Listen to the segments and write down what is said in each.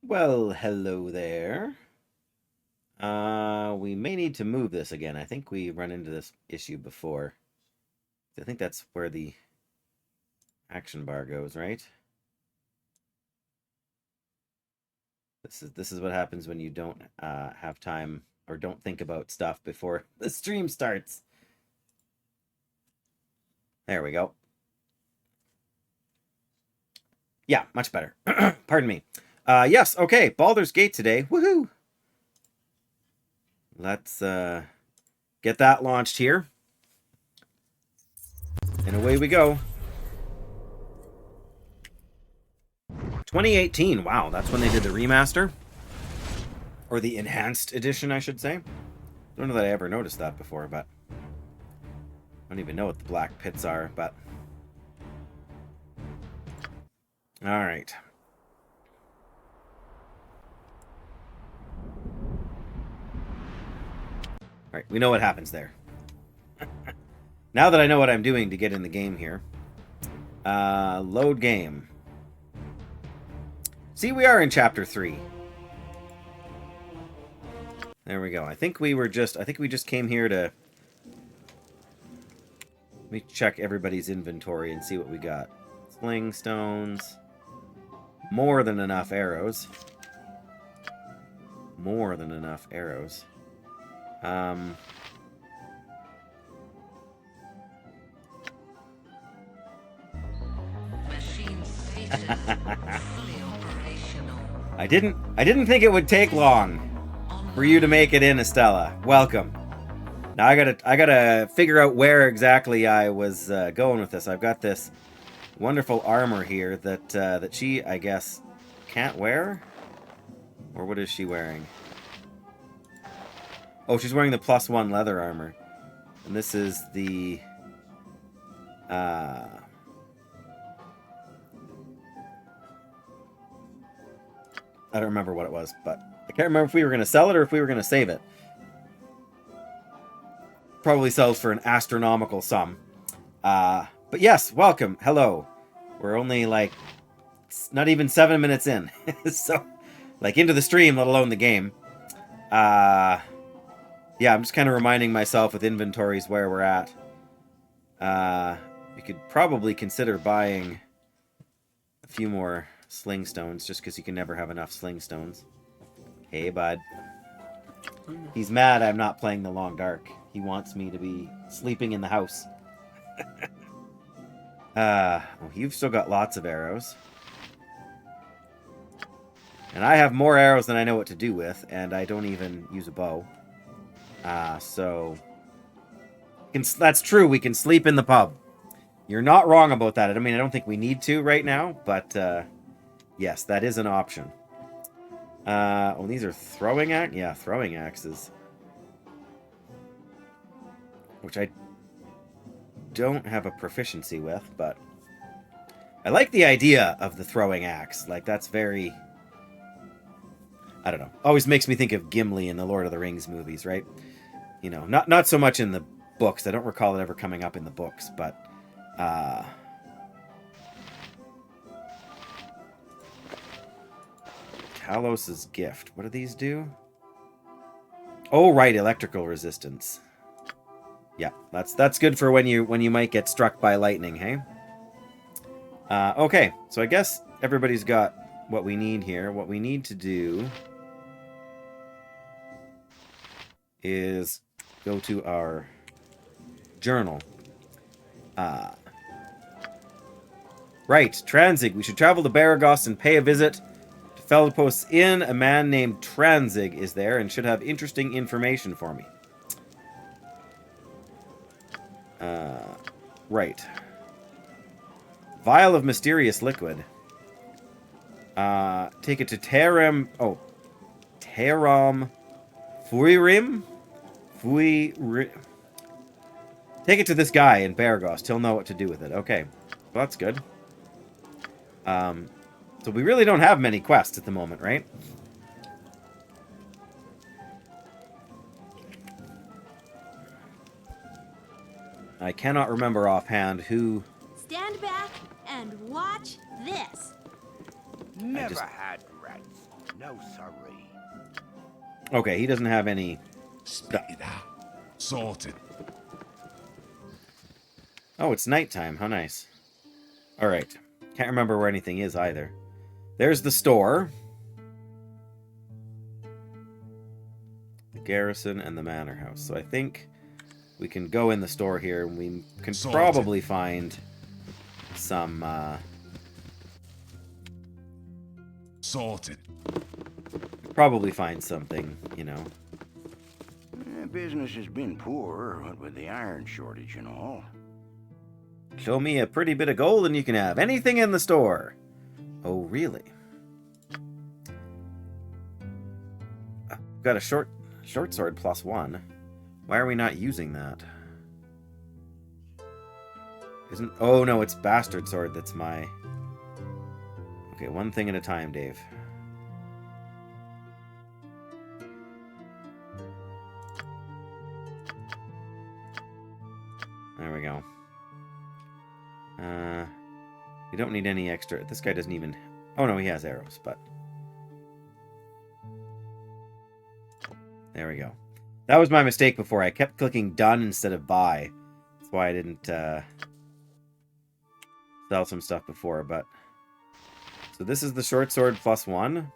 Well, hello there. We may need to move this again. I think we run into this issue before. I think that's where the action bar goes, right? This is what happens when you don't have time or don't think about stuff before the stream starts. There we go. Yeah, much better. Pardon me. Yes, okay. Baldur's Gate today. Woohoo! Let's get that launched here. And away we go. 2018. Wow, that's when they did the remaster. Or the enhanced edition, I should say. I don't know that I ever noticed that before, but I don't even know what the black pits are, but all right. All right, we know what happens there. Now that I know what I'm doing to get in the game here, load game. See, we are in chapter 3. There we go. I think we just came here to... Let me check everybody's inventory and see what we got. Sling stones. More than enough arrows. More than enough arrows. I didn't think it would take long for you to make it in, Estella. Welcome. Now I gotta figure out where exactly I was going with this. I've got this wonderful armor here that she, I guess, can't wear? Or what is she wearing? Oh, she's wearing the +1 leather armor. And this is the... I don't remember what it was, but I can't remember if we were going to sell it or if we were going to save it. Probably sells for an astronomical sum. But yes, welcome. Hello. We're only like not even 7 minutes in. So, like into the stream, let alone the game. Yeah, I'm just kind of reminding myself with inventories where we're at. You could probably consider buying a few more sling stones, just because you can never have enough sling stones. Hey, bud. He's mad I'm not playing the Long Dark. He wants me to be sleeping in the house. Well, you've still got lots of arrows. And I have more arrows than I know what to do with, and I don't even use a bow. So... That's true, we can sleep in the pub. You're not wrong about that. I mean, I don't think we need to right now, but yes, that is an option. Oh, these are throwing axes? Yeah, throwing axes. Which I don't have a proficiency with, but I like the idea of the throwing axe. Like, that's very... I don't know. Always makes me think of Gimli in the Lord of the Rings movies, right? You know, not so much in the books. I don't recall it ever coming up in the books, but... Talos' gift. What do these do? Oh, right, electrical resistance. Yeah, that's good for when you might get struck by lightning, hey? Okay, so I guess everybody's got what we need here. What we need to do is go to our journal. Right, Tranzig. We should travel to Baragos and pay a visit to Feldpost's Inn. A man named Tranzig is there and should have interesting information for me. Right. Vial of mysterious liquid. Take it to Taram... Oh. Taram... Fuirim? Take it to this guy in Baragos. He'll know what to do with it. Okay. Well, that's good. So we really don't have many quests at the moment, right? I cannot remember offhand who... Stand back and watch this. Never had rats. No, sorry. Okay, he doesn't have any. Spit it out. Sorted. Oh, it's nighttime. How nice. All right. Can't remember where anything is either. There's the store. The garrison and the manor house. So I think we can go in the store here and we can probably find some... Sorted. Probably find something, you know. Business has been poor, what with the iron shortage and all. Show me a pretty bit of gold and you can have anything in the store. Oh, really? Got a short sword +1. Why are we not using that? Isn't... Oh, no, it's bastard sword that's my... Okay, one thing at a time, Dave. There we go. We don't need any extra... This guy doesn't even... Oh, no, he has arrows, but... There we go. That was my mistake before. I kept clicking done instead of buy. That's why I didn't sell some stuff before, but... So this is the short sword +1.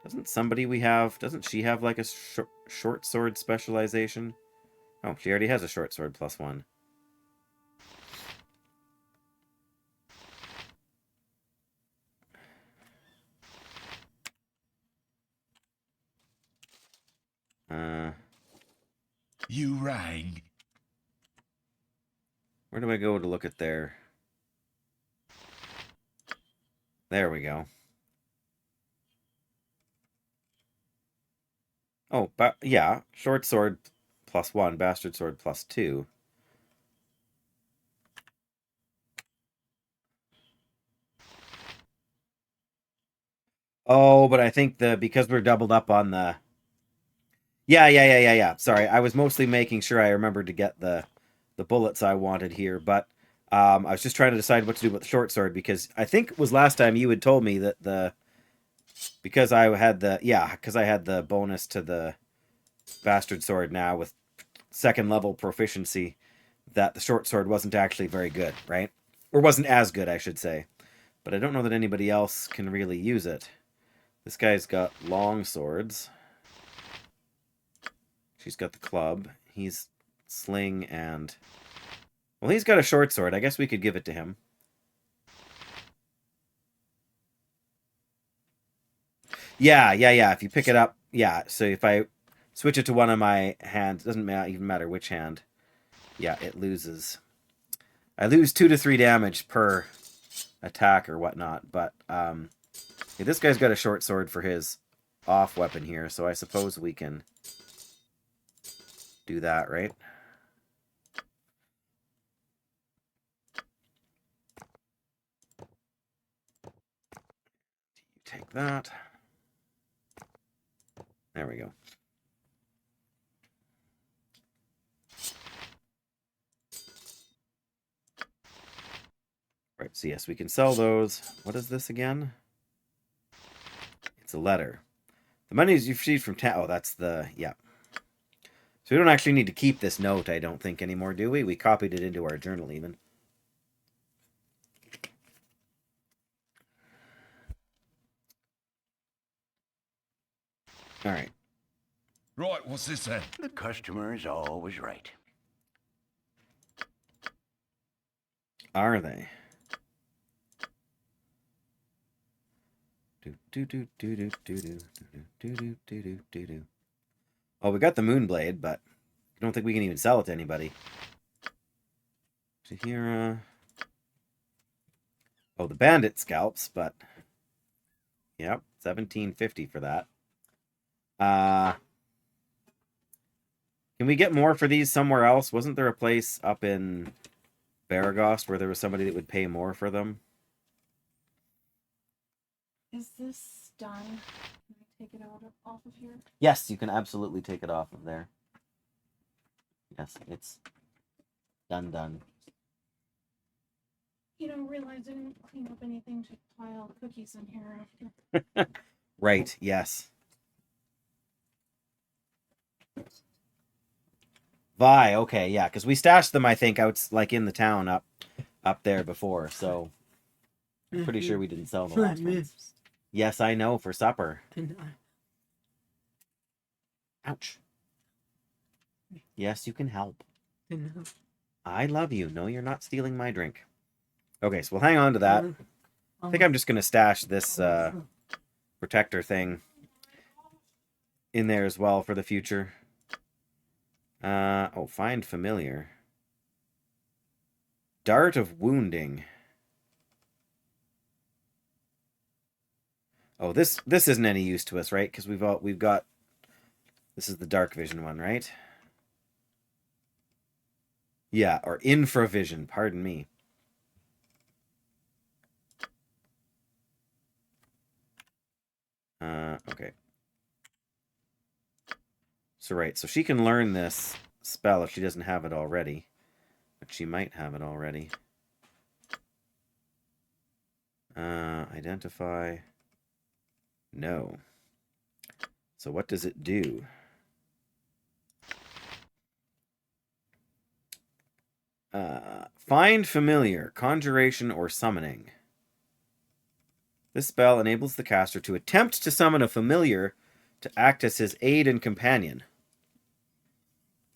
Doesn't somebody we have... Doesn't she have like a short sword specialization? Oh, she already has a short sword +1. You rang. Where do I go to look at their... There we go. Oh, yeah. Short sword +1, bastard sword +2. Oh, but I think because we're doubled up on the... Yeah. Sorry, I was mostly making sure I remembered to get the bullets I wanted here, but I was just trying to decide what to do with the short sword, because I think it was last time you had told me that because I had the bonus to the bastard sword now with 2nd level proficiency, that the short sword wasn't actually very good, right? Or wasn't as good, I should say. But I don't know that anybody else can really use it. This guy's got long swords. She's got the club. He's sling and... Well, he's got a short sword. I guess we could give it to him. Yeah. If you pick it up... Yeah, so if I switch it to one of my hands, it doesn't even matter which hand. Yeah, it loses. I lose 2 to 3 damage per attack or whatnot, but yeah, this guy's got a short sword for his off weapon here, so I suppose we can do that, right? You take that. There we go. Right, so yes, we can sell those. What is this again? It's a letter. The money you've received from town... Oh, that's the... Yeah. So we don't actually need to keep this note, I don't think, anymore, do we? We copied it into our journal, even. All right. Right, what's this then? The customer is always right. Are they? Oh, we got the Moonblade, but I don't think we can even sell it to anybody. Here, oh, the bandit scalps, but yep, 1750 for that. Can we get more for these somewhere else? Wasn't there a place up in Baragost where there was somebody that would pay more for them? Is this done? Can I take it off of here? Yes, you can absolutely take it off of there. Yes, it's done. You don't realize I didn't clean up anything to pile cookies in here after. Right, yes. Vi, okay, yeah, because we stashed them, I think, out like in the town up there before, so I'm pretty sure we didn't sell the last ones. Yes, I know, for supper. Ouch. Yes, you can help. I love you. No, you're not stealing my drink. Okay, so we'll hang on to that. I think I'm just going to stash this protector thing in there as well for the future. Oh, find familiar. Dart of wounding. Oh, this isn't any use to us, right? Because we've got this is the dark vision one, right? Yeah, or infravision, pardon me. Okay. So right, so she can learn this spell if she doesn't have it already. But she might have it already. Identify. No. So what does it do? Find familiar, conjuration, or summoning. This spell enables the caster to attempt to summon a familiar to act as his aide and companion.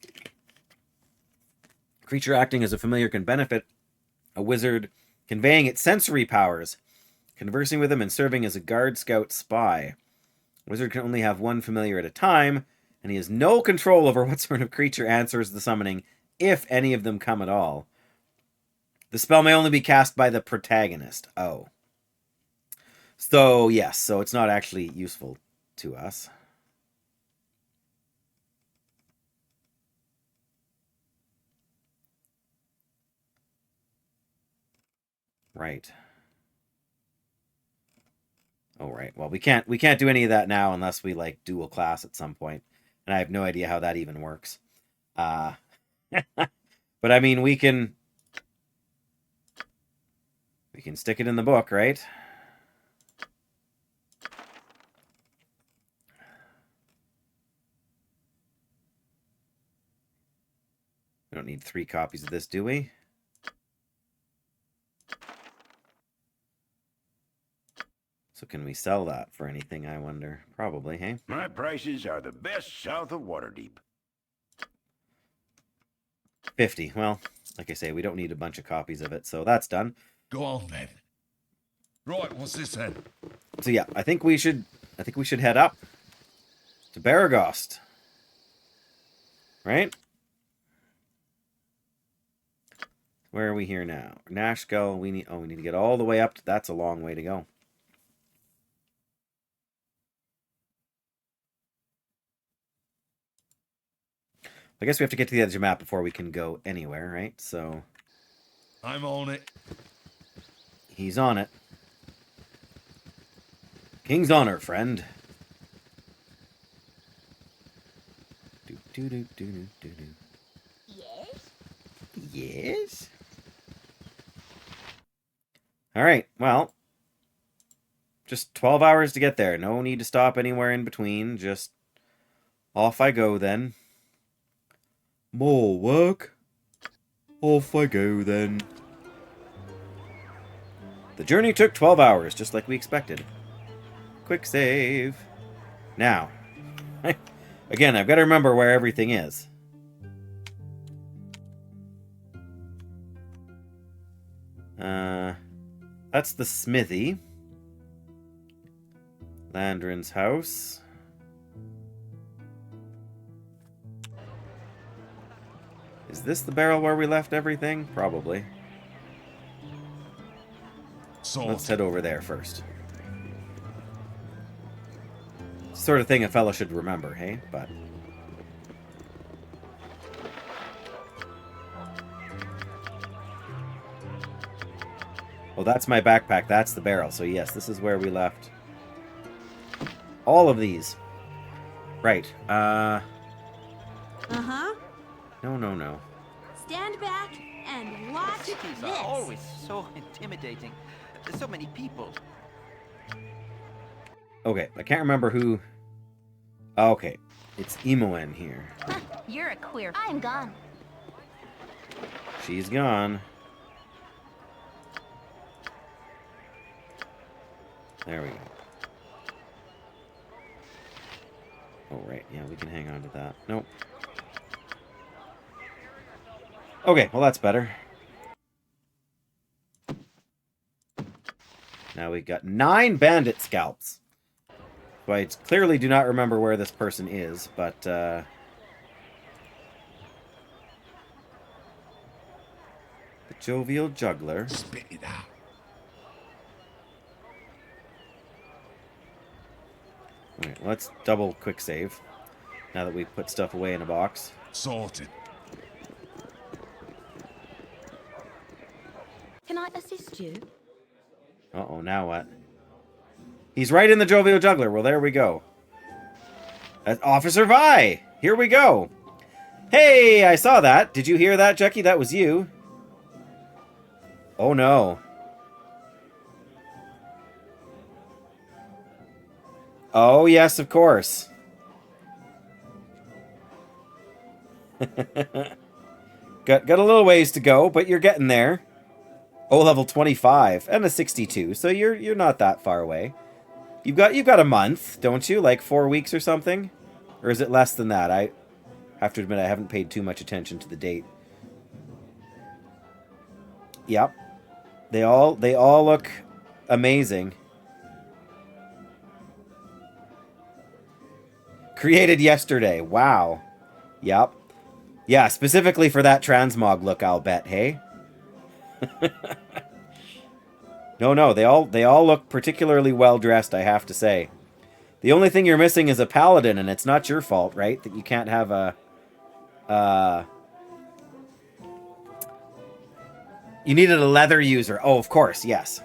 A creature acting as a familiar can benefit a wizard, conveying its sensory powers, conversing with him, and serving as a guard, scout, spy. A wizard can only have one familiar at a time, and he has no control over what sort of creature answers the summoning, if any of them come at all. The spell may only be cast by the protagonist. Oh. So, yes, so it's not actually useful to us. Right. Oh, right. Well, we can't do any of that now unless we like dual class at some point. And I have no idea how that even works. But I mean, we can stick it in the book, right? We don't need 3 copies of this, do we? So can we sell that for anything, I wonder? Probably, hey? My prices are the best south of Waterdeep. 50. Well, like I say, we don't need a bunch of copies of it, so that's done. Go on then. Right, what's this then? So yeah, I think we should head up to Baragost. Right? Where are we here now? Nashkel, we need to get all the way up. That's a long way to go. I guess we have to get to the edge of the map before we can go anywhere, right? So I'm on it. he's on it. King's honor, friend. Do do do do do do do. Yes? Yes. All right. Well, just 12 hours to get there. No need to stop anywhere in between. Just off I go then. More work. Off I go then. The journey took 12 hours, just like we expected. Quick save. Now, again, I've got to remember where everything is. That's the smithy. Landrin's house. Is this the barrel where we left everything? Probably. So Let's head over there first. Sort of thing a fellow should remember, hey? But oh, that's my backpack. That's the barrel. So yes, this is where we left all of these. Right. Uh-huh. No. Stand back and watch Cities this. are always so intimidating. There's so many people. Okay, I can't remember who... Okay, it's Imoen here. You're a queer. I'm gone. She's gone. There we go. Oh, right. Yeah, we can hang on to that. Nope. Okay, well, that's better. Now we've got 9 bandit scalps. So I clearly do not remember where this person is, but... The Jovial Juggler. Spit it out. Okay, let's double quick save. Now that we've put stuff away in a box. Sorted. Can I assist you? Uh-oh, now what? He's right in the Jovial Juggler. Well, there we go. That's Officer Vi! Here we go! Hey, I saw that. Did you hear that, Jackie? That was you. Oh, no. Oh, yes, of course. got a little ways to go, but you're getting there. Oh, level 25 and a 62, so you're not that far away. You've got a month, don't you? Like 4 weeks or something? Or is it less than that? I have to admit I haven't paid too much attention to the date. Yep. They all look amazing. Created yesterday. Wow. Yep. Yeah, specifically for that transmog look, I'll bet, hey? No, they all look particularly well dressed, I have to say. The only thing you're missing is a paladin, and it's not your fault, right? That you can't have a you needed a leather user. Oh, of course, yes.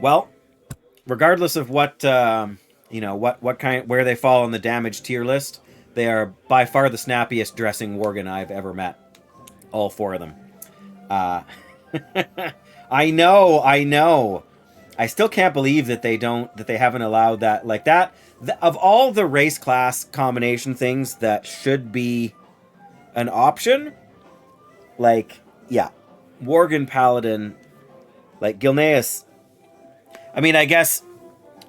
Well, regardless of what you know, where they fall on the damage tier list, they are by far the snappiest dressing Worgen I've ever met. All 4 of them. I know. I still can't believe that they haven't allowed that, like that. Of all the race class combination things that should be an option, like, yeah, Worgen Paladin, like Gilneas. I mean, I guess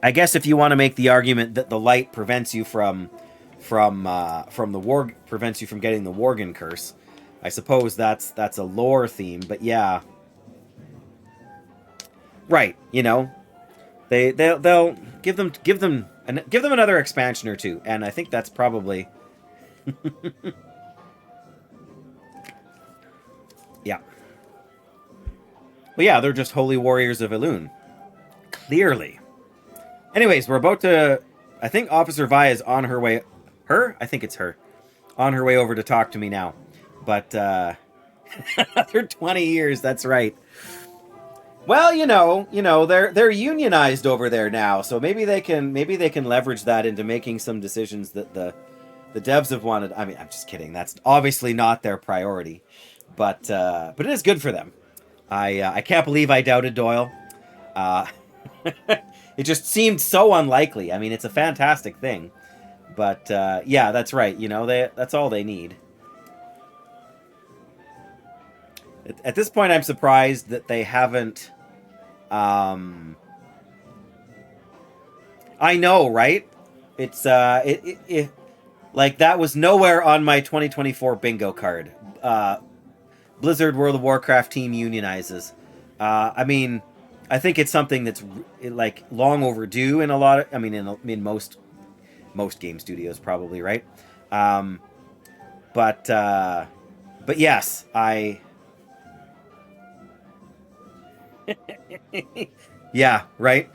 if you want to make the argument that the light prevents you from prevents you from getting the Worgen curse, I suppose that's a lore theme, but yeah. Right, you know. They'll give them another expansion or two, and I think that's probably yeah. Well, yeah, they're just holy warriors of Elune. Clearly. Anyways, we're about to... I think Officer Vi is on her way... Her? I think it's her. On her way over to talk to me now. But, another 20 years, that's right. Well, you know, they're unionized over there now, so maybe they can leverage that into making some decisions that the devs have wanted. I mean, I'm just kidding. That's obviously not their priority. But it is good for them. I can't believe I doubted Doyle. It just seemed so unlikely. I mean, it's a fantastic thing. But, yeah, that's right. You know, that's all they need. At this point, I'm surprised that they haven't... I know, right? It's, like, that was nowhere on my 2024 bingo card. Blizzard World of Warcraft team unionizes. I mean... I think it's something that's like long overdue in a lot of, I mean, in most game studios probably, right? But yes, yeah, right.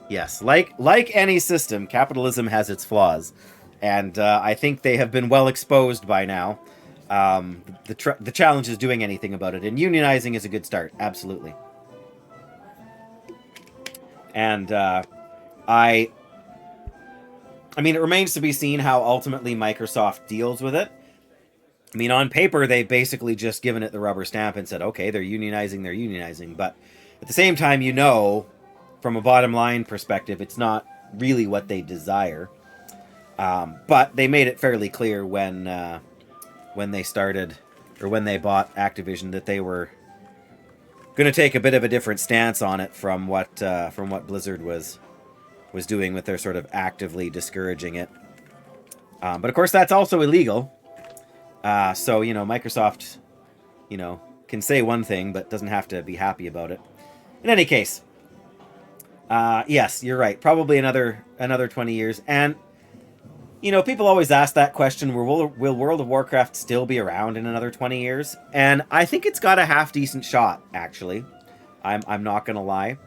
Yes, like any system, capitalism has its flaws. And I think they have been well exposed by now. The challenge is doing anything about it. And unionizing is a good start. Absolutely. And I I mean, it remains to be seen how ultimately Microsoft deals with it. I mean, on paper, they've basically just given it the rubber stamp and said, okay, they're unionizing. But at the same time, you know, from a bottom line perspective, it's not really what they desire. But they made it fairly clear when they started, or when they bought Activision, that they were going to take a bit of a different stance on it from what Blizzard was doing with their sort of actively discouraging it. But of course, that's also illegal. So, you know, Microsoft, you know, can say one thing, but doesn't have to be happy about it. In any case, yes, you're right. Probably another 20 years. And, you know, people always ask that question, will World of Warcraft still be around in another 20 years? And I think it's got a half-decent shot, actually. I'm not going to lie.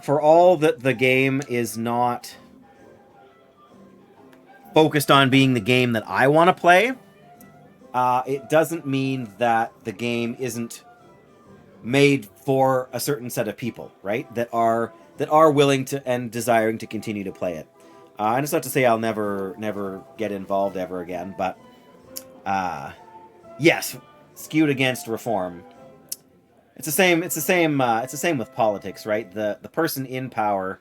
For all that the game is not focused on being the game that I want to play, it doesn't mean that the game isn't made for a certain set of people, right? That are willing to and desiring to continue to play it. And it's not to say I'll never get involved ever again, but yes, skewed against reform. It's the same. It's the same with politics, right? The person in power,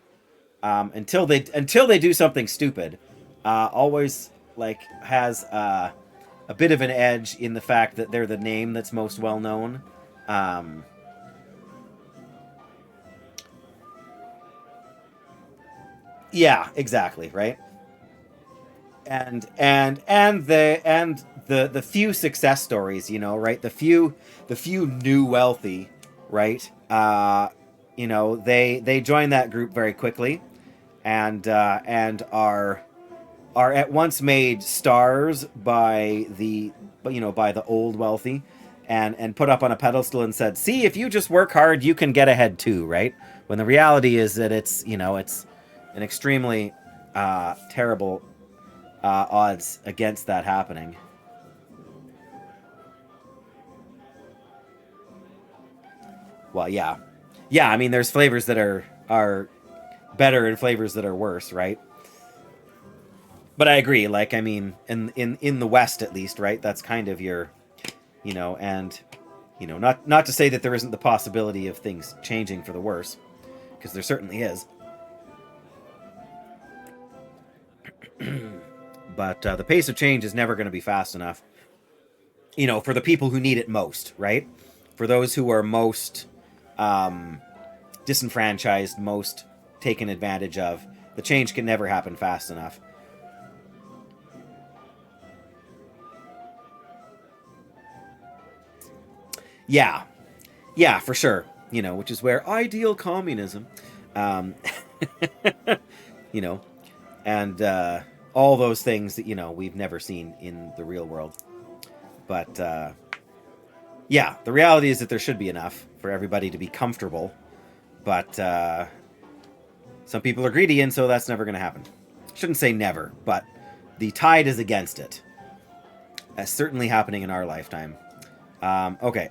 until they do something stupid, always like has a bit of an edge in the fact that they're the name that's most well known. Yeah, exactly, right? And the few success stories, you know, right? The few new wealthy, right? You know, they join that group very quickly, and are at once made stars by the old wealthy, and put up on a pedestal and said, see, if you just work hard, you can get ahead too, right? When the reality is that it's an extremely terrible odds against that happening. Well, yeah. I mean, there's flavors that are better and flavors that are worse, right? But I agree. Like, I mean, in the West at least, right? That's kind of your, you know, and you know, not to say that there isn't the possibility of things changing for the worse, because there certainly is. But the pace of change is never going to be fast enough, you know, for the people who need it most, right? For those who are most disenfranchised, most taken advantage of, the change can never happen fast enough. Yeah, for sure. You know, which is where ideal communism, um, you know, and all those things that, you know, we've never seen in the real world. But yeah, the reality is that there should be enough for everybody to be comfortable. But some people are greedy, and so that's never going to happen. Shouldn't say never, but the tide is against it. That's certainly happening in our lifetime. Okay.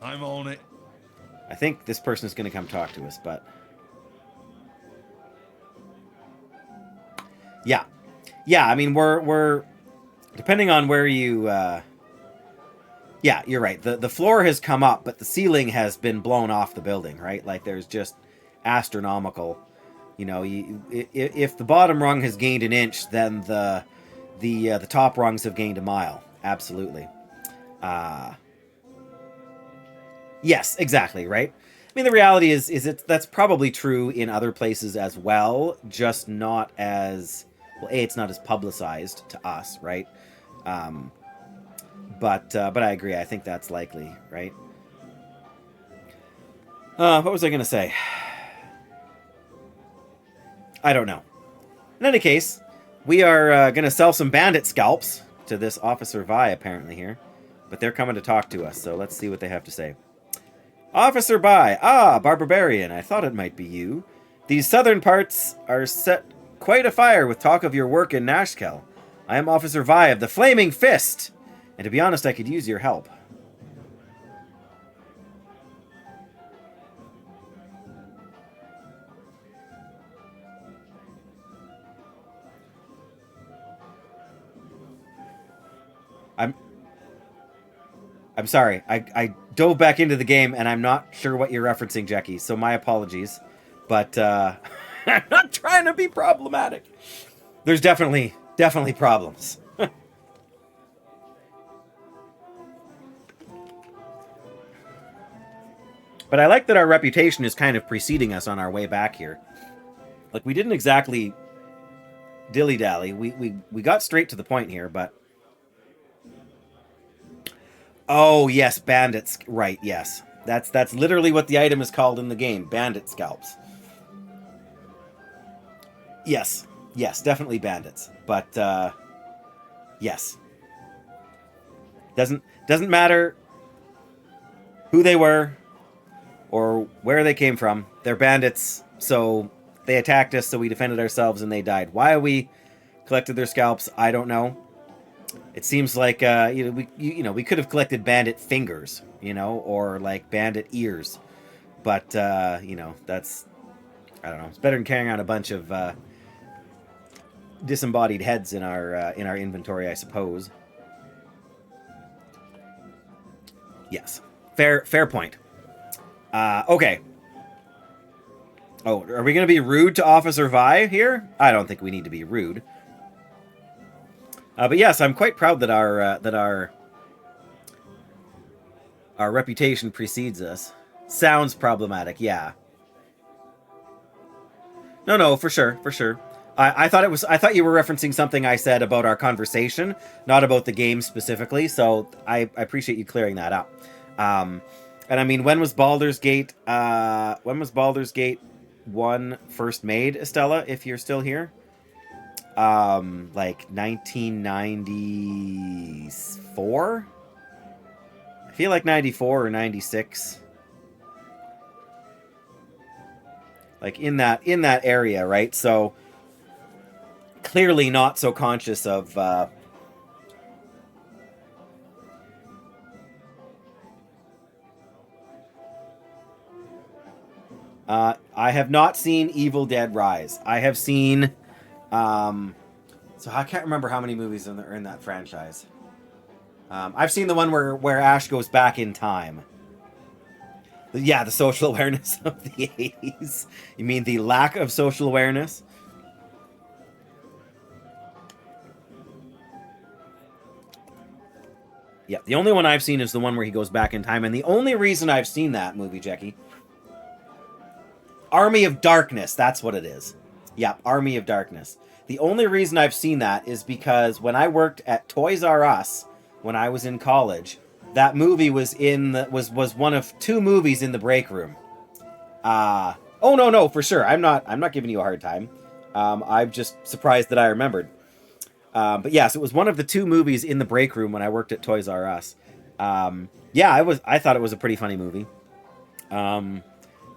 I'm on it. I think this person is going to come talk to us, but yeah. I mean, we're depending on where you. Yeah, you're right. The floor has come up, but the ceiling has been blown off the building, right? Like, there's just astronomical. You know, if the bottom rung has gained an inch, then the top rungs have gained a mile. Absolutely. Yes, exactly, right? I mean, the reality is that's probably true in other places as well, just not as well. It's not as publicized to us, right? But I agree. I think that's likely, right? What was I going to say? I don't know. In any case, we are going to sell some bandit scalps to this Officer Vi, apparently, here. But they're coming to talk to us, so let's see what they have to say. Officer Vi. Ah, Barbarian. I thought it might be you. These southern parts are set quite afire with talk of your work in Nashkel. I am Officer Vi of the Flaming Fist, and to be honest, I could use your help. I'm sorry. I dove back into the game, and I'm not sure what you're referencing, Jackie, so my apologies. But I'm not trying to be problematic. There's definitely problems. But I like that our reputation is kind of preceding us on our way back here. Like, we didn't exactly dilly-dally. We got straight to the point here, but... Oh, yes, bandits. Right, yes. That's literally what the item is called in the game. Bandit scalps. Yes. Yes, definitely bandits. But, yes. Doesn't matter who they were or where they came from. They're bandits, so they attacked us, so we defended ourselves, and they died. Why we collected their scalps, I don't know. It seems like we could have collected bandit fingers, or like bandit ears, but that's, I don't know. It's better than carrying around a bunch of disembodied heads in our inventory, I suppose. Yes, fair point. Okay. Oh, are we going to be rude to Officer Vi here? I don't think we need to be rude. But yes, I'm quite proud that our reputation precedes us. Sounds problematic, yeah. No, for sure. I thought you were referencing something I said about our conversation, not about the game specifically. So I appreciate you clearing that up. And I mean, when was Baldur's Gate 1 first made, Estella? If you're still here. Like 1994? I feel like 94 or 96. Like in that area, right? So clearly not so conscious of I have not seen Evil Dead Rise. I have seen so I can't remember how many movies are in that franchise. I've seen the one where Ash goes back in time. Yeah, the social awareness of the 80s. You mean the lack of social awareness? Yeah, the only one I've seen is the one where he goes back in time. And the only reason I've seen that movie, Jackie... Army of Darkness, that's what it is. Yeah, Army of Darkness. The only reason I've seen that is because when I worked at Toys R Us, when I was in college, that movie was was one of 2 movies in the break room. Oh no, for sure. I'm not giving you a hard time. I'm just surprised that I remembered. But yes, it was one of the 2 movies in the break room when I worked at Toys R Us. Yeah, I thought it was a pretty funny movie.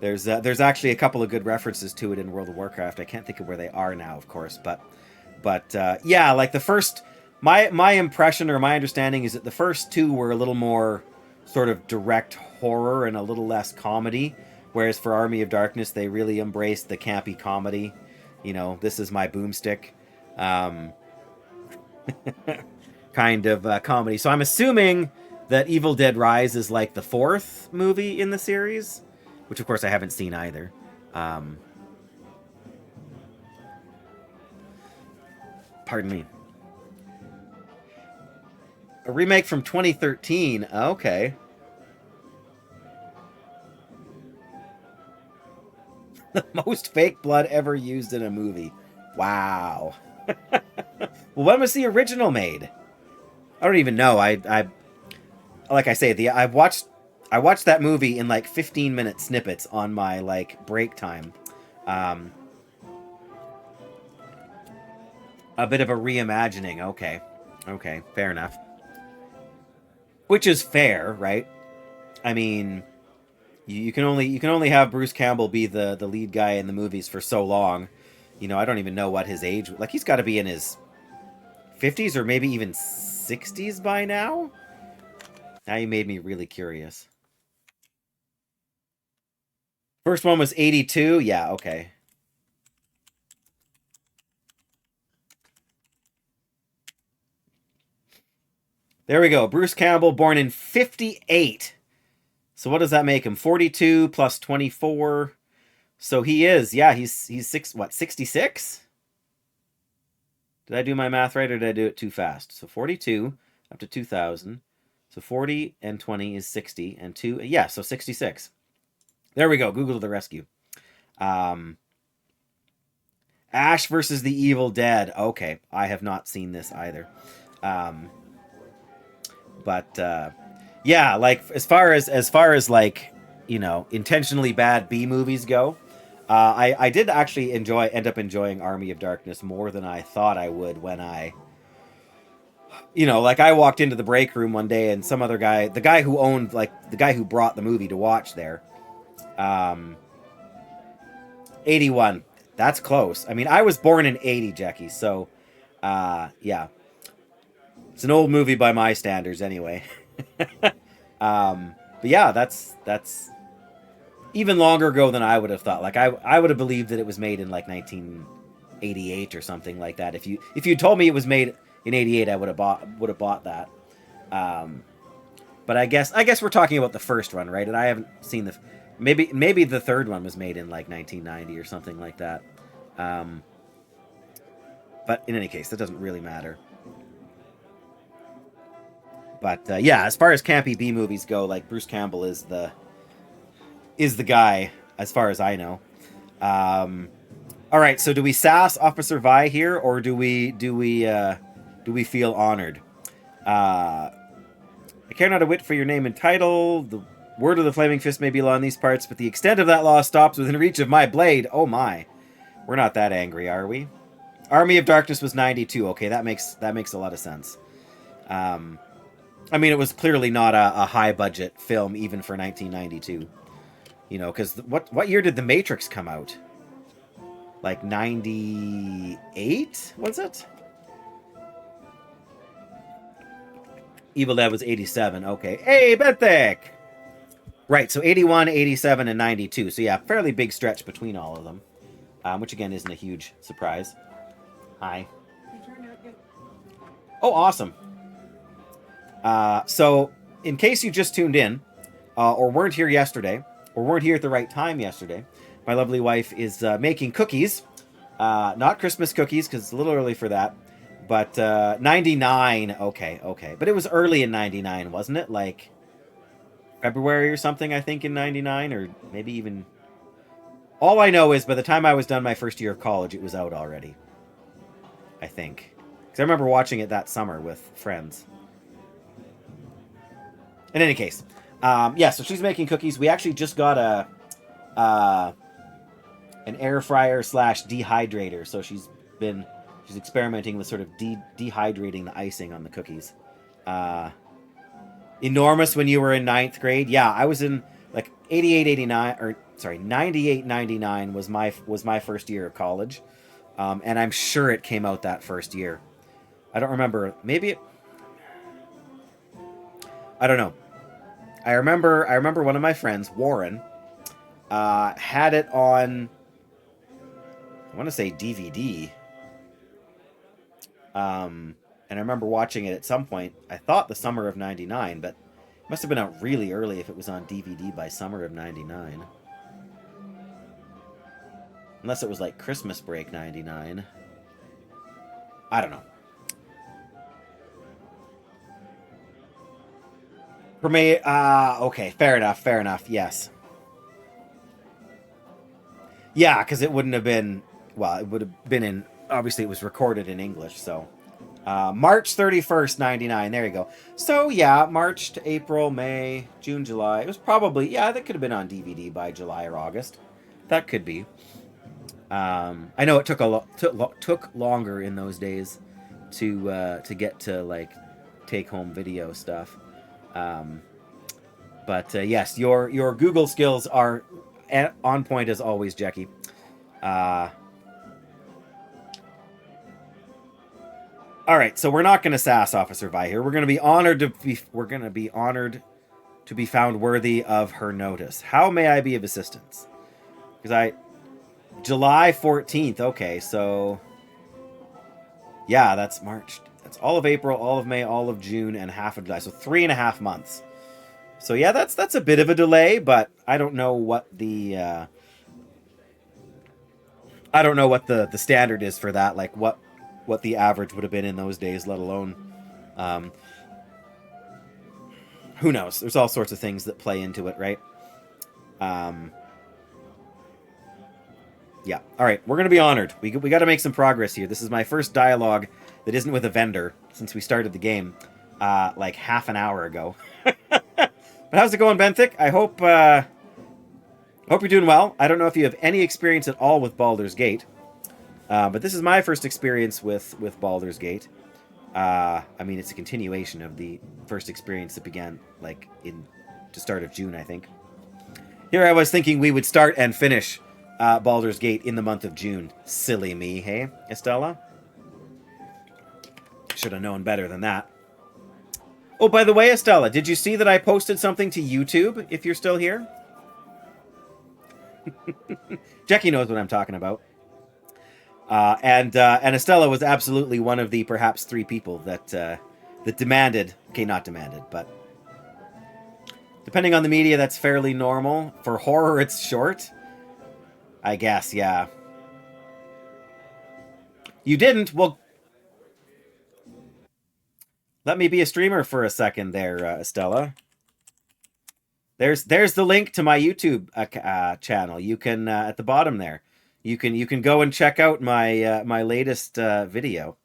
There's actually a couple of good references to it in World of Warcraft. I can't think of where they are now, of course, but yeah, like the first, my impression or my understanding is that the first 2 were a little more sort of direct horror and a little less comedy, whereas for Army of Darkness they really embraced the campy comedy. This is my boomstick, kind of comedy. So I'm assuming that Evil Dead Rise is like the 4th movie in the series. Which, of course, I haven't seen either. Pardon me. A remake from 2013. Okay. The most fake blood ever used in a movie. Wow. Well, when was the original made? I don't even know. I like I say, I watched that movie in like 15-minute snippets on my like break time. A bit of a reimagining. Okay, fair enough. Which is fair, right? I mean, you can only have Bruce Campbell be the lead guy in the movies for so long. I don't even know what his age. Like, he's got to be in his 50s or maybe even 60s by now. Now you made me really curious. First one was 82? Yeah, okay. There we go. Bruce Campbell, born in 58. So what does that make him? 42 plus 24. So he is, yeah, he's 66? Did I do my math right or did I do it too fast? So 42 up to 2000. So 40 and 20 is 60 and 2, yeah, so 66. There we go. Google to the rescue. Ash versus the Evil Dead. Okay, I have not seen this either. Yeah, like as far as like, you know, intentionally bad B movies go, I did actually end up enjoying Army of Darkness more than I thought I would when I, you know, like I walked into the break room one day and some other guy, the guy who brought the movie to watch there, 81. That's close. I mean, I was born in 80, Jackie, so yeah. It's an old movie by my standards anyway. But yeah, that's even longer ago than I would have thought. Like I would have believed that it was made in like 1988 or something like that. If you told me it was made in 88, I would have bought that. But I guess we're talking about the first one, right? And I haven't seen maybe the third one was made in like 1990 or something like that. But in any case, that doesn't really matter. But yeah, as far as campy B movies go, like Bruce Campbell is the guy, as far as I know. All right, so do we sass Officer Vi here, or do we feel honored? I care not a whit for your name and title. The word of the Flaming Fist may be law in these parts, but the extent of that law stops within reach of my blade. Oh my, we're not that angry, are we? Army of Darkness was 92. Okay, that makes a lot of sense. I mean, it was clearly not a high-budget film, even for 1992. You know, because what year did The Matrix come out? Like 98, was it? Evil Dead was 87, okay. Hey, Benthic! Right, so 81, 87, and 92. So yeah, fairly big stretch between all of them. Which, again, isn't a huge surprise. Hi. Oh, awesome. So, in case you just tuned in, or weren't here yesterday, or weren't here at the right time yesterday, my lovely wife is making cookies. Not Christmas cookies, because it's a little early for that. But 99, okay. But it was early in 99, wasn't it? Like February or something, I think, in 99, or maybe even... All I know is by the time I was done my first year of college, it was out already. I think. Because I remember watching it that summer with friends. In any case, yeah, so she's making cookies. We actually just got an air fryer / dehydrator. So she's experimenting with sort of dehydrating the icing on the cookies. Enormous when you were in 9th grade. Yeah, I was in like 98, 99 was my first year of college. And I'm sure it came out that first year. I don't remember. Maybe I don't know. I remember one of my friends, Warren, had it on, I want to say DVD. And I remember watching it at some point. I thought the summer of 99, but it must have been out really early if it was on DVD by summer of 99. Unless it was like Christmas break 99. I don't know. For me, okay, fair enough, yes. Yeah, because it wouldn't have been, well, it would have been in, obviously it was recorded in English, so. March 31st, 99, there you go. So, yeah, March to April, May, June, July. It was probably, yeah, that could have been on DVD by July or August. That could be. I know it took longer in those days to get to, like, take-home video stuff. But yes, your Google skills are on point as always, Jackie. All right, so we're not going to sass Officer Vi here. We're going to be honored to be found worthy of her notice. How may I be of assistance? Because July 14th. Okay, so yeah, that's March. It's all of April, all of May, all of June, and half of July. So 3.5 months. So yeah, that's a bit of a delay, but I don't know what the the standard is for that. Like what the average would have been in those days, let alone who knows? There's all sorts of things that play into it, right? Yeah. All right, we're gonna be honored. We got to make some progress here. This is my first dialogue that isn't with a vendor since we started the game, like half an hour ago. But how's it going, Benthic? I hope you're doing well. I don't know if you have any experience at all with Baldur's Gate, but this is my first experience with Baldur's Gate. I mean, it's a continuation of the first experience that began like in the start of June, I think. Here I was thinking we would start and finish Baldur's Gate in the month of June. Silly me, hey, Estella? Should have known better than that. Oh, by the way, Estella, did you see that I posted something to YouTube, if you're still here? Jackie knows what I'm talking about. And Estella was absolutely one of the perhaps 3 people that demanded... Okay, not demanded, but... Depending on the media, that's fairly normal. For horror, it's short. I guess, yeah. You didn't? Well... Let me be a streamer for a second there, Estella. There's the link to my YouTube channel. You can at the bottom there. You can go and check out my my latest video.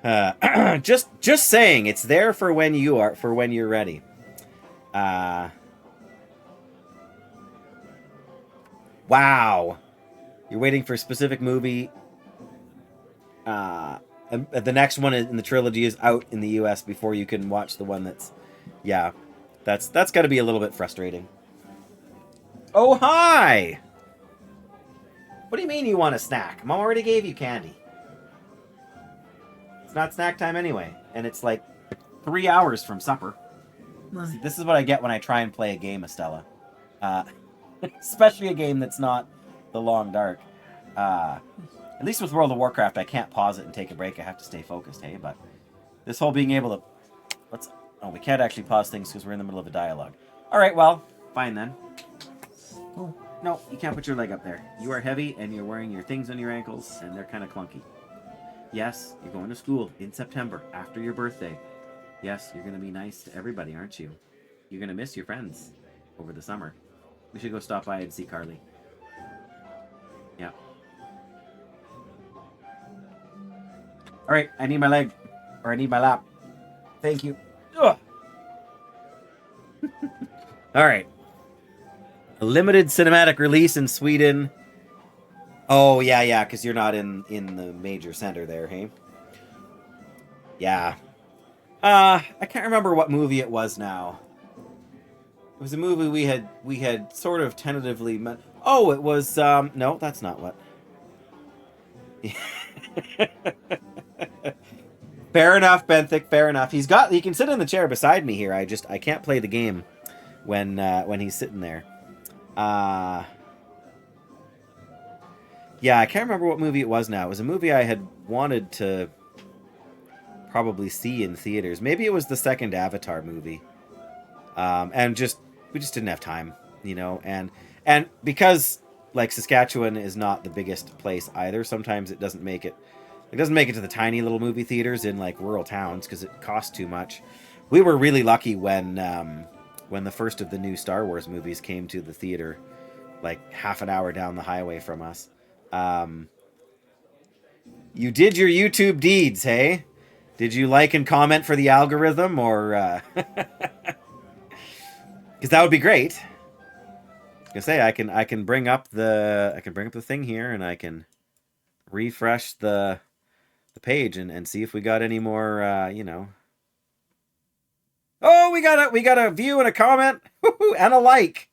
Just saying, it's there for when you're ready. Wow, you're waiting for a specific movie. And the next one in the trilogy is out in the US before you can watch the one that's... Yeah, that's got to be a little bit frustrating. Oh, hi! What do you mean you want a snack? Mom already gave you candy. It's not snack time anyway, and it's like 3 hours from supper. See, this is what I get when I try and play a game, Estella. Especially a game that's not The Long Dark. At least with World of Warcraft, I can't pause it and take a break. I have to stay focused, hey? But this whole being able to... Oh, we can't actually pause things because we're in the middle of a dialogue. All right, well, fine then. Oh, no, you can't put your leg up there. You are heavy, and you're wearing your things on your ankles, and they're kind of clunky. Yes, you're going to school in September, after your birthday. Yes, you're going to be nice to everybody, aren't you? You're going to miss your friends over the summer. We should go stop by and see Carly. Yeah. All right, I need my leg, or I need my lap. Thank you. Ugh. All right. A limited cinematic release in Sweden. Oh, yeah, because you're not in the major center there, hey? Yeah. I can't remember what movie it was now. It was a movie we had sort of tentatively met. Oh, it was, no, that's not what. Fair enough, Benthic, fair enough. He can sit in the chair beside me here. I can't play the game when he's sitting there. Yeah, I can't remember what movie it was now. It was a movie I had wanted to probably see in theaters. Maybe it was the second Avatar movie. And we just didn't have time, you know, and because like Saskatchewan is not the biggest place either, sometimes it doesn't make it to the tiny little movie theaters in like rural towns because it costs too much. We were really lucky when the first of the new Star Wars movies came to the theater, like half an hour down the highway from us. You did your YouTube deeds, hey? Did you like and comment for the algorithm, or because that would be great. I say I can bring up the thing here, and I can refresh the page and see if we got any more, you know. Oh, we got a view and a comment and a like.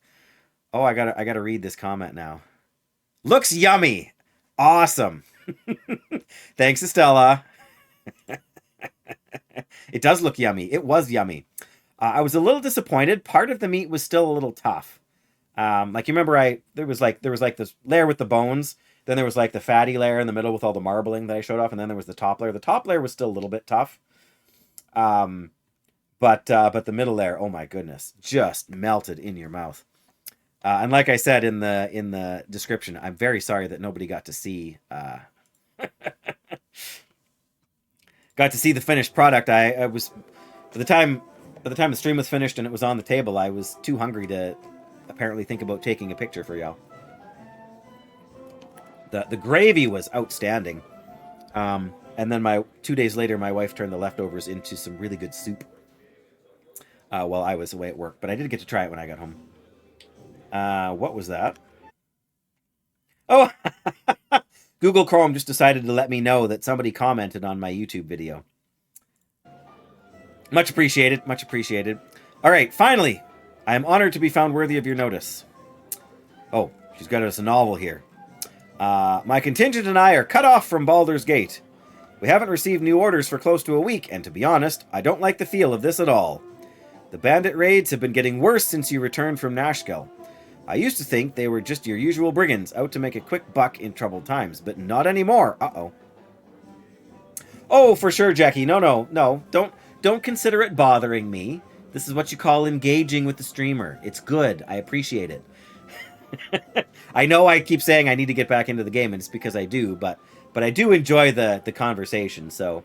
Oh, I gotta read this comment now. Looks yummy. Awesome. Thanks, Estella. It does look yummy. It was yummy. I was a little disappointed. Part of the meat was still a little tough. Like you remember, there was like this layer with the bones Then there was like the fatty layer in the middle with all the marbling that I showed off, and then there was the top layer. The top layer was still a little bit tough. But the middle layer, oh my goodness, just melted in your mouth. And like I said in the description, I'm very sorry that nobody got to see the finished product. I was by the time the stream was finished and it was on the table, I was too hungry to apparently think about taking a picture for y'all. The gravy was outstanding. And then 2 days later, my wife turned the leftovers into some really good soup while I was away at work. But I did get to try it when I got home. What was that? Oh, Google Chrome just decided to let me know that somebody commented on my YouTube video. Much appreciated, much appreciated. All right, finally, I am honored to be found worthy of your notice. Oh, she's got us a novel here. My contingent and I are cut off from Baldur's Gate. We haven't received new orders for close to a week, and to be honest, I don't like the feel of this at all. The bandit raids have been getting worse since you returned from Nashkel. I used to think they were just your usual brigands out to make a quick buck in troubled times, but not anymore. Uh-oh. Oh, for sure, Jackie. No. Don't consider it bothering me. This is what you call engaging with the streamer. It's good. I appreciate it. I know I keep saying I need to get back into the game, and it's because I do, but I do enjoy the conversation. So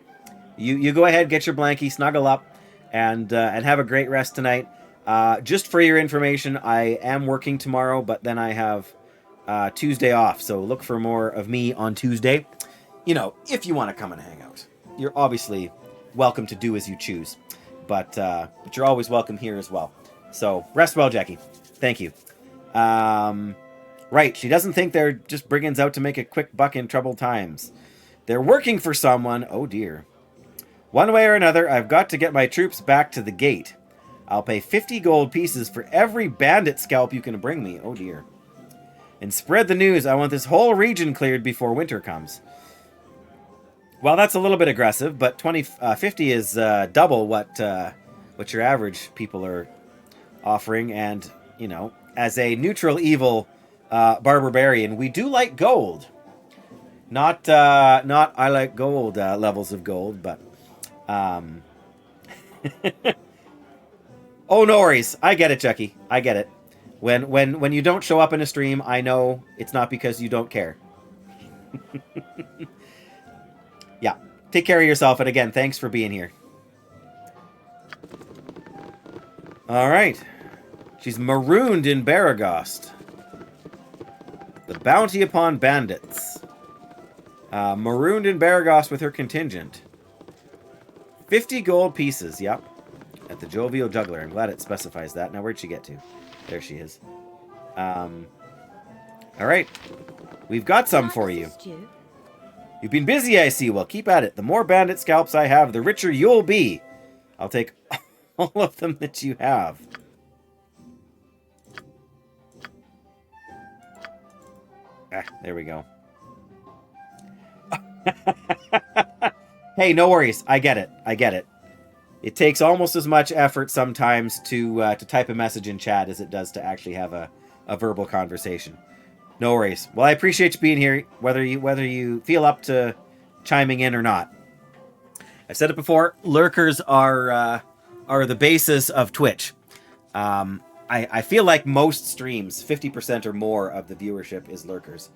you go ahead, get your blankie, snuggle up, and have a great rest tonight. Just for your information, I am working tomorrow, but then I have Tuesday off, so look for more of me on Tuesday. You know, if you want to come and hang out. You're obviously welcome to do as you choose, but you're always welcome here as well. So rest well, Jackie. Thank you. Right, she doesn't think they're just brigands out to make a quick buck in troubled times. They're working for someone. Oh dear. One way or another, I've got to get my troops back to the gate. I'll pay 50 gold pieces for every bandit scalp you can bring me. Oh dear. And spread the news. I want this whole region cleared before winter comes. Well, that's a little bit aggressive, but 50 is double what your average people are offering. And, you know, as a neutral evil barbarian, we do like gold. Not I like gold levels of gold, but oh, no worries. I get it, Chucky. I get it. When you don't show up in a stream, I know it's not because you don't care. Yeah. Take care of yourself, and again, thanks for being here. All right. She's marooned in Baragost. The bounty upon bandits. Marooned in Baragost with her contingent. 50 gold pieces, yep. At the Jovial Juggler. I'm glad it specifies that. Now, where'd she get to? There she is. All right. We've got some for you. You've been busy, I see. Well, keep at it. The more bandit scalps I have, the richer you'll be. I'll take all of them that you have. There we go. Hey, no worries. I get it. I get it. It takes almost as much effort sometimes to type a message in chat as it does to actually have a verbal conversation. No worries. Well, I appreciate you being here, whether you feel up to chiming in or not. I've said it before. Lurkers are the basis of Twitch. I feel like most streams, 50% or more of the viewership is lurkers.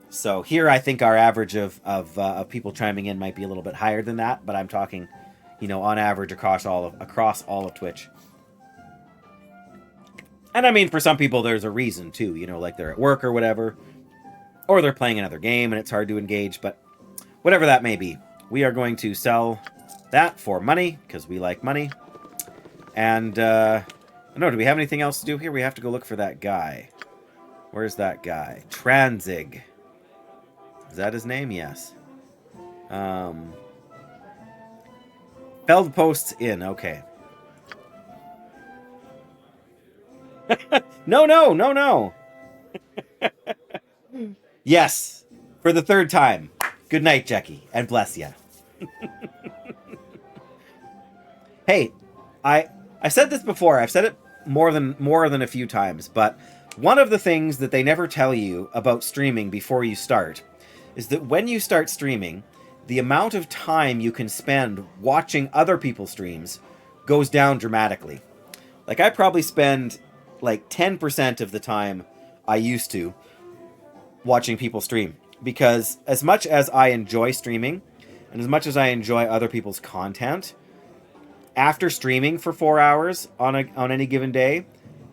So here, I think our average of people chiming in might be a little bit higher than that, but I'm talking, you know, on average across all of Twitch. And I mean, for some people, there's a reason too, you know, like they're at work or whatever, or they're playing another game and it's hard to engage, but whatever that may be, we are going to sell that for money, because we like money. And, I don't know, do we have anything else to do here? We have to go look for that guy. Where's that guy? Tranzig. Is that his name? Yes. Feldposts Inn, okay. No. Yes, for the third time. Good night, Jackie, and bless ya. Hey, I said this before. I've said it more than a few times, but one of the things that they never tell you about streaming before you start is that when you start streaming, the amount of time you can spend watching other people's streams goes down dramatically. Like, I probably spend like 10% of the time I used to watching people stream, because as much as I enjoy streaming and as much as I enjoy other people's content, after streaming for 4 hours on any given day,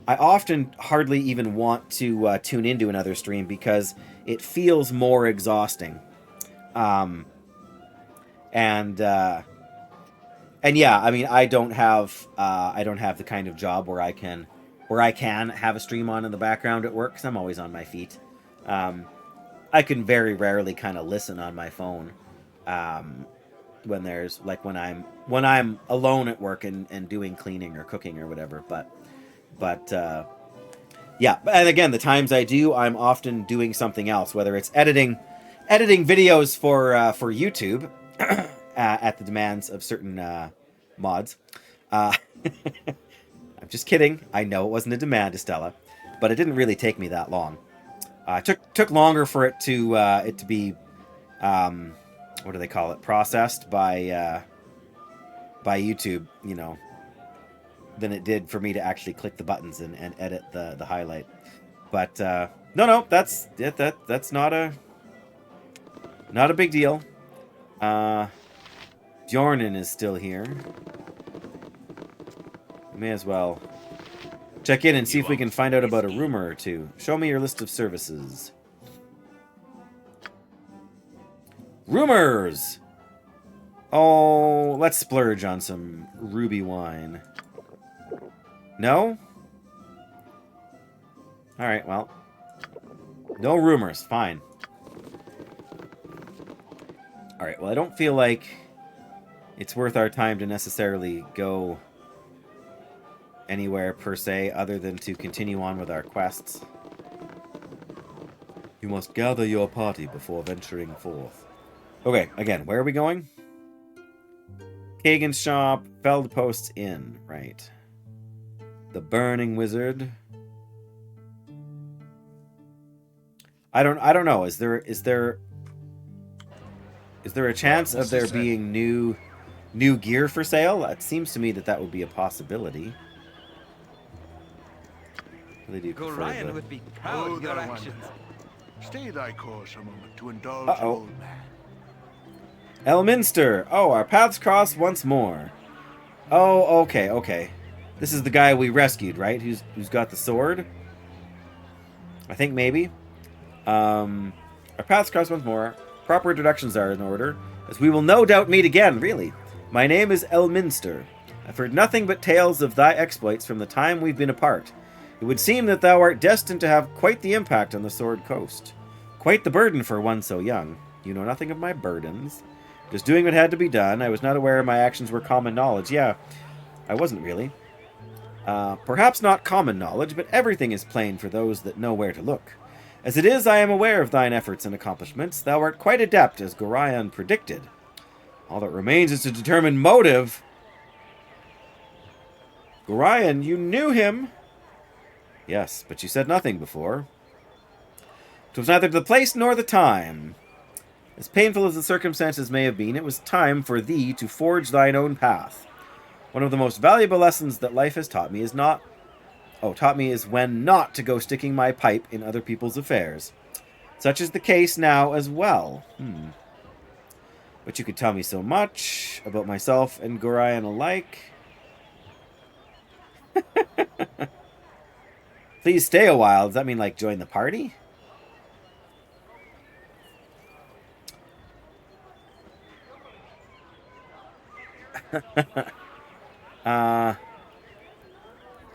I often hardly even want to tune into another stream because it feels more exhausting. And yeah, I mean, I don't have the kind of job where I can have a stream on in the background at work, because I'm always on my feet. I can very rarely kind of listen on my phone when there's like when I'm alone at work and doing cleaning or cooking or whatever. But yeah, and again, the times I do, I'm often doing something else, whether it's editing videos for YouTube at the demands of certain mods. I'm just kidding. I know it wasn't a demand, Estella, but it didn't really take me that long. Took longer for it to be what do they call it, processed by YouTube, you know, than it did for me to actually click the buttons and edit the highlight. But no, that's not a big deal. Jornan is still here. May as well check in and see if we can find out about a rumor or two. Show me your list of services. Rumors! Oh, let's splurge on some ruby wine. No? Alright, well. No rumors. Fine. Alright, well, I don't feel like it's worth our time to necessarily go anywhere per se, other than to continue on with our quests. You must gather your party before venturing forth. Okay, again, where are we going? Kagan's shop, Feldpost's Inn, right. The Burning Wizard. I don't know. Is there a chance of there being new gear for sale? It seems to me that would be a possibility. Gorion would be proud of your actions. Stay thy course a moment to indulge Uh-oh. old man. Elminster! Oh, our paths cross once more. Oh, okay. This is the guy we rescued, right? Who's got the sword? I think maybe. Our paths cross once more. Proper introductions are in order, as we will no doubt meet again, really. My name is Elminster. I've heard nothing but tales of thy exploits from the time we've been apart. It would seem that thou art destined to have quite the impact on the Sword Coast. Quite the burden for one so young. You know nothing of my burdens. Just doing what had to be done. I was not aware my actions were common knowledge. Yeah, I wasn't really. Perhaps not common knowledge, but everything is plain for those that know where to look. As it is, I am aware of thine efforts and accomplishments. Thou art quite adept, as Gorion predicted. All that remains is to determine motive. Gorion, you knew him. Yes, but you said nothing before. 'Twas neither the place nor the time. As painful as the circumstances may have been, it was time for thee to forge thine own path. One of the most valuable lessons that life has taught me is when not to go sticking my pipe in other people's affairs. Such is the case now as well. But you could tell me so much about myself and Gorion alike. Please stay a while. Does that mean, like, join the party? I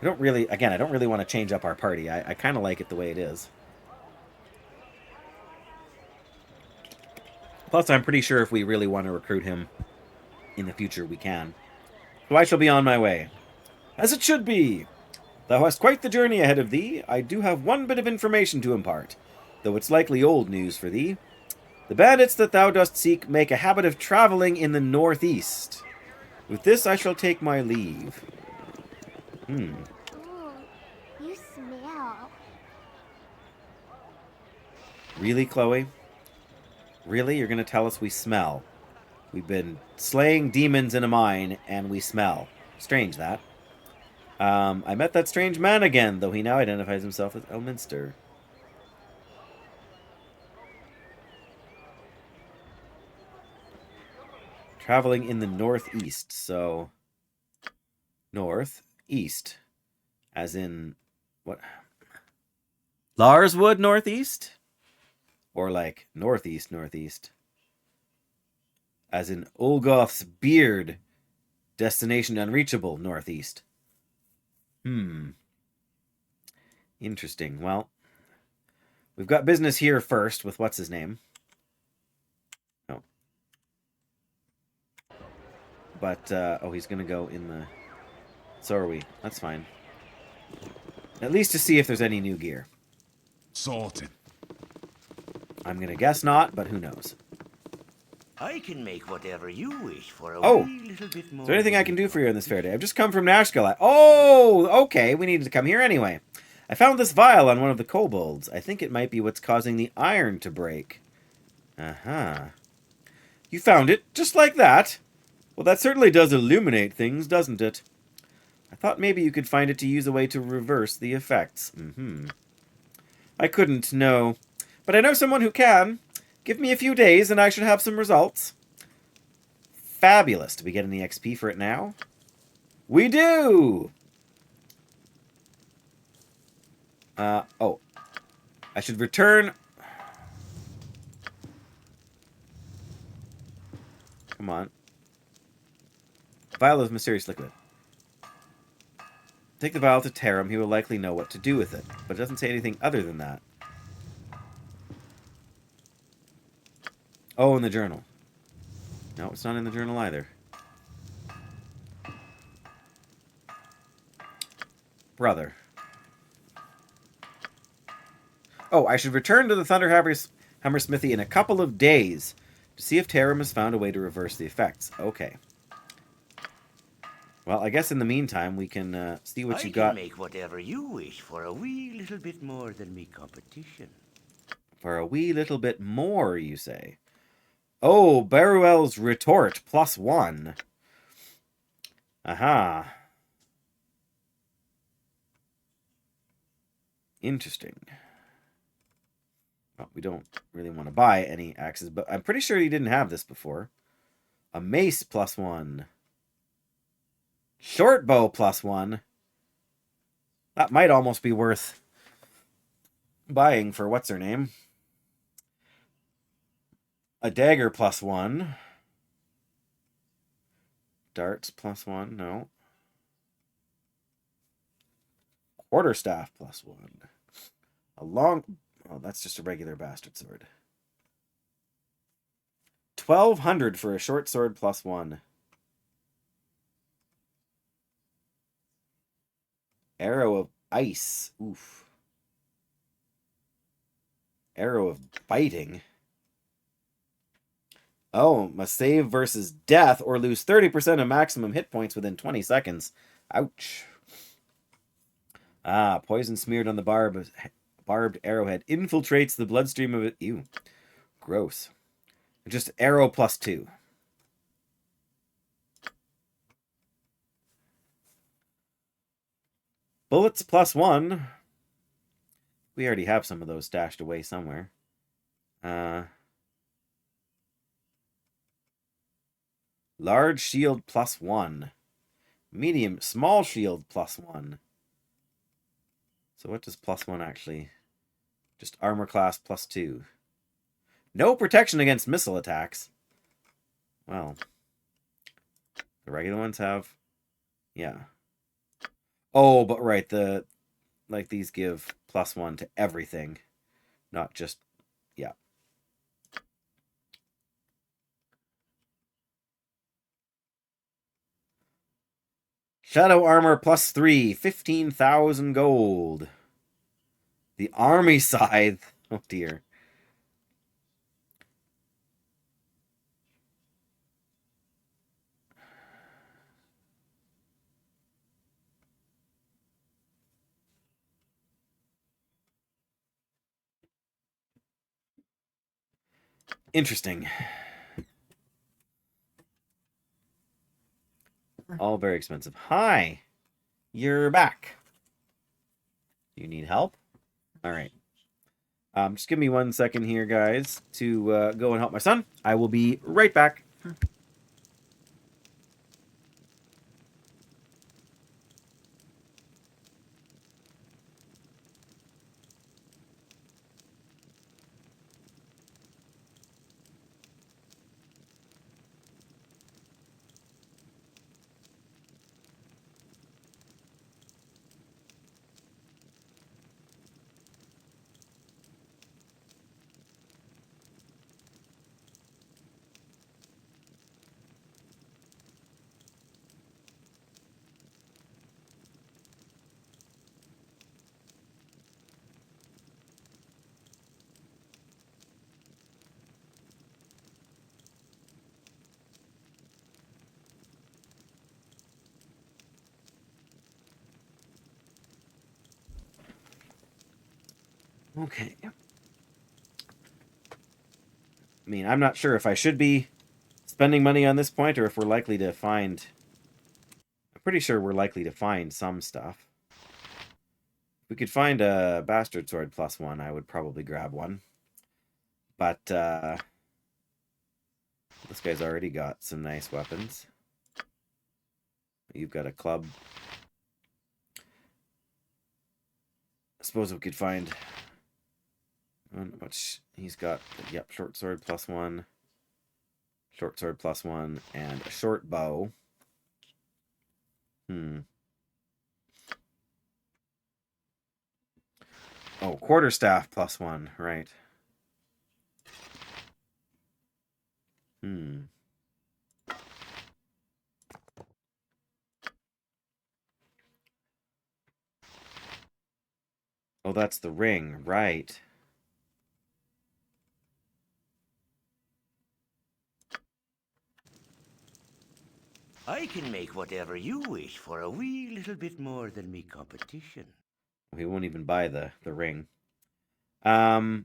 don't really want to change up our party. I kind of like it the way it is. Plus, I'm pretty sure if we really want to recruit him in the future, we can. So I shall be on my way. As it should be! Thou hast quite the journey ahead of thee. I do have one bit of information to impart, though it's likely old news for thee. The bandits that thou dost seek make a habit of travelling in the northeast. With this I shall take my leave. Ooh, you smell. Really, Chloe? Really? You're going to tell us we smell? We've been slaying demons in a mine, and we smell. Strange, that. I met that strange man again, though he now identifies himself as Elminster. Traveling in the northeast, so... North, east. As in... What? Larswood northeast? Or like northeast, northeast. As in Olgoth's beard. Destination unreachable, northeast. Interesting. Well, we've got business here first with what's his name. Oh. But, oh, he's going to go in the... So are we. That's fine. At least to see if there's any new gear. Sorted. I'm going to guess not, but who knows. I can make whatever you wish for a Oh, wee little bit more. Is there anything I can do for you on this fair day? I've just come from Nashkel. Oh, okay. We needed to come here anyway. I found this vial on one of the kobolds. I think it might be what's causing the iron to break. Uh-huh. You found it just like that? Well, that certainly does illuminate things, doesn't it? I thought maybe you could find it to use a way to reverse the effects. I couldn't, no. But I know someone who can. Give me a few days and I should have some results. Fabulous. Do we get any XP for it now? We do! Oh. I should return... Come on. Vial of mysterious liquid. Take the vial to Tarim. He will likely know what to do with it. But it doesn't say anything other than that. Oh, in the journal. No, it's not in the journal either. Brother. Oh, I should return to the Thunderhammer Smithy in a couple of days to see if Tarim has found a way to reverse the effects. Okay. Well, I guess in the meantime, we can see what you got. I can make whatever you wish for a wee little bit more than me competition. For a wee little bit more, you say? Oh, Baruel's Retort, +1. Aha. Interesting. Well, we don't really want to buy any axes, but I'm pretty sure he didn't have this before. A mace +1. Short bow +1. That might almost be worth buying for what's her name. A dagger +1. Darts +1. No. Quarterstaff +1. A long... Oh, that's just a regular bastard sword. 1,200 for a short sword +1. Arrow of ice. Oof. Arrow of biting. Oh, must save versus death or lose 30% of maximum hit points within 20 seconds. Ouch. Ah, poison smeared on the barbed arrowhead infiltrates the bloodstream of it. Ew. Gross. Just arrow +2. Bullets +1. We already have some of those stashed away somewhere. Large shield +1. Small shield +1. So what does +1 actually? Just armor class +2. No protection against missile attacks. Well, the regular ones have. Yeah. Oh, but right, like these give +1 to everything, not just, yeah. Shadow armor +3, 15,000 gold. The army scythe. Oh dear. Interesting. All very expensive. Hi. You're back. You need help? All right. Just give me 1 second here, guys, to go and help my son. I will be right back. Okay. I mean, I'm not sure if I should be spending money on this point or if we're likely to find... I'm pretty sure we're likely to find some stuff. If we could find a bastard sword +1, I would probably grab one. But, this guy's already got some nice weapons. You've got a club. I suppose we could find... Which he's got, yep, short sword +1, short sword +1, and a short bow. Oh, quarterstaff +1, right. Oh, that's the ring, right. I can make whatever you wish for a wee little bit more than me competition. We won't even buy the ring. Sorry,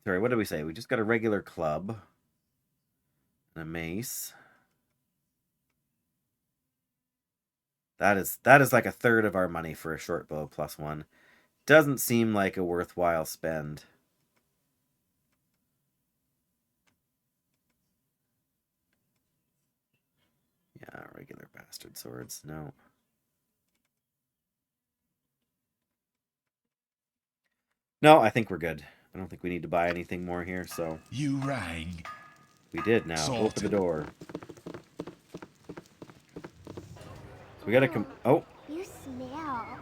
what did we say? We just got a regular club. And a mace. That is like a third of our money for a short bow +1. Doesn't seem like a worthwhile spend. Yeah, regular bastard swords. No. No, I think we're good. I don't think we need to buy anything more here, so... You rang. We did now. Sorted. Open the door. So we gotta come... Oh! You smell.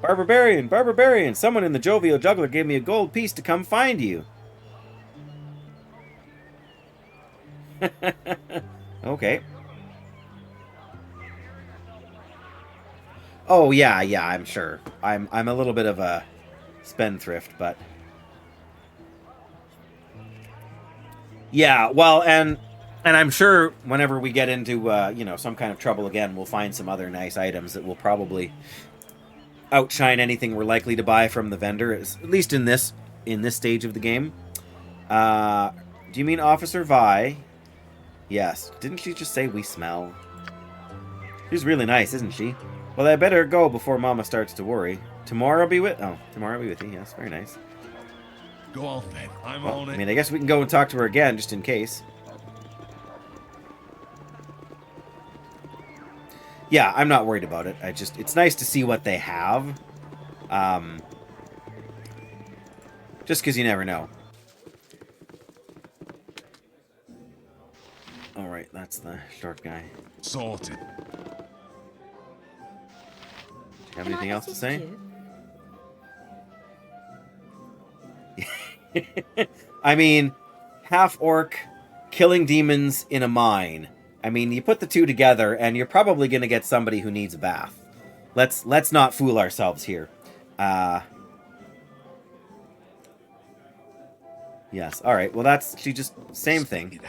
Barbarian! Barbarian! Someone in the Jovial Juggler gave me a gold piece to come find you. Okay. Oh yeah, I'm sure. I'm a little bit of a spendthrift, but yeah, well, and I'm sure whenever we get into you know, some kind of trouble again, we'll find some other nice items that will probably outshine anything we're likely to buy from the vendor, at least in this stage of the game. Do you mean Officer Vi? Yes. Didn't she just say we smell? She's really nice, isn't she? Well, I better go before Mama starts to worry. Tomorrow I'll be with... Oh, tomorrow I'll be with you. Yes, very nice. Go on then. I'm Well, on it. I mean, I guess we can go and talk to her again, just in case. Yeah, I'm not worried about it. It's nice to see what they have. Just because you never know. Alright, that's the short guy. Sorted. Do you have anything else to say? I mean, half-orc killing demons in a mine. I mean, you put the two together, and you're probably going to get somebody who needs a bath. Let's not fool ourselves here. Yes, alright, well that's... She just... Same thing.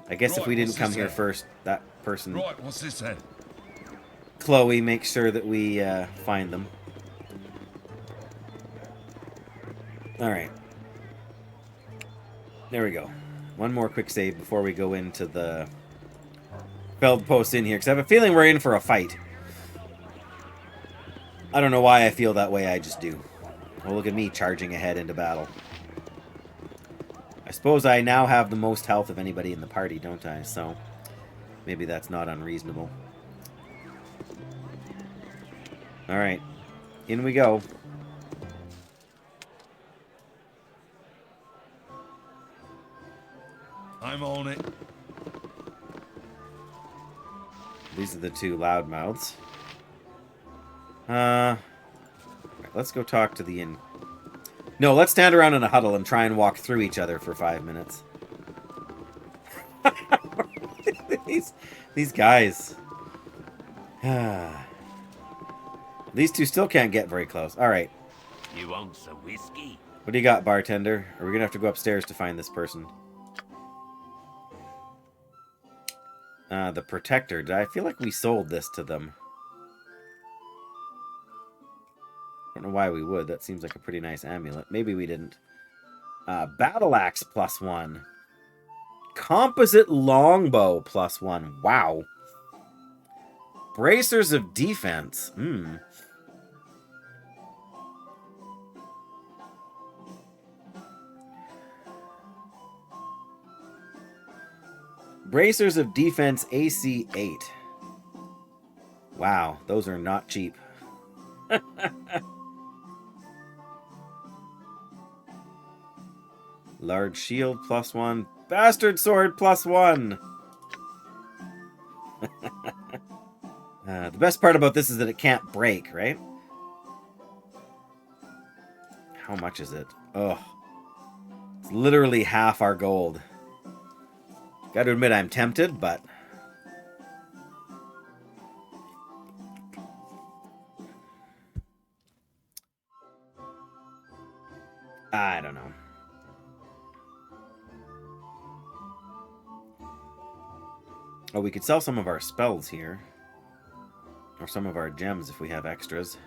I guess if we didn't come here first, that person... Right, what's this then? Chloe makes sure that we find them. Alright. There we go. One more quick save before we go into the Feld Post in here, because I have a feeling we're in for a fight. I don't know why I feel that way, I just do. Well, look at me charging ahead into battle. I suppose I now have the most health of anybody in the party, don't I? So, maybe that's not unreasonable. Alright. In we go. I'm on it. These are the two loudmouths. Right, let's go talk to the inn. No, let's stand around in a huddle and try and walk through each other for 5 minutes. these guys. These two still can't get very close. Alright. You want some whiskey? What do you got, bartender? Are we gonna have to go upstairs to find this person? The Protector. I feel like we sold this to them. I don't know why we would. That seems like a pretty nice amulet. Maybe we didn't. Battle Axe +1. Composite Longbow +1. Wow. Bracers of Defense. Bracers of Defense AC 8. Wow, those are not cheap. Large shield +1. Bastard sword +1. The best part about this is that it can't break, right? How much is it? Ugh. It's literally half our gold. Gotta admit I'm tempted, but... I don't know. Oh, we could sell some of our spells here. Or some of our gems if we have extras.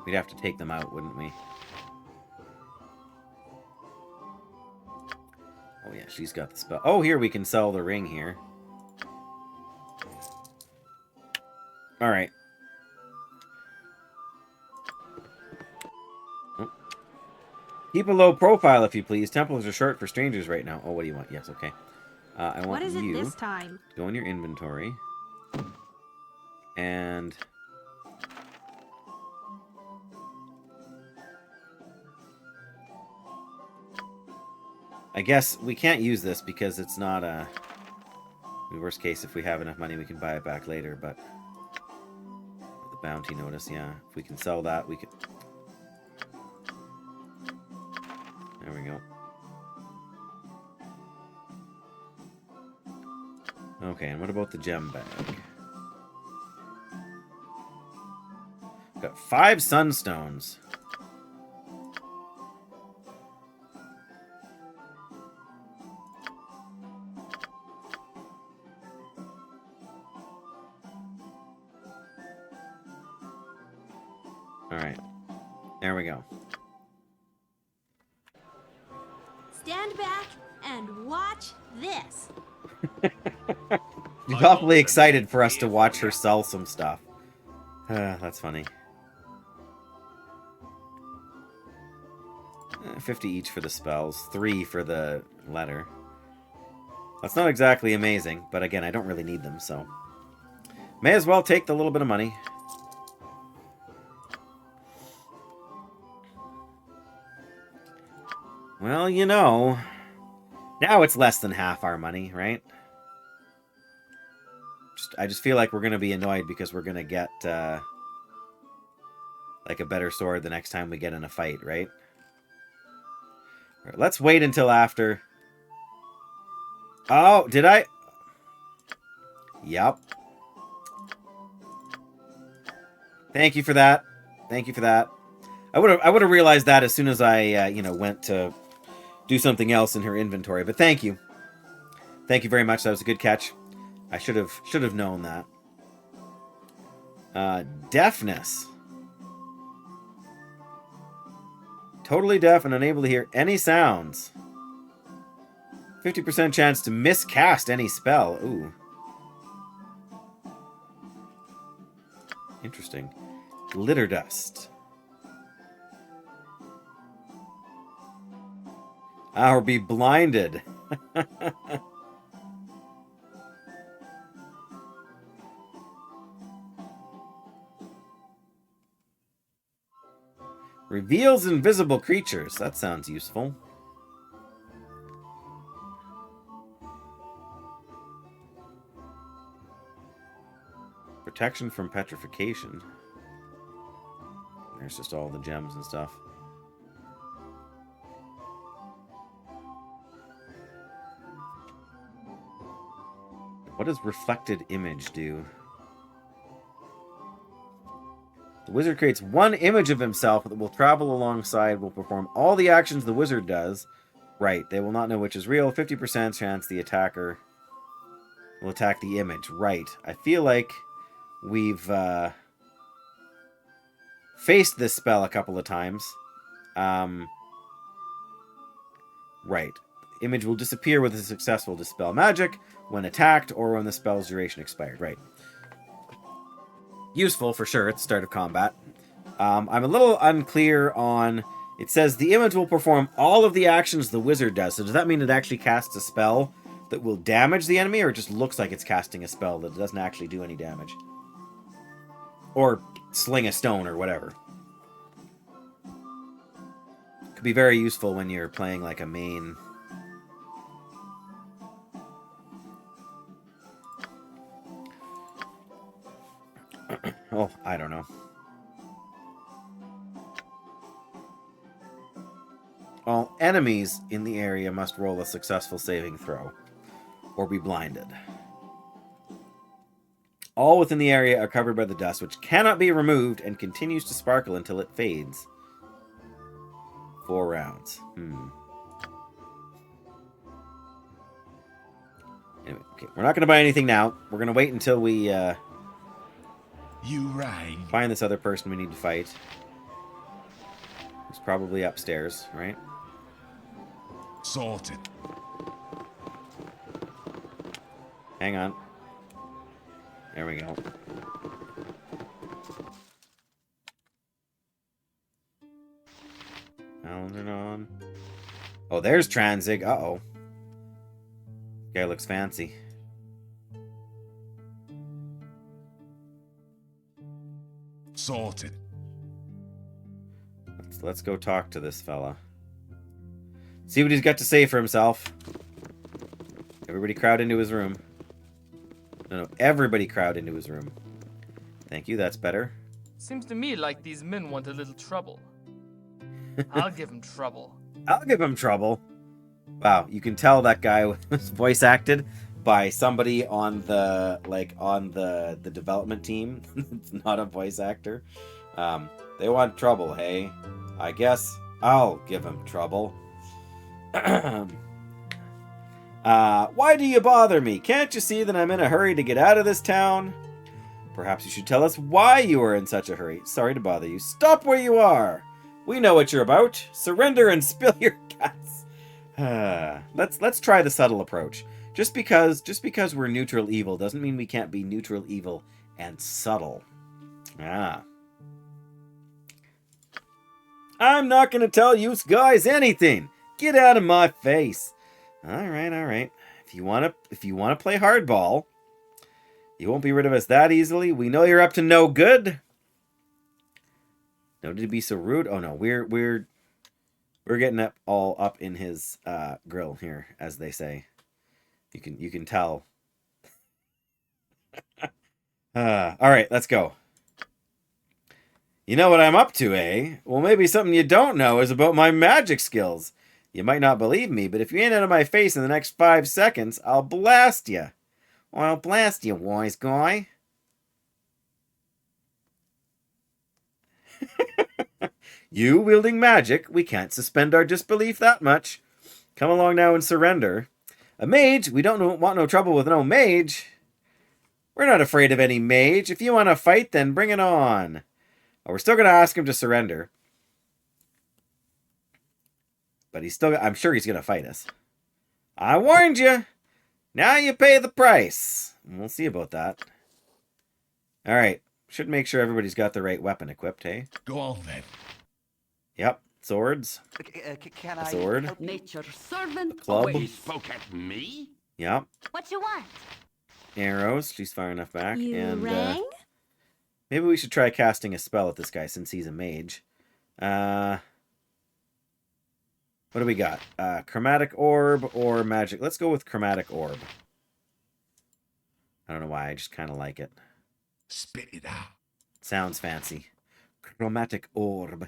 We'd have to take them out, wouldn't we? Oh yeah, she's got the spell. Oh, here we can sell the ring here. All right. Oh. Keep a low profile if you please. Temples are short for strangers right now. Oh, what do you want? Yes, okay. I want What is it you this time? go in your inventory and I guess we can't use this because it's not a... In worst case, if we have enough money, we can buy it back later, but... The bounty notice, yeah. If we can sell that, we could... There we go. Okay, and what about the gem bag? Got 5 sunstones. Alright. There we go. Stand back and watch this. She's awfully excited for us to watch her sell some stuff. That's funny. 50 each for the spells, 3 for the letter. That's not exactly amazing, but again, I don't really need them, so... May as well take the little bit of money. Well, you know... Now it's less than half our money, right? I just feel like we're going to be annoyed because we're going to get, like, a better sword the next time we get in a fight, right? Right, let's wait until after... Oh, did I? Yep. Thank you for that. Thank you for that. I would have realized that as soon as I, you know, went to do something else in her inventory. But thank you. Thank you very much. That was a good catch. I should have known that. Deafness. Totally deaf and unable to hear any sounds. 50% chance to miscast any spell. Ooh. Interesting. Glitter dust. Or be blinded. Reveals invisible creatures. That sounds useful. Protection from petrification. There's just all the gems and stuff. What does reflected image do? The wizard creates one image of himself that will travel alongside, will perform all the actions the wizard does. Right, they will not know which is real. 50% chance the attacker will attack the image. Right. I feel like we've faced this spell a couple of times. Right. Image will disappear with a successful dispel magic when attacked or when the spell's duration expired. Right. Useful for sure at the start of combat. I'm a little unclear on... It says the image will perform all of the actions the wizard does. So does that mean it actually casts a spell that will damage the enemy, or it just looks like it's casting a spell that doesn't actually do any damage? Or sling a stone or whatever. Could be very useful when you're playing like a main... Oh, I don't know. All enemies in the area must roll a successful saving throw or be blinded. All within the area are covered by the dust, which cannot be removed and continues to sparkle until it fades. 4 rounds. Anyway, okay, we're not going to buy anything now. We're going to wait until we You rang. find this other person we need to fight. He's probably upstairs, right? Sorted. Hang on. There we go. Algernon. Oh, there's Tranzig. Uh-oh. Guy looks fancy. Sorted. Let's go talk to this fella. See what he's got to say for himself. Everybody crowd into his room. No, everybody crowd into his room. Thank you, that's better. Seems to me like these men want a little trouble. I'll give them trouble. I'll give him trouble. Wow, you can tell that guy was voice acted by somebody on the the development team. It's not a voice actor. They want trouble, hey? I guess I'll give him trouble. Why do you bother me? Can't you see that I'm in a hurry to get out of this town? Perhaps you should tell us why you are in such a hurry. Sorry to bother you. Stop where you are. We know what you're about. Surrender and spill your guts. Let's try the subtle approach. Just because we're neutral evil doesn't mean we can't be neutral evil and subtle. I'm not going to tell you guys anything. Get out of my face. All right. If you want to play hardball, you won't be rid of us that easily. We know you're up to no good. No need to be so rude. Oh no, we're getting all up in his grill here, as they say. You can tell. All right, let's go. You know what I'm up to, eh? Well, maybe something you don't know is about my magic skills. You might not believe me, but if you ain't out of my face in the next 5 seconds, I'll blast you. I'll blast you, wise guy. You wielding magic, we can't suspend our disbelief that much. Come along now and surrender. A mage? We don't want no trouble with no mage. We're not afraid of any mage. If you want to fight, then bring it on. Oh, we're still going to ask him to surrender. But he's still, I'm sure he's going to fight us. I warned you. Now you pay the price. We'll see about that. All right. Should make sure everybody's got the right weapon equipped, hey? Go on then. Yep. Swords. Can A I sword. help you? Nature's servant. Club. He spoke at me? Yep. What you want? Arrows. She's far enough back. You and rang? maybe we should try casting a spell at this guy since he's a mage. What do we got? Chromatic orb or magic? Let's go with chromatic orb. I don't know why. I just kind of like it. Spit it out. Sounds fancy. Chromatic orb.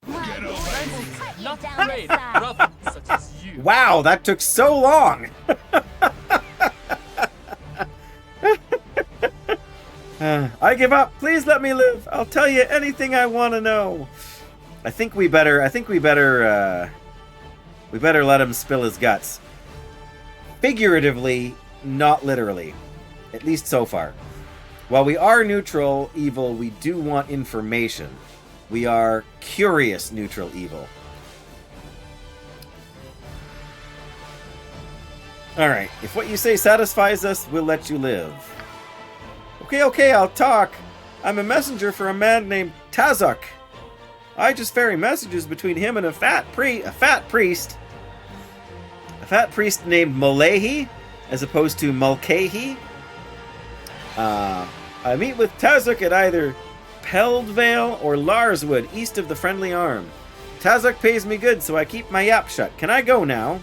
Get over Not down great, the side. brother, such as you. Wow, that took so long. I give up. Please let me live. I'll tell you anything I want to know. I think we better let him spill his guts. Figuratively, not literally. At least so far. While we are neutral evil, we do want information. We are curious neutral evil. Alright, if what you say satisfies us, we'll let you live. Okay, I'll talk. I'm a messenger for a man named Tazuk. I just ferry messages between him and a fat priest. A fat priest named Malahi, as opposed to Mulcahy. I meet with Tazuk at either Peldvale or Larswood, east of the Friendly Arm. Tazuk pays me good, so I keep my yap shut. Can I go now?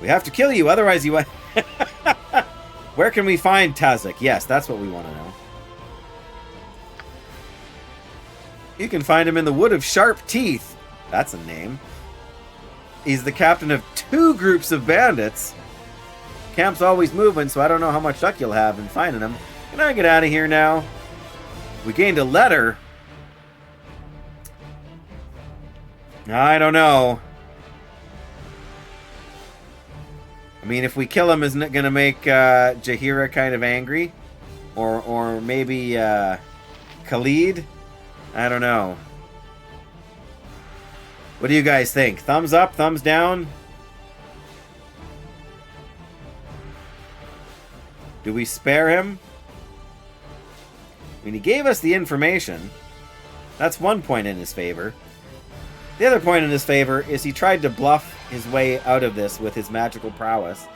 We have to kill you, otherwise you... Where can we find Tazuk? Yes, that's what we want to know. You can find him in the Wood of Sharp Teeth. That's a name. He's the captain of 2 groups of bandits. Camp's always moving, so I don't know how much luck you'll have in finding him. Can I get out of here now? We gained a letter. I don't know. I mean, if we kill him, isn't it going to make Jaheira kind of angry? Or maybe Khalid? I don't know. What do you guys think? Thumbs up? Thumbs down? Do we spare him? I mean, he gave us the information. That's one point in his favor. The other point in his favor is he tried to bluff his way out of this with his magical prowess,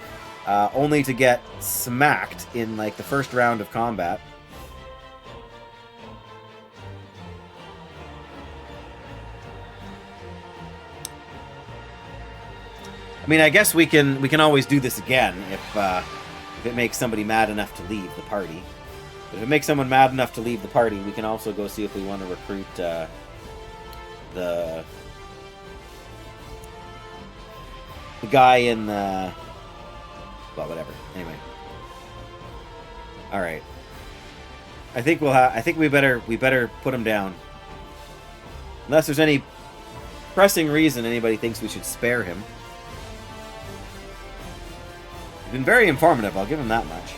only to get smacked in, like, the first round of combat. I mean, I guess we can always do this again if it makes somebody mad enough to leave the party. But if it makes someone mad enough to leave the party, we can also go see if we want to recruit the guy in the... Well, whatever. Anyway. All right. I think we better put him down. Unless there's any pressing reason anybody thinks we should spare him. He's been very informative, I'll give him that much.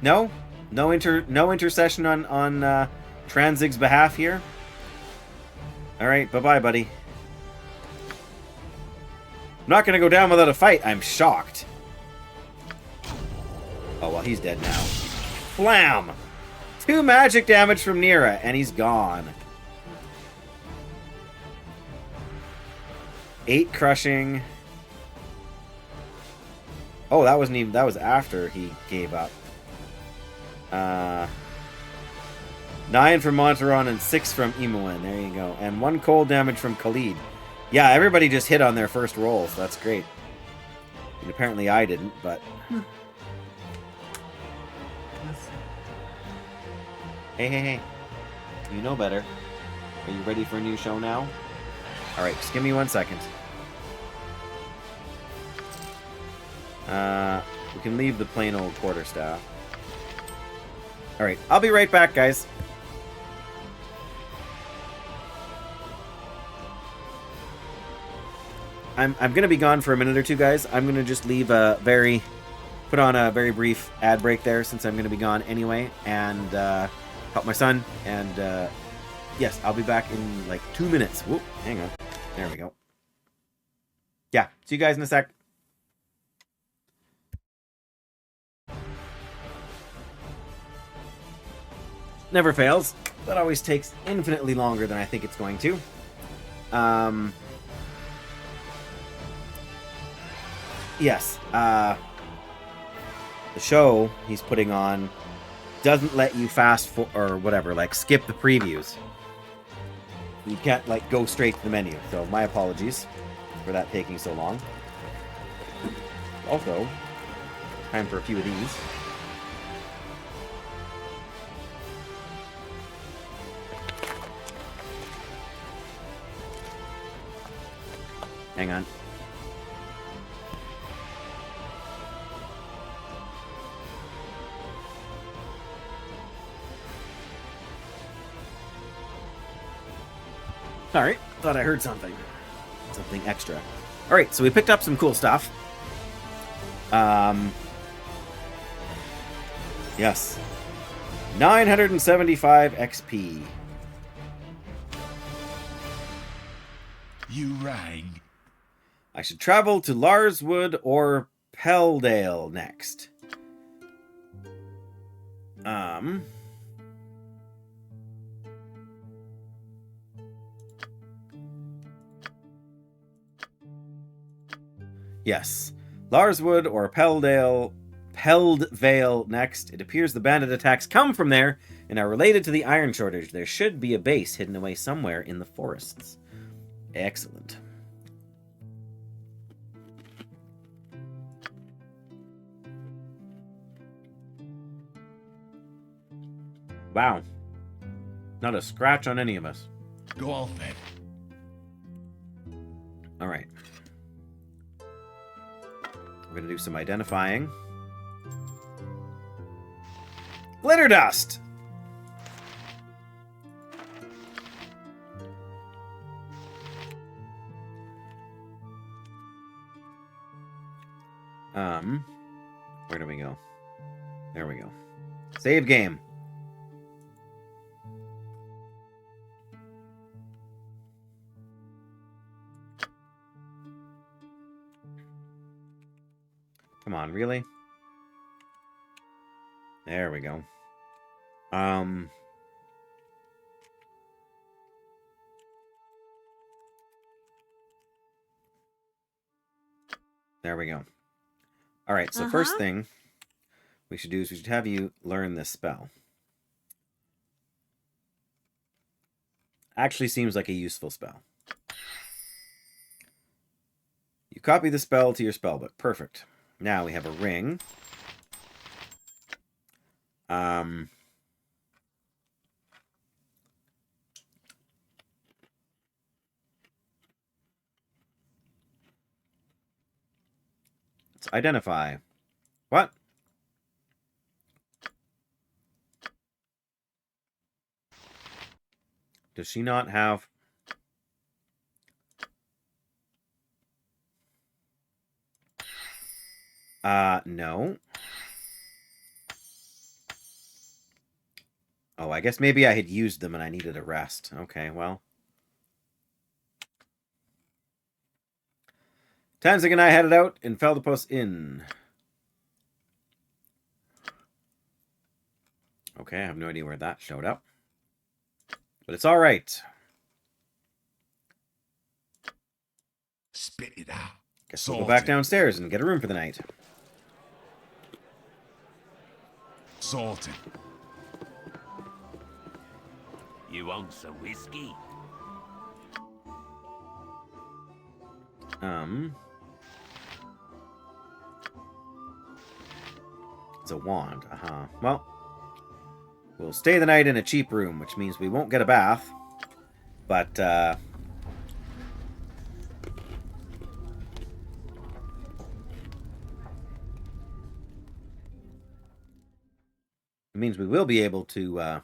No? No intercession on Transig's behalf here? Alright, bye-bye, buddy. I'm not gonna go down without a fight. I'm shocked. Oh, well, he's dead now. Blam! 2 magic damage from Nira, and he's gone. 8 crushing. Oh, that wasn't even... That was after he gave up. 9 from Monteron and 6 from Imoen. There you go. And 1 cold damage from Khalid. Yeah, everybody just hit on their first rolls. That's great. And apparently I didn't, but... Hey. You know better. Are you ready for a new show now? Alright, just give me 1 second. We can leave the plain old quarterstaff. Alright, I'll be right back, guys. I'm gonna be gone for a minute or two, guys. I'm gonna just leave put on a very brief ad break there, since I'm gonna be gone anyway, and help my son. And yes, I'll be back in like 2 minutes. Whoop, hang on. There we go. Yeah, see you guys in a sec. Never fails. That always takes infinitely longer than I think it's going to. Yes. The show he's putting on doesn't let you or whatever, like skip the previews. You can't like go straight to the menu. So my apologies for that taking so long. Also, time for a few of these. Hang on. Alright, thought I heard something. Something extra. Alright, so we picked up some cool stuff. Yes. 975 XP. You rang. I should travel to Larswood or Pelldale next. Yes. Larswood or Pelldvale next. It appears the bandit attacks come from there and are related to the iron shortage. There should be a base hidden away somewhere in the forests. Excellent. Wow. Not a scratch on any of us. Go on then. All right. We're going to do some identifying. Glitter dust! Where do we go? There we go. Save game. Come on, really? There we go. There we go. All right, so first thing we should do is we should have you learn this spell. Actually seems like a useful spell. You copy the spell to your spellbook. Perfect. Now we have a ring. Let's identify. What? Does she not have... no. Oh, I guess maybe I had used them and I needed a rest. Okay, well. Tanzig and I headed out in Feldepos Inn. Okay, I have no idea where that showed up. But it's all right. Spit it out. Guess we'll go back downstairs and get a room for the night. Sorted. You want some whiskey? It's a wand. Well, we'll stay the night in a cheap room, which means we won't get a bath. But, it means we will be able to,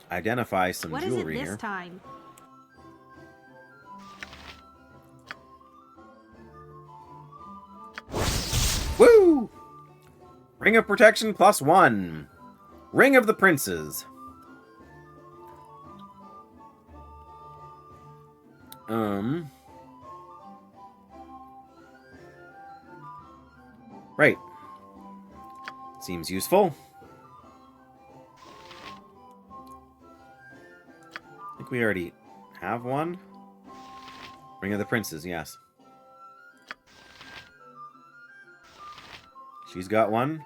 identify some What is jewelry it this here. time? Woo! Ring of Protection +1. Ring of the Princes. Right. Seems useful. I think we already have one. Ring of the Princes, yes. She's got one.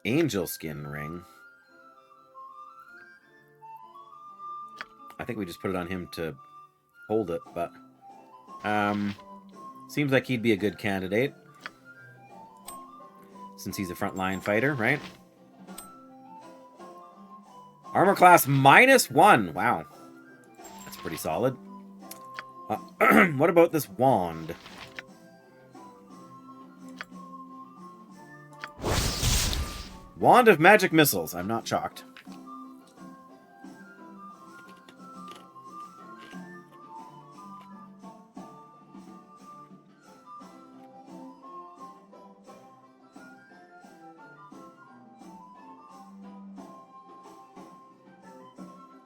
Angel skin ring. I think we just put it on him to hold it, but seems like he'd be a good candidate since he's a frontline fighter, right? Armor class -1. Wow, that's pretty solid. What about this wand? Wand of Magic Missiles. I'm not shocked.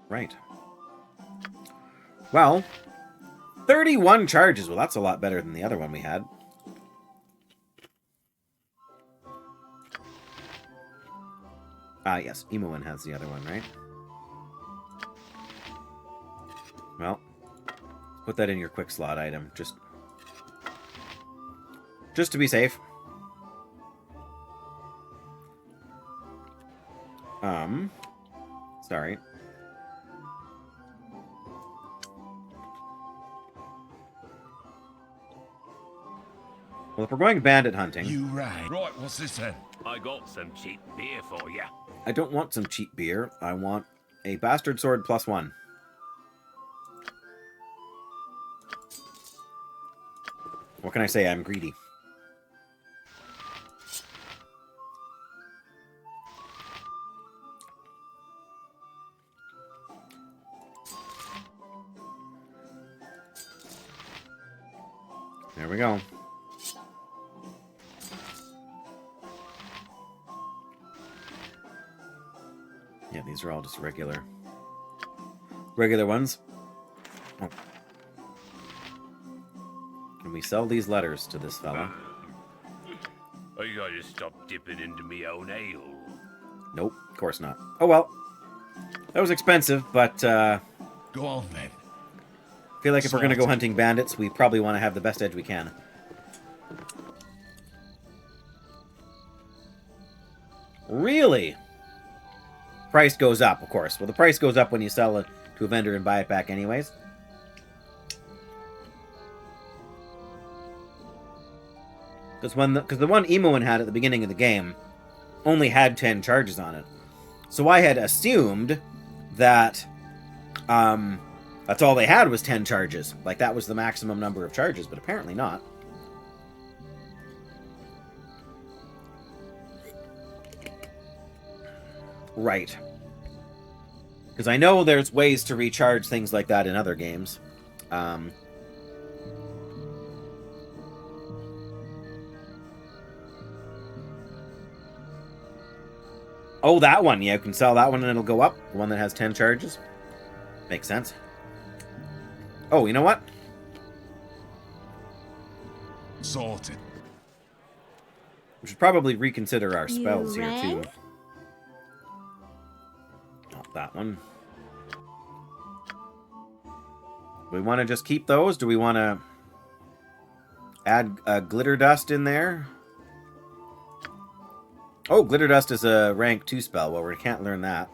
Right. Well, 31 charges. Well, that's a lot better than the other one we had. Yes, Imoen has the other one, right? Well, put that in your quick slot item, just to be safe. Sorry. Well, if we're going bandit hunting... You right. Right, what's this then? I got some cheap beer for you. I don't want some cheap beer. I want a bastard sword +1. What can I say? I'm greedy. There we go. Yeah, these are all just regular ones. Oh. Can we sell these letters to this fella? I gotta stop dipping into me own ale. Nope, of course not. Oh well. That was expensive, but Go on then. I feel like if we're gonna go hunting bandits, we probably want to have the best edge we can. Really? Price goes up, of course. Well, the price goes up when you sell it to a vendor and buy it back anyways. Because the one Imoen had at the beginning of the game only had 10 charges on it. So I had assumed that that's all they had was 10 charges. Like, that was the maximum number of charges, but apparently not. Right. Because I know there's ways to recharge things like that in other games. Oh, that one. Yeah, you can sell that one and it'll go up. The one that has 10 charges. Makes sense. Oh, you know what? Sorted. We should probably reconsider our spells You here, too. rang? Not that one. Do we want to just keep those? Do we want to add glitter dust in there? Oh, glitter dust is a rank 2 spell. Well, we can't learn that.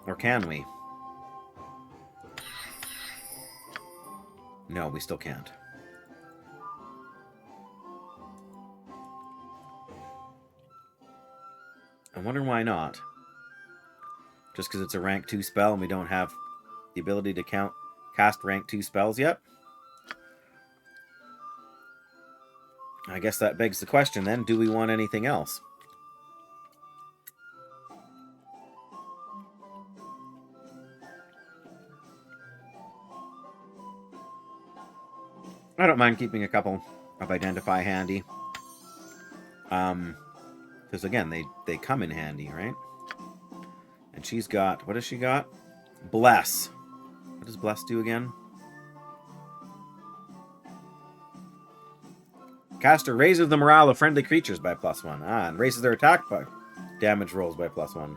Or can we? No, we still can't. I wonder why not. Just because it's a rank 2 spell and we don't have the ability to cast rank 2 spells yet? I guess that begs the question then, do we want anything else? I don't mind keeping a couple of Identify handy. Because again, they come in handy, right? And she's got, what has she got? Bless. What does Bless do again? Caster raises the morale of friendly creatures by +1. Ah, and raises their attack by damage rolls by +1.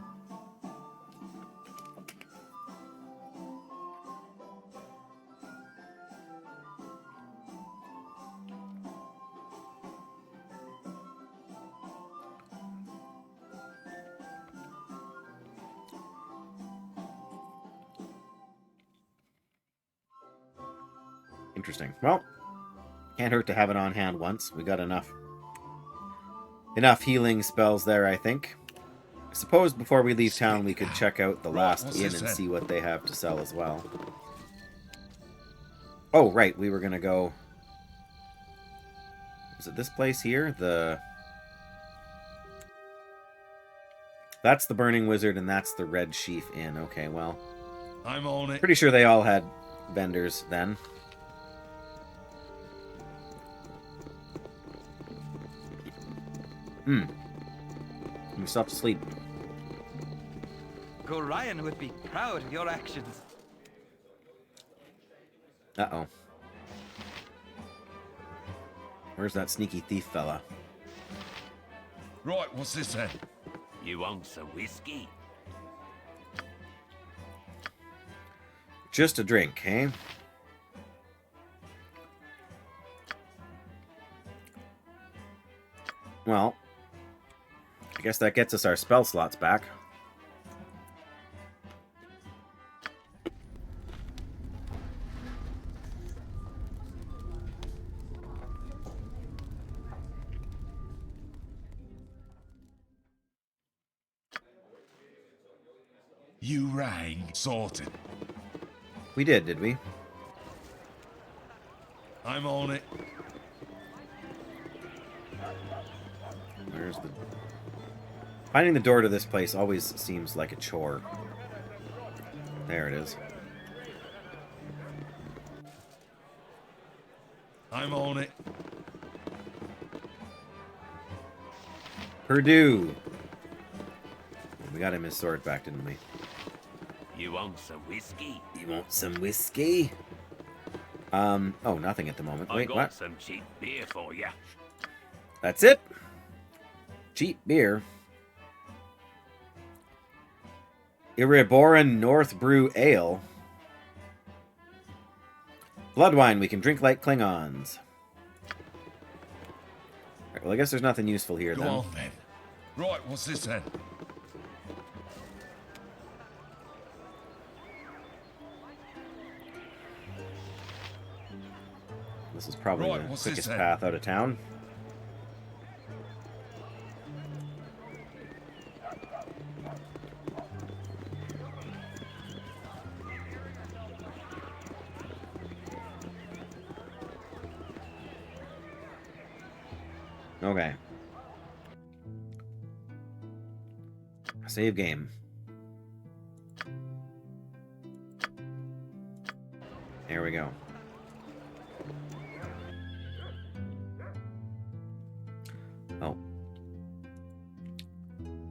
Interesting. Well, can't hurt to have it on hand once. We got enough healing spells there, I think. I suppose before we leave town, we could check out the last inn and see what they have to sell as well. Oh, right. We were going to go... Was it this place here? That's the Burning Wizard, and that's the Red Sheaf Inn. Okay, well... I'm on it. Pretty sure they all had vendors then. We stopped to sleep. Gorion would be proud of your actions. Uh-oh. Where's that sneaky thief fella? Right, what's this then? You want some whiskey? Just a drink, eh? Well, I guess that gets us our spell slots back. You rang. Sorted. We did we? I'm on it. Where's the... Finding the door to this place always seems like a chore. There it is. I'm on it. Purdue! We got him his sword back, didn't we? You want some whiskey? You want some whiskey? Oh, nothing at the moment. I Wait, got what? some cheap beer for you. That's it? Cheap beer. Iriboran North Brew Ale. Blood wine we can drink like Klingons. Right, well, I guess there's nothing useful here Go then. on then. Right, what's this then? This is probably Right, the what's this quickest then? path out of town. Okay. Save game. There we go. Oh.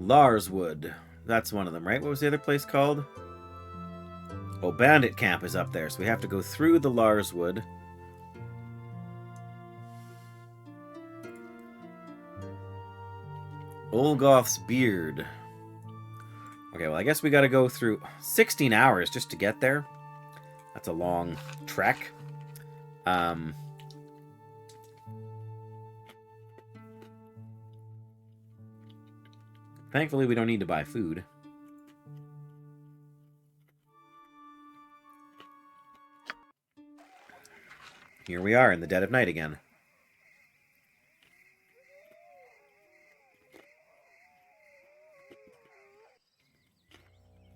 Larswood. That's one of them, right? What was the other place called? Oh, Bandit Camp is up there, so we have to go through the Larswood. Olgoth's Beard. Okay, well, I guess we gotta go through 16 hours just to get there. That's a long trek. Thankfully, we don't need to buy food. Here we are in the dead of night again.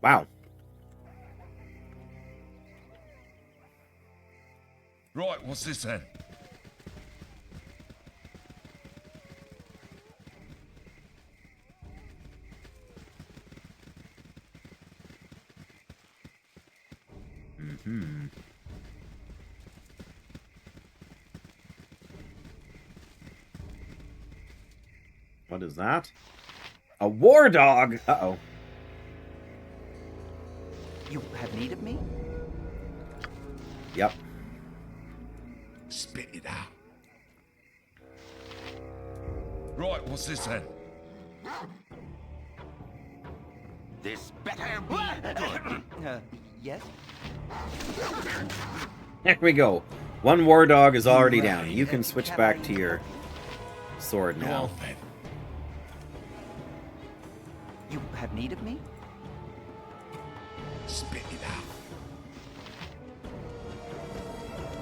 Wow. Right, what's this then? What is that? A war dog! Uh-oh. You have need of me? Yep. Spit it out. Right, what's this then? This better be good. Yes? There we go. One war dog is already down. You can switch back to your sword Go now. on then. You have need of me? Spit it out.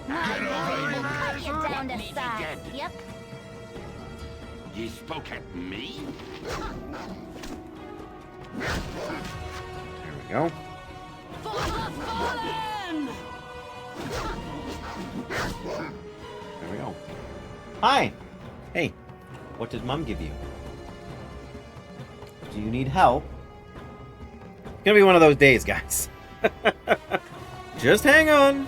Cut Get over here. you down to Need you size. dead. Yep. You spoke at me? There we go. There we go. Hi! Hey, what did Mom give you? Do you need help? It's gonna be one of those days, guys. Just hang on.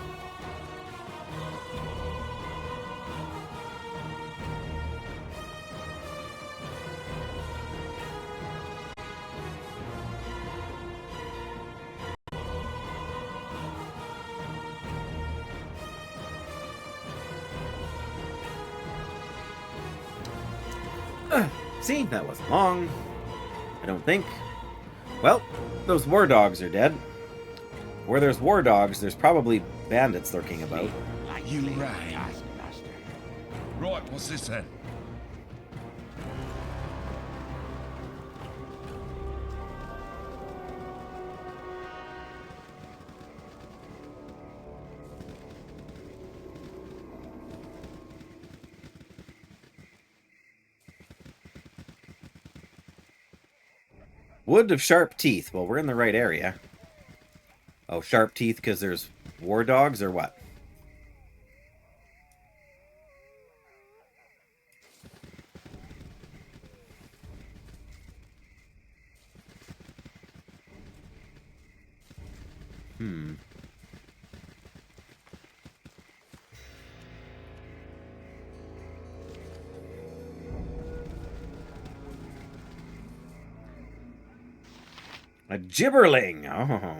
See, that wasn't long. I don't think. Well, those war dogs are dead. Where there's war dogs, there's probably bandits lurking about. You rang. Right, what's this then? Wood of Sharp Teeth. Well, we're in the right area. Oh, Sharp Teeth because there's war dogs or what? A gibberling. Oh.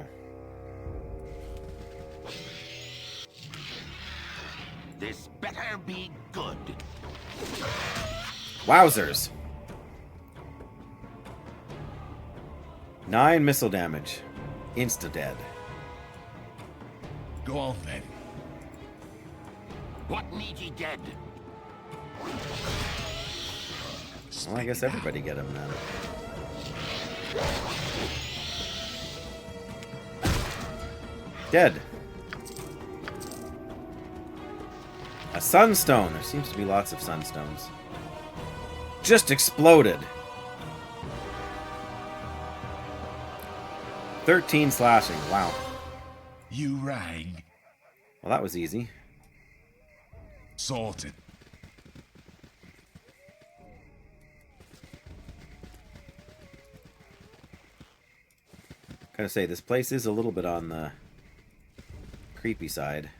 This better be good. Wowzers. 9 missile damage. Insta-dead. Go on then. What need ye dead? Well, I guess everybody get him then. Dead. A sunstone. There seems to be lots of sunstones. Just exploded. 13 slashing. Wow. You rang. Well, that was easy. Sorted. Gotta say, this place is a little bit on the creepy side.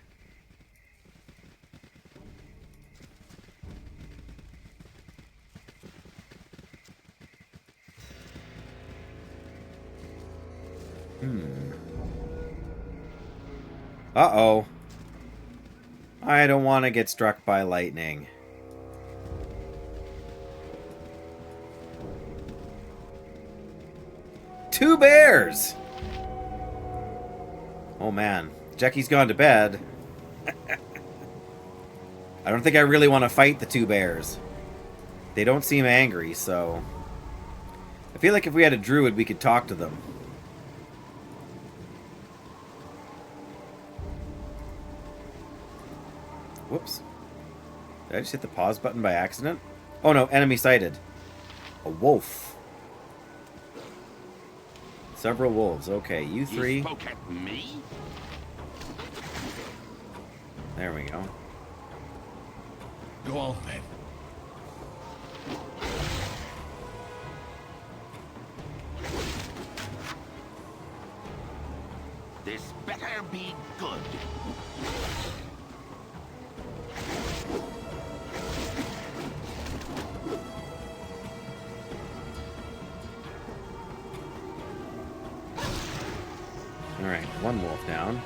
Uh-oh. I don't want to get struck by lightning. Two bears! Oh man, Jackie's gone to bed. I don't think I really want to fight the two bears. They don't seem angry, so... I feel like if we had a druid, we could talk to them. Whoops. Did I just hit the pause button by accident? Oh no, enemy sighted. A wolf. Several wolves. Okay, you three. You spoke at me? There we go. Go on then. This better be good. one wolf down.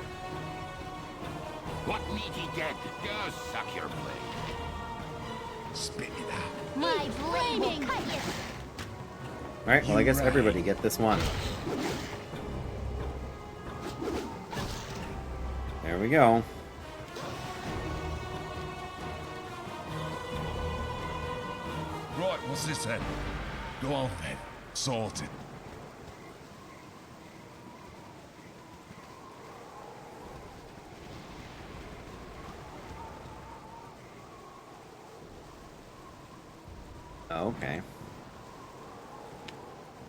What meaty dead? Go suck your blade. Spit it out. My blade will cut you. Alright, well, I guess everybody get this one. There we go. Right, what's this then? Go on then. Sorted. Okay. At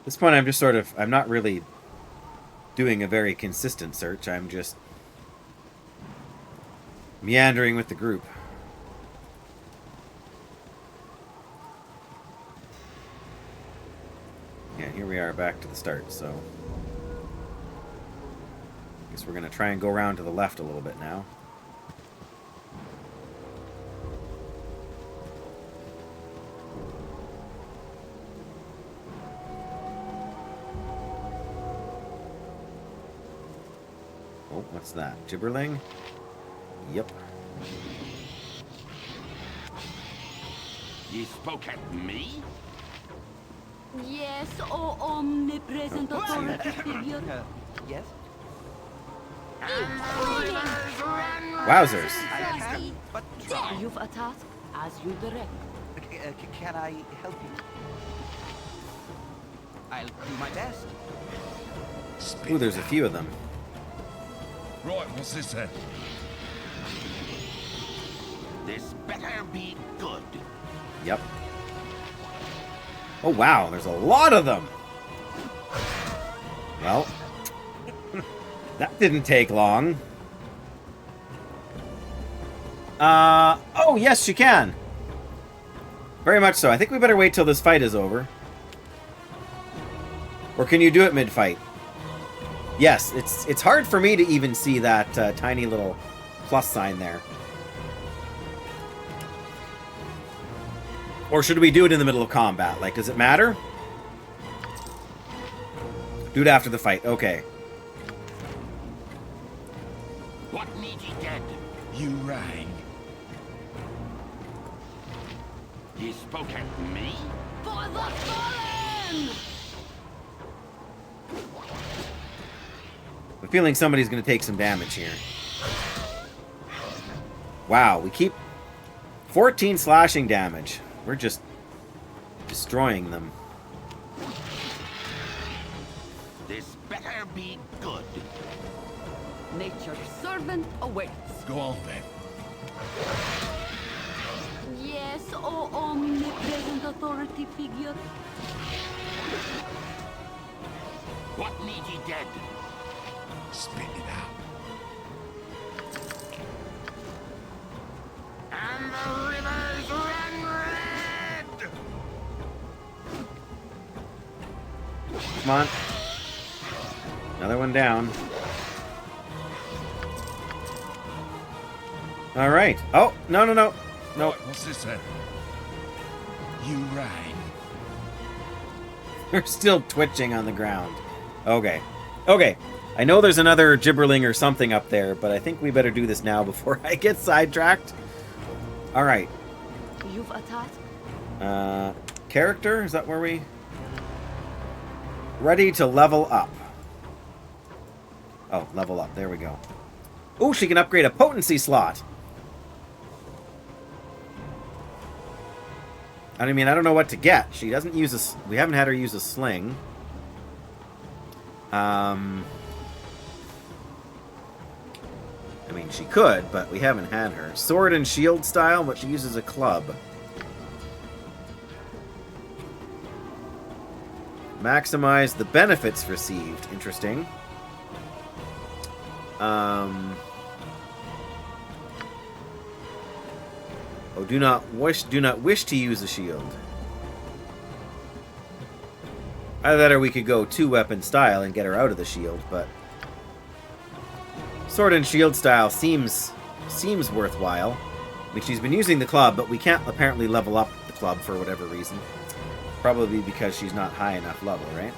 this point, I'm just sort of... I'm not really doing a very consistent search. I'm just meandering with the group. Yeah, here we are back to the start, so... I guess we're going to try and go around to the left a little bit now. Oh, what's that? Gibberling? Yep. You spoke at me? Yes, oh omnipresent authority figure. Yes? Wowzers. Frosty. But You've a task as you direct. can I help you? I'll do my best. Ooh, there's a few of them. Right, what's this then? This better be good. Yep. Oh, wow, there's a lot of them. Well, that didn't take long. Oh, yes, she can. Very much so. I think we better wait till this fight is over. Or can you do it mid-fight? Yes, it's hard for me to even see that tiny little plus sign there. Or should we do it in the middle of combat? Like, does it matter? Do it after the fight. Okay. What need ye dead? You rang. Ye spoke at me? For the fallen! I'm feeling somebody's going to take some damage here. Wow, we keep 14 slashing damage. We're just destroying them. This better be good. Nature's servant awaits. Go on then. Yes, oh omnipresent authority figure. What need ye dead? Spit it out. And the rivers run red! Come on. Another one down. All right. Oh, no, no, no. No. Right, what's this then? You rang. They're still twitching on the ground. Okay. Okay. I know there's another gibberling or something up there, but I think we better do this now before I get sidetracked. All right. You've a task. Character? Is that where we... Ready to level up. Oh, level up. There we go. Oh, she can upgrade a potency slot. I mean, I don't know what to get. She doesn't use a... We haven't had her use a sling. I mean, she could, but we haven't had her. Sword and shield style, but she uses a club. Maximize the benefits received. Interesting. Oh, do not wish to use a shield. Either that or we could go 2-weapon style and get her out of the shield, but sword and shield style seems worthwhile. I mean, she's been using the club, but we can't apparently level up the club for whatever reason. Probably because she's not high enough level, right?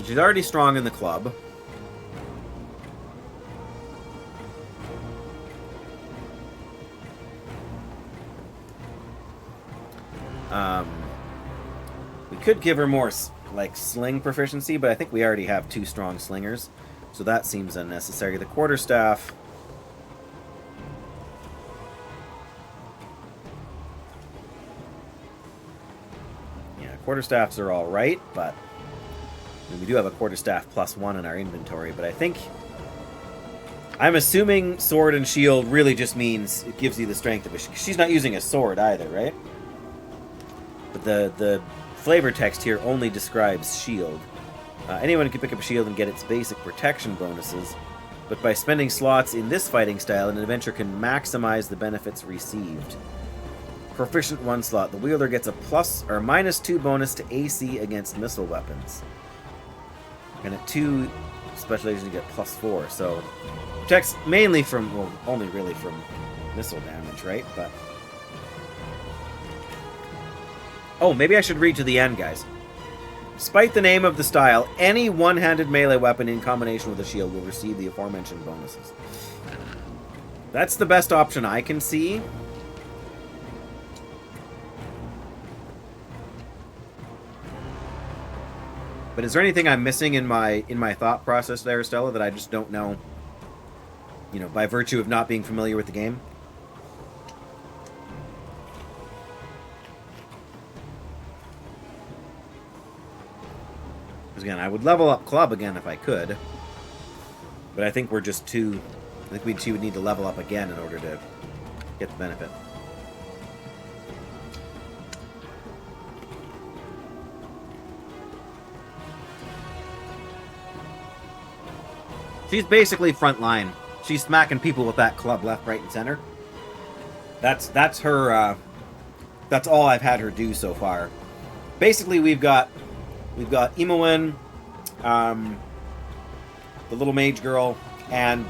she's already strong in the club. We could give her more, like, sling proficiency, but I think we already have 2 strong slingers, so that seems unnecessary. The quarterstaff... Yeah, quarterstaffs are alright, but... I mean, we do have a quarterstaff +1 in our inventory, but I think... I'm assuming sword and shield really just means it gives you the strength of it. She's not using a sword either, right? But the flavor text here only describes shield. Anyone can pick up a shield and get its basic protection bonuses, but by spending slots in this fighting style, an adventurer can maximize the benefits received. Proficient 1 slot. The wielder gets a plus or -2 bonus to AC against missile weapons. And at 2 special agents, you get +4. So protects mainly from, well, only really from missile damage, right? But oh, maybe I should read to the end, guys. Despite the name of the style, any one-handed melee weapon in combination with a shield will receive the aforementioned bonuses. That's the best option I can see. But is there anything I'm missing in my thought process there, Stella, that I just don't know, you know, by virtue of not being familiar with the game? Again, I would level up club again if I could, but I think we're just too... I think she would need to level up again in order to get the benefit. She's basically front line. She's smacking people with that club left, right, and center. That's her. That's all I've had her do so far. Basically, we've got Imoen, the little mage girl, and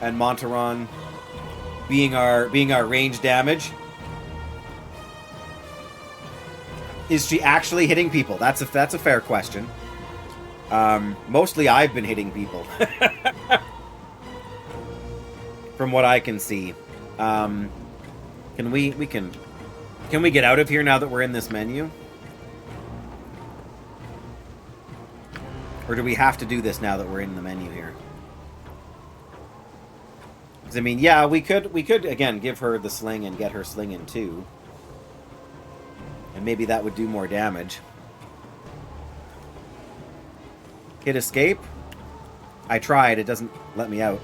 Montaron being our range damage. Is she actually hitting people? That's a fair question. Mostly I've been hitting people. From what I can see. Can we get out of here now that we're in this menu? Or do we have to do this now that we're in the menu here? Because I mean, yeah, we could again give her the sling and get her slinging too. And maybe that would do more damage. Hit escape. I tried, it doesn't let me out.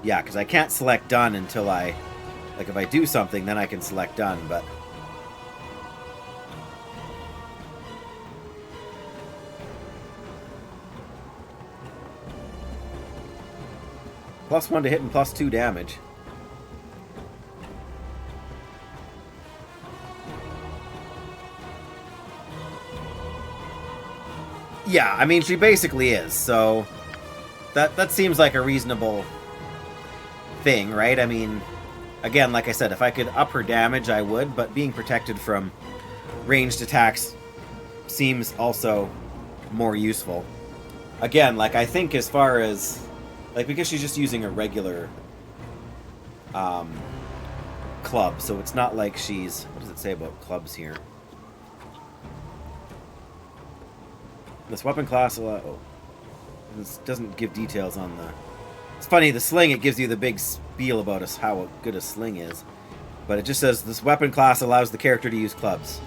Yeah, because I can't select done until I... Like, if I do something, then I can select done, but... +1 to hit and +2 damage. Yeah, I mean, she basically is, so... That seems like a reasonable... thing, right? I mean, again, like I said, if I could up her damage, I would, but being protected from ranged attacks seems also more useful. Again, like, I think as far as, like, because she's just using a regular club, so it's not like she's... What does it say about clubs here? This weapon class... Oh. This doesn't give details on the... It's funny, the sling, it gives you the big spiel about how good a sling is. But it just says, this weapon class allows the character to use clubs.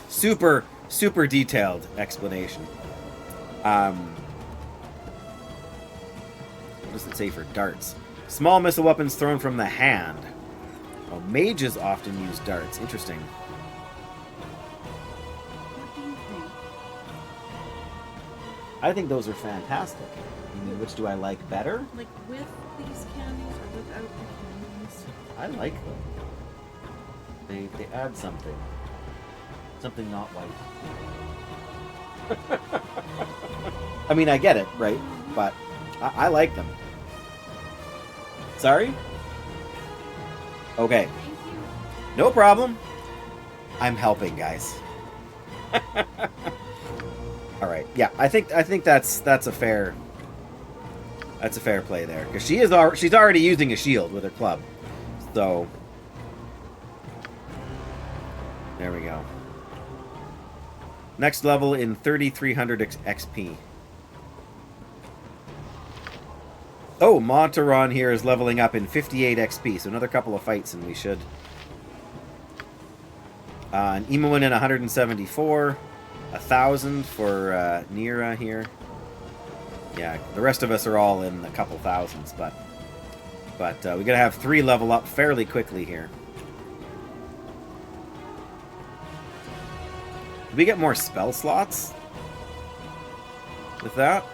super, super detailed explanation. What does it say for darts? Small missile weapons thrown from the hand. Oh, mages often use darts. Interesting. What do you think? I think those are fantastic. I mean, which do I like better? Like with these candies or without the candies? I like them. They add something. Something not white. I mean, I get it, right? But I like them. Sorry? Okay. Thank you. No problem. I'm helping, guys. All right. Yeah, I think that's a fair play there, because she's already using a shield with her club. So there we go. Next level in 3,300 XP. Oh, Montaron here is leveling up in 58 XP, so another couple of fights and we should. And Imoen in 174. 1,000 for Nira here. Yeah, the rest of us are all in a couple thousands, but we gotta have 3 level up fairly quickly here. Do we get more spell slots with that?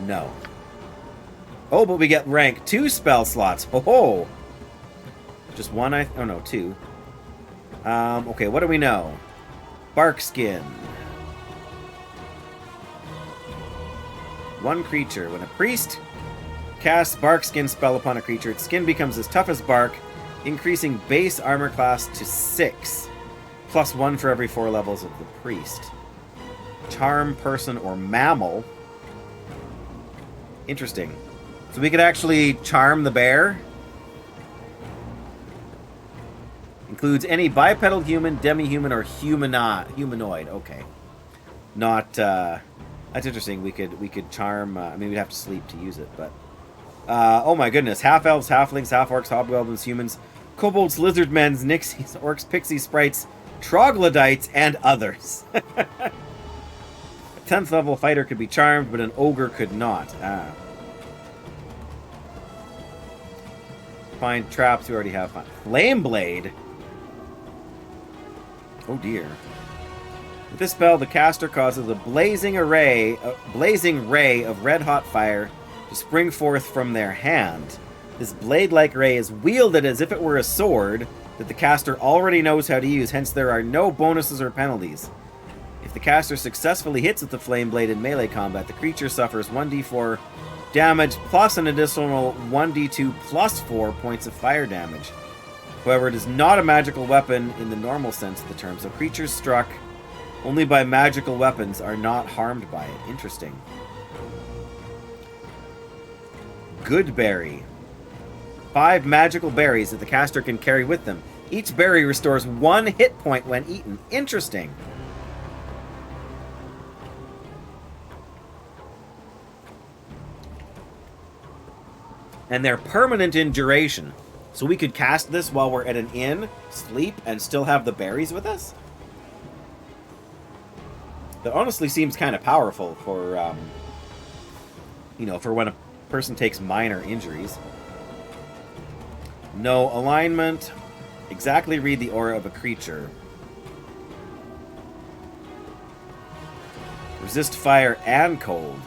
No. Oh, but we get rank 2 spell slots. Oh ho! Just one, oh no, 2. Okay, what do we know? Bark Skin. 1 creature. When a priest casts Bark Skin spell upon a creature, its skin becomes as tough as bark, increasing base armor class to 6, plus 1 for every 4 levels of the priest. Charm, person, or mammal. Interesting. So we could actually charm the bear. Includes any bipedal human, demi-human, or humanoid. Okay. Not, that's interesting. We could charm, I mean, we'd have to sleep to use it, but... oh my goodness. Half-elves, halflings, half-orcs, hobgoblins, humans, kobolds, lizardmen, nixies, orcs, pixies, sprites, troglodytes, and others. A 10th level fighter could be charmed, but an ogre could not. Ah. Find traps, we already have. Flame Blade? Oh dear. With this spell, the caster causes a blazing ray of red-hot fire to spring forth from their hand. This blade-like ray is wielded as if it were a sword that the caster already knows how to use, hence there are no bonuses or penalties. If the caster successfully hits with the flame blade in melee combat, the creature suffers 1d4 damage plus an additional 1d2 plus 4 points of fire damage. However, it is not a magical weapon in the normal sense of the term, so creatures struck only by magical weapons are not harmed by it. Interesting. Good Berry. 5 magical berries that the caster can carry with them. Each berry restores 1 hit point when eaten. Interesting. And they're permanent in duration. So we could cast this while we're at an inn, sleep, and still have the berries with us? That honestly seems kind of powerful for, you know, for when a person takes minor injuries. No alignment. Exactly read the aura of a creature. Resist fire and cold.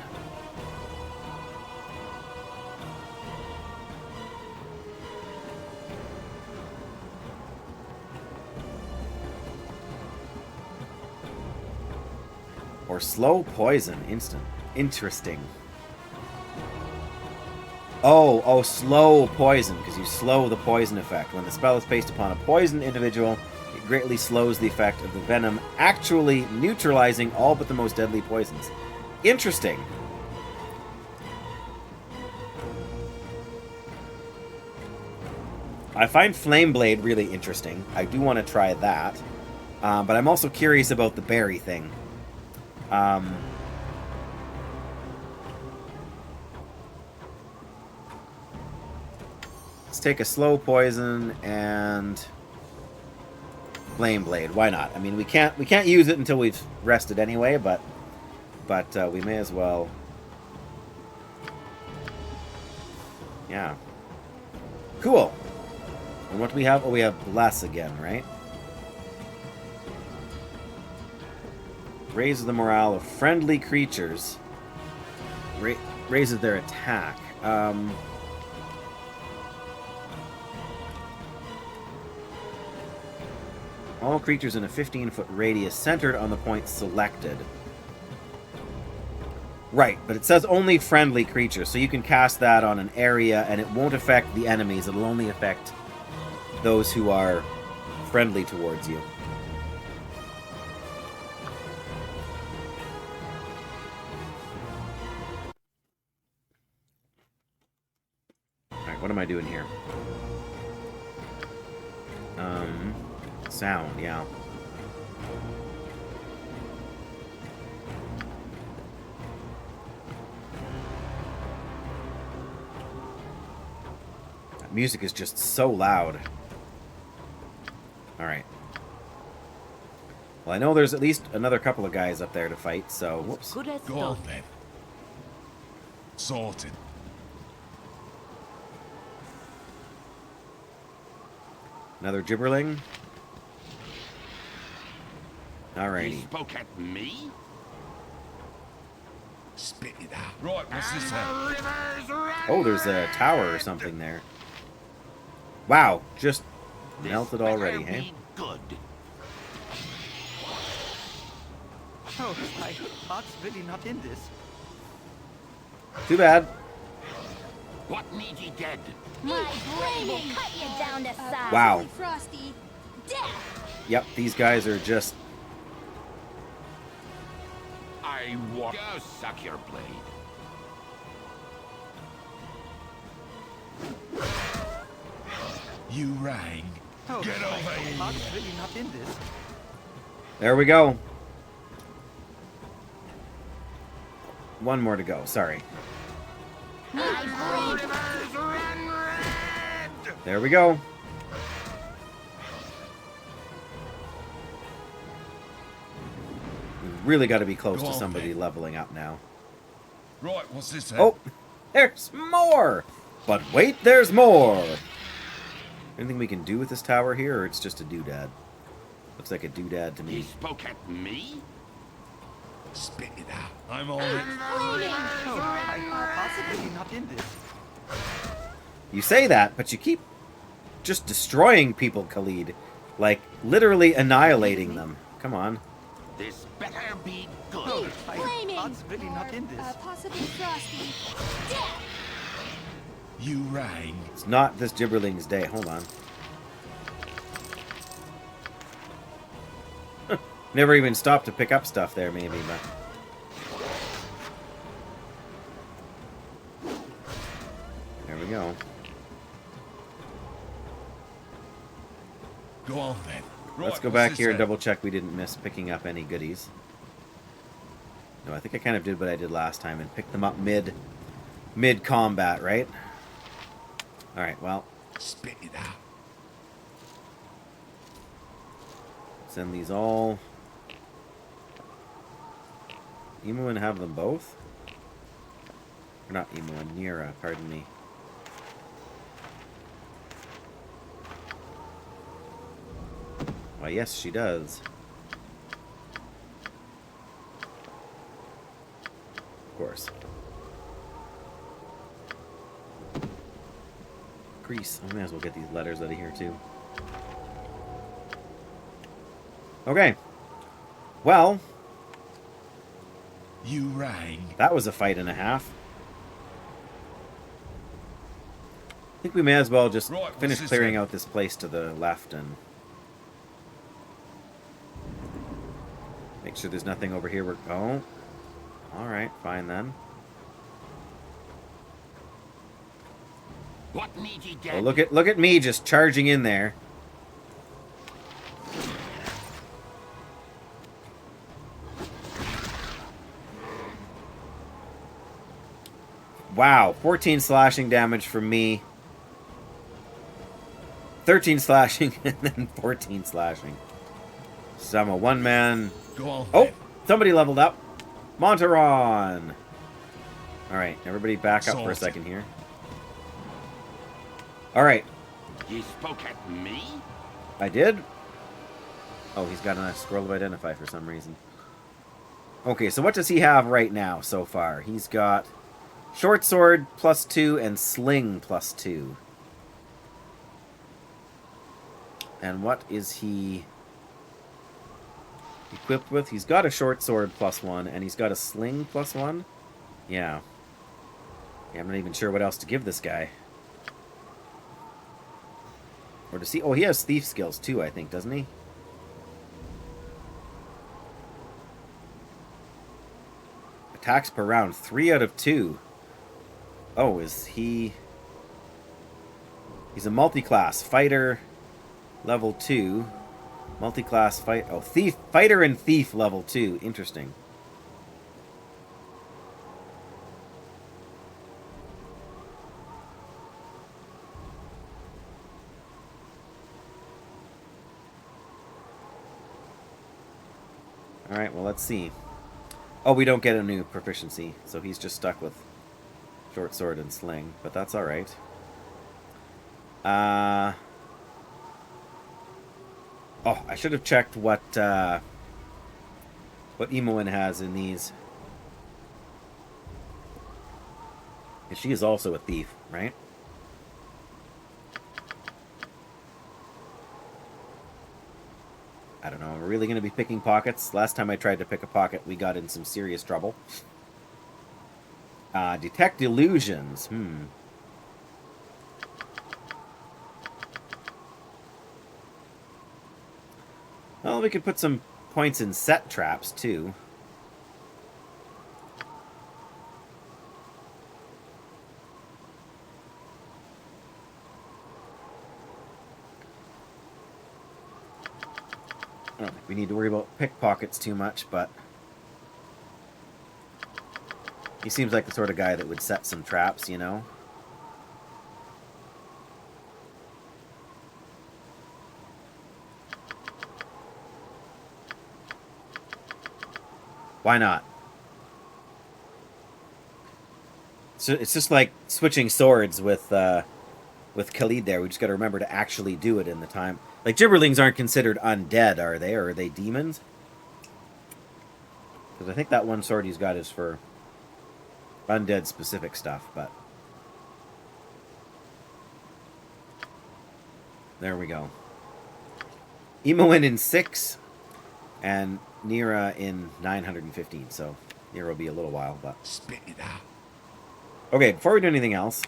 Or slow poison instant. Interesting. Oh, slow poison, because you slow the poison effect. When the spell is based upon a poisoned individual, it greatly slows the effect of the venom, actually neutralizing all but the most deadly poisons. Interesting. I find Flame Blade really interesting. I do want to try that. But I'm also curious about the berry thing. Let's take a slow poison and Flame Blade. Why not? I mean, we can't use it until we've rested anyway, but we may as well. Yeah. Cool. And what do we have? Oh, we have Bless again, right? Raises the morale of friendly creatures. Raises their attack. All creatures in a 15-foot radius centered on the point selected. Right, but it says only friendly creatures, so you can cast that on an area and it won't affect the enemies. It'll only affect those who are friendly towards you. Alright, what am I doing here? Sound, yeah. That music is just so loud. Alright. Well, I know there's at least another couple of guys up there to fight, so... Whoops. Good as Go done. on then. Sorted. Another gibberling. You Alrighty. spoke at me? Spit it out. Right, what's this then? Oh, there's a tower or something there. Wow, just This melted better already, be hey? good. Oh, my heart's really not in this. Too bad. What needs ye dead? My blade will cut you down to size. Wow. Frosty. Death. Yep, these guys are just... I want. Go suck your blade. You rang. Oh, Get my over here. heart's really not in this. There we go. One more to go, sorry. My blade. There we go. We've really got to be close Go to on, somebody then. leveling up now. Right, what's this then? Oh, there's more! But wait, there's more! Anything we can do with this tower here, or it's just a doodad? Looks like a doodad to Ye me. spoke at me? Spit it out. I'm on it. Oh, my heart's really not in this. You say that, but you keep just destroying people, Khalid. Like, literally annihilating them. Come on. This better be good. Oh, my Flaming. heart's really not in this. Possibly Frosty. Death. You rang. It's not this Gibberling's day. Hold on. Never even stopped to pick up stuff there, maybe, but... There we go. Go on then. Right, Let's go what's back this here and then? double check we didn't miss picking up any goodies. No, I think I kind of did what I did last time and picked them up mid-combat, right? Alright, well, Spit it out. send these all... Emuin have them both? Or not Emuin, Nira, pardon me. Why, yes, she does. Of course. Grease. I may as well get these letters out of here, too. Okay. Well, You rang. that was a fight and a half. I think we may as well just Right, what's finish this clearing then? out this place to the left and make sure there's nothing over here. Oh, all right, fine then. What need ye dead? Oh, look at me just charging in there. Wow, 14 slashing damage from me. 13 slashing and then 14 slashing. So I'm a one-man. Go on Oh, then. somebody leveled up. Monteron. All right, everybody back up for a Sorted. second here. All right, Ye spoke at me? I did. Oh, he's got a scroll of identify for some reason. Okay, so what does he have right now so far? He's got short sword +2 and sling +2. And what is he equipped with? He's got a short sword +1 and he's got a sling +1. Yeah. Yeah, I'm not even sure what else to give this guy. Or to see... Oh, he has thief skills too, I think, doesn't he? Attacks per round. 3 out of 2. Oh, is he... He's a multi-class. Fighter, level 2. Multi-class fight... Oh, thief, fighter and thief level 2. Interesting. Alright, well, let's see. Oh, we don't get a new proficiency, so he's just stuck with short sword and sling, but that's alright. Oh, I should have checked what Imoen has in these. And she is also a thief, right? I don't know. We're really going to be picking pockets. Last time I tried to pick a pocket, we got in some serious trouble. Detect illusions. Well, we could put some points in set traps, too. I don't think we need to worry about pickpockets too much, but he seems like the sort of guy that would set some traps, you know? Why not? So it's just like switching swords with Khalid there. We just got to remember to actually do it in the time. Like, Gibberlings aren't considered undead, are they? Or are they demons? Because I think that one sword he's got is for undead specific stuff, but... There we go. Imoen in 6, and Nira in 915, so Nira will be a little while, but... Spit it out. Okay, before we do anything else...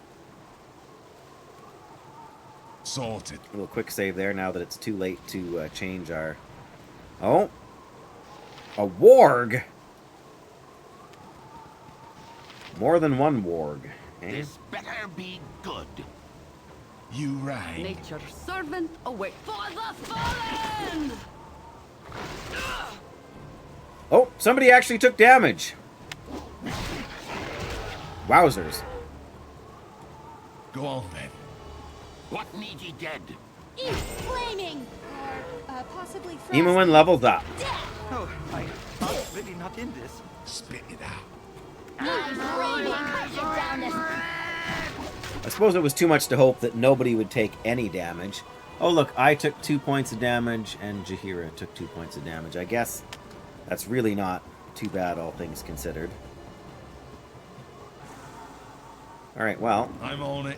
Sorted. A little quick save there now that it's too late to change our... Oh! A warg! More than one warg. Okay. This better be good. You rang. Nature's servant await for the fallen! Oh, somebody actually took damage. Wowzers. Go on then. What need ye dead? Eat flaming! Or possibly frosty. Imoen leveled up. Oh, I'm really not in this. Spit it out. Need flaming! Cut you down to... I suppose it was too much to hope that nobody would take any damage. Oh, look, I took 2 points of damage, and Jaheira took 2 points of damage. I guess that's really not too bad, all things considered. Alright, well... I'm on it.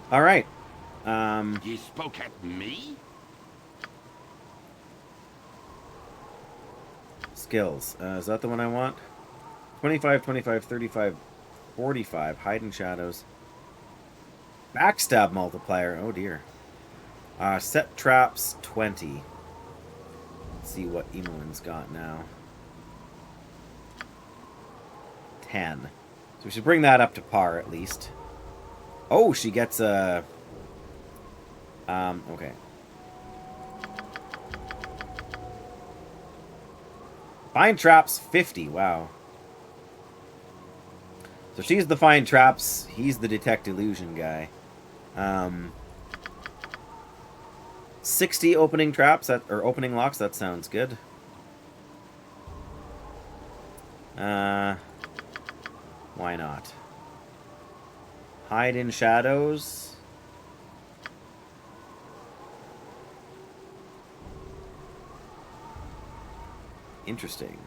Alright. Ye spoke at me? Skills. Is that the one I want? 25, 25, 35, 45. Hide in shadows. Backstab multiplier. Oh, dear. Set traps, 20. Let's see what Imoen's got now. 10. So we should bring that up to par, at least. Oh, she gets a... okay. Find traps, 50. Wow. So she's the find traps. He's the detect illusion guy. 60 opening traps, or opening locks. That sounds good. Why not? Hide in shadows. Interesting.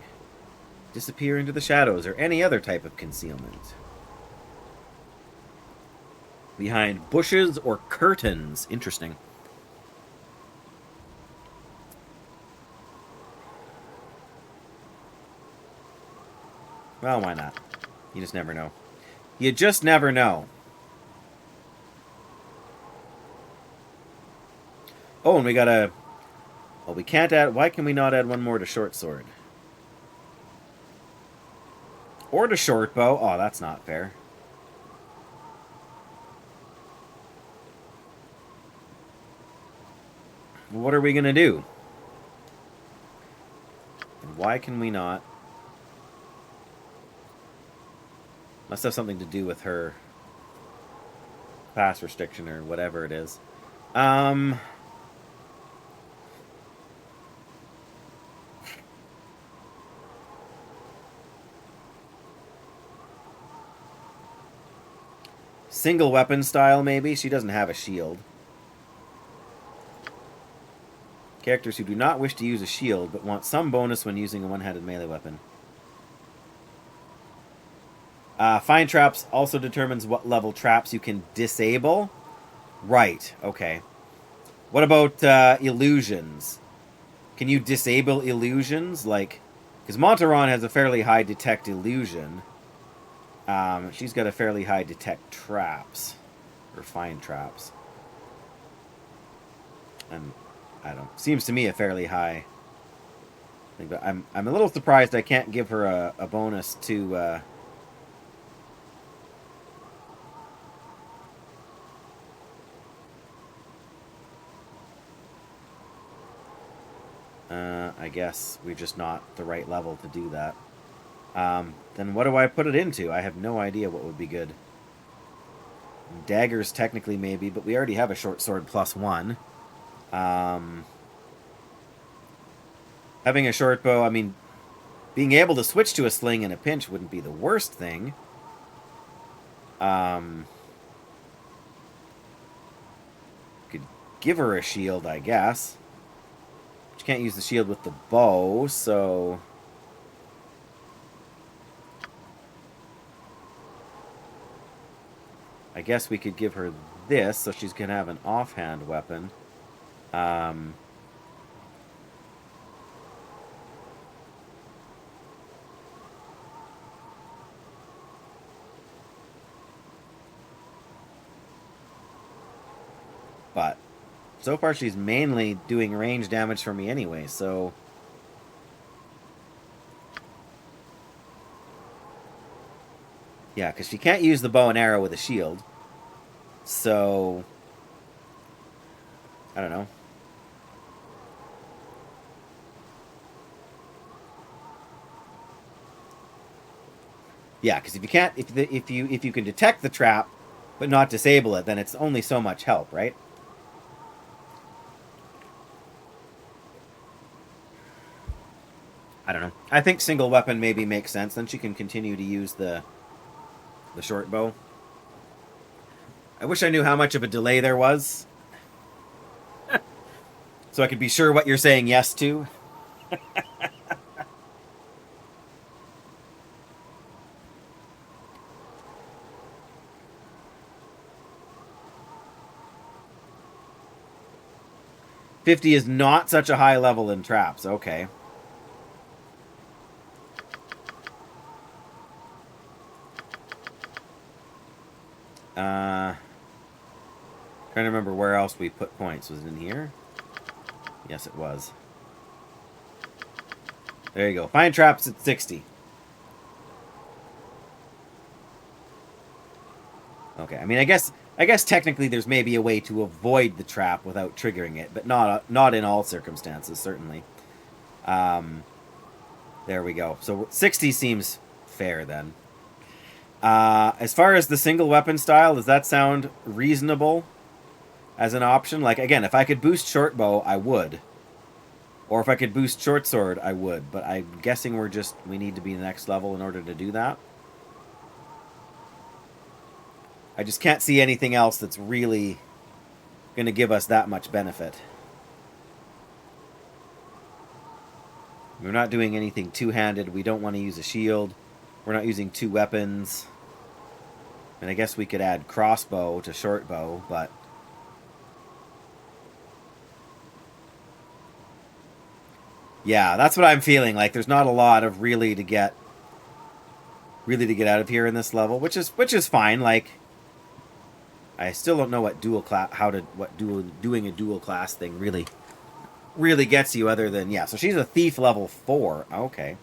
Disappear into the shadows or any other type of concealment. Behind bushes or curtains. Interesting. Well, why not? You just never know. You just never know. Oh, and we got a... Well, we can't add... Why can we not add one more to short sword? Or to short bow? Oh, that's not fair. What are we going to do? And why can we not? Must have something to do with her pass restriction or whatever it is. Single weapon style, maybe? She doesn't have a shield. Characters who do not wish to use a shield, but want some bonus when using a one-handed melee weapon. Find traps also determines what level traps you can disable. Right, okay. What about illusions? Can you disable illusions? Like, because Montaron has a fairly high detect illusion. She's got a fairly high detect traps. Or find traps. And I don't... Seems to me a fairly high thing, but I'm a little surprised I can't give her a bonus to... I guess we're just not the right level to do that. Then what do I put it into? I have no idea what would be good. Daggers technically maybe, but we already have a short sword +1. Having a short bow, I mean, being able to switch to a sling in a pinch wouldn't be the worst thing. Could give her a shield, I guess. She can't use the shield with the bow, so... I guess we could give her this, so she's going to have an offhand weapon. But so far she's mainly doing range damage for me anyway, so... Yeah, because she can't use the bow and arrow with a shield. So... I don't know. Yeah, because if you can't... If you can detect the trap, but not disable it, then it's only so much help, right? I don't know. I think single weapon maybe makes sense. Then she can continue to use the short bow. I wish I knew how much of a delay there was. So I could be sure what you're saying yes to. $50 is not such a high level in traps. Okay. Trying to remember where else we put points. Was it in here? Yes, it was. There you go. Find traps at 60. Okay, I mean, I guess technically there's maybe a way to avoid the trap without triggering it, but not in all circumstances, certainly. There we go. So 60 seems fair then. As far as the single weapon style, does that sound reasonable as an option? Like, again, if I could boost short bow, I would. Or if I could boost short sword, I would. But I'm guessing we need to be the next level in order to do that. I just can't see anything else that's really going to give us that much benefit. We're not doing anything two-handed. We don't want to use a shield. We're not using two weapons. And I guess we could add crossbow to short bow, but... Yeah, that's what I'm feeling. Like, there's not a lot of really to get really to get out of here in this level, which is fine. Like, I still don't know what doing a dual class thing really gets you, other than, yeah. So she's a thief level 4. Okay.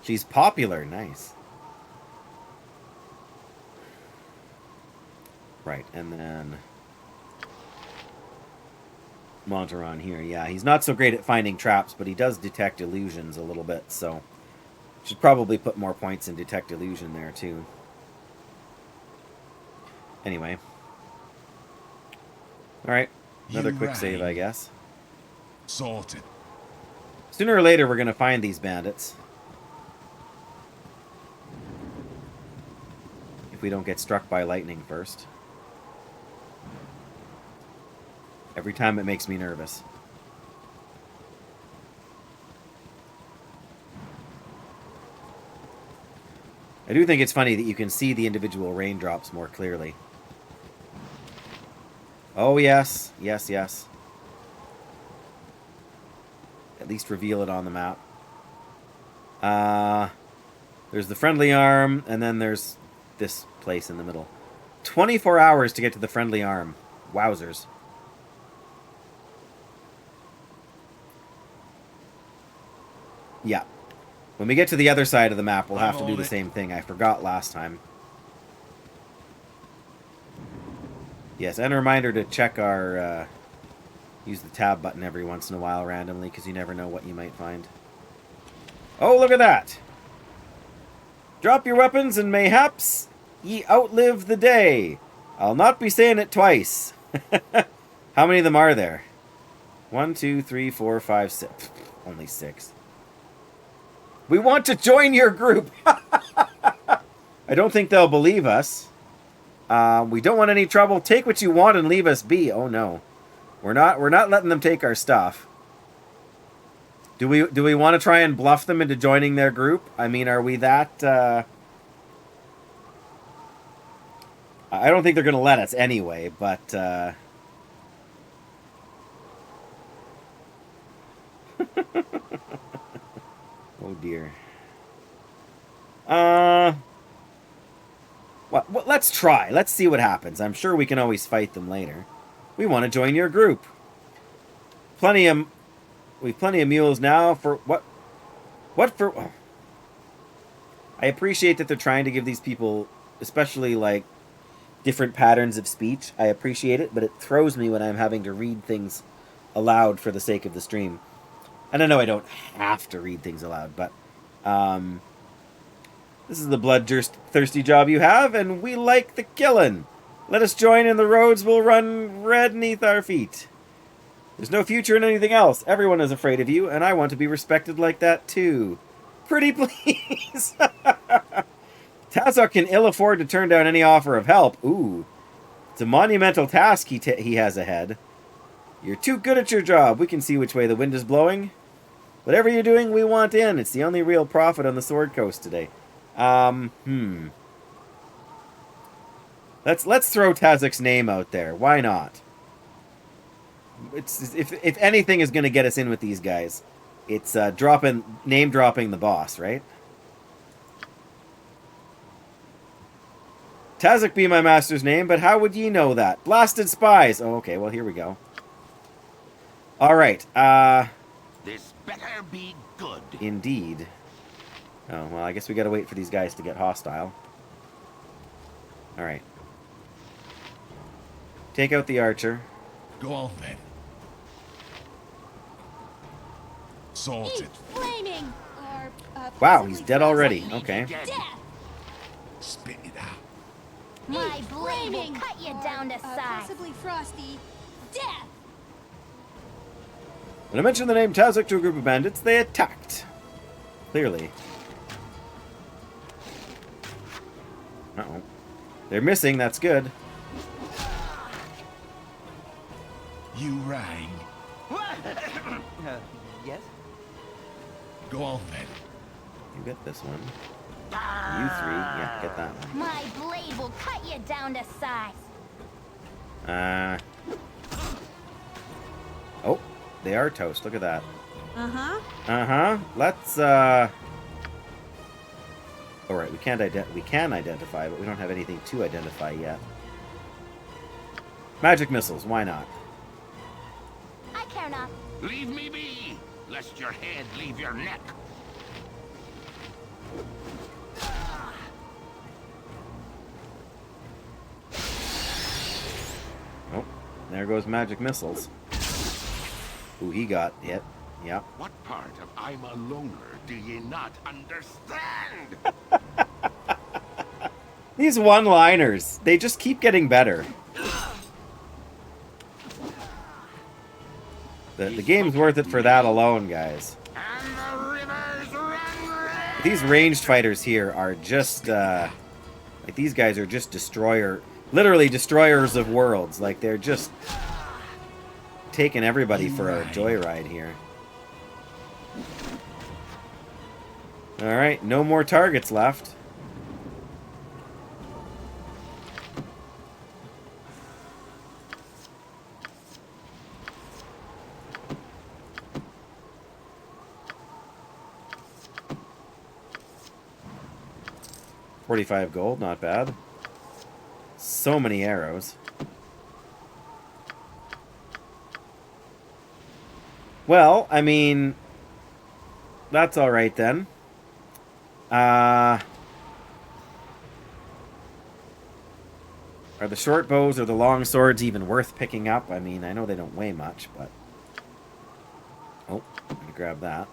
She's popular. Nice. Right, and then Monteron here. Yeah, he's not so great at finding traps, but he does detect illusions a little bit, so should probably put more points in detect illusion there too. Anyway. Alright, another quick save, I guess. Sorted. Sooner or later, we're going to find these bandits. If we don't get struck by lightning first. Every time it makes me nervous. I do think it's funny that you can see the individual raindrops more clearly. Oh, yes. Yes, yes. At least reveal it on the map. There's the friendly arm, and then there's this place in the middle. 24 hours to get to the friendly arm. Wowzers. Yeah. When we get to the other side of the map, we'll have to do the same thing. I forgot last time. Yes, and a reminder to check our... use the tab button every once in a while randomly, because you never know what you might find. Oh, look at that! Drop your weapons, and mayhaps ye outlive the day. I'll not be saying it twice. How many of them are there? 1, 2, 3, 4, 5, 6. Only 6. We want to join your group. I don't think they'll believe us. We don't want any trouble. Take what you want and leave us be. Oh no, we're not letting them take our stuff. Do we want to try and bluff them into joining their group? I mean, are we that? I don't think they're going to let us anyway. But oh dear. Well, let's try. Let's see what happens. I'm sure we can always fight them later. We want to join your group. We've plenty of mules now for what? What for? Oh. I appreciate that they're trying to give these people, especially like different patterns of speech. I appreciate it, but it throws me when I'm having to read things aloud for the sake of the stream. And I know I don't have to read things aloud, but this is the bloodthirsty job you have, and we like the killing. Let us join, and the roads will run red neath our feet. There's no future in anything else. Everyone is afraid of you, and I want to be respected like that too. Pretty please. Tazok can ill afford to turn down any offer of help. Ooh, it's a monumental task he has ahead. You're too good at your job. We can see which way the wind is blowing. Whatever you're doing, we want in. It's the only real profit on the Sword Coast today. Let's throw Tazok's name out there. Why not? It's if anything is going to get us in with these guys, it's name dropping the boss, right? Tazok be my master's name, but how would ye know that? Blasted spies. Oh, okay. Well, here we go. All right. This better be good. Indeed. Oh, well, I guess we got to wait for these guys to get hostile. All right. Take out the archer. Go on then. Sorted. Flaming. Wow, he's dead already. Okay. Death. Spit it out. My blade will cut you down to size. Possibly frosty. Death. When I mentioned the name Tazok to a group of bandits, they attacked. Clearly. Uh-oh. They're missing, that's good. You rang. Yes? Go on then. You get this one. You 3, yeah, get that one. My blade will cut you down to size. Oh, they are toast. Look at that. Uh-huh. Let's all right, we can identify, but we don't have anything to identify yet. Magic missiles, why not? I care not. Leave me be, lest your head leave your neck. Oh, there goes magic missiles. Ooh, he got hit. Yep. What part of I'm a loner do ye not understand? These one-liners, they just keep getting better. The game's worth it for that alone, guys. And the rivers run red. These ranged fighters here are just, like, these guys are just literally destroyers of worlds. Like, they're just taking everybody for a joyride here. Alright, no more targets left. $45 gold, not bad. So many arrows. Well, I mean, that's alright then. Are the short bows or the long swords even worth picking up? I mean, I know they don't weigh much, but... Oh, I'm gonna grab that.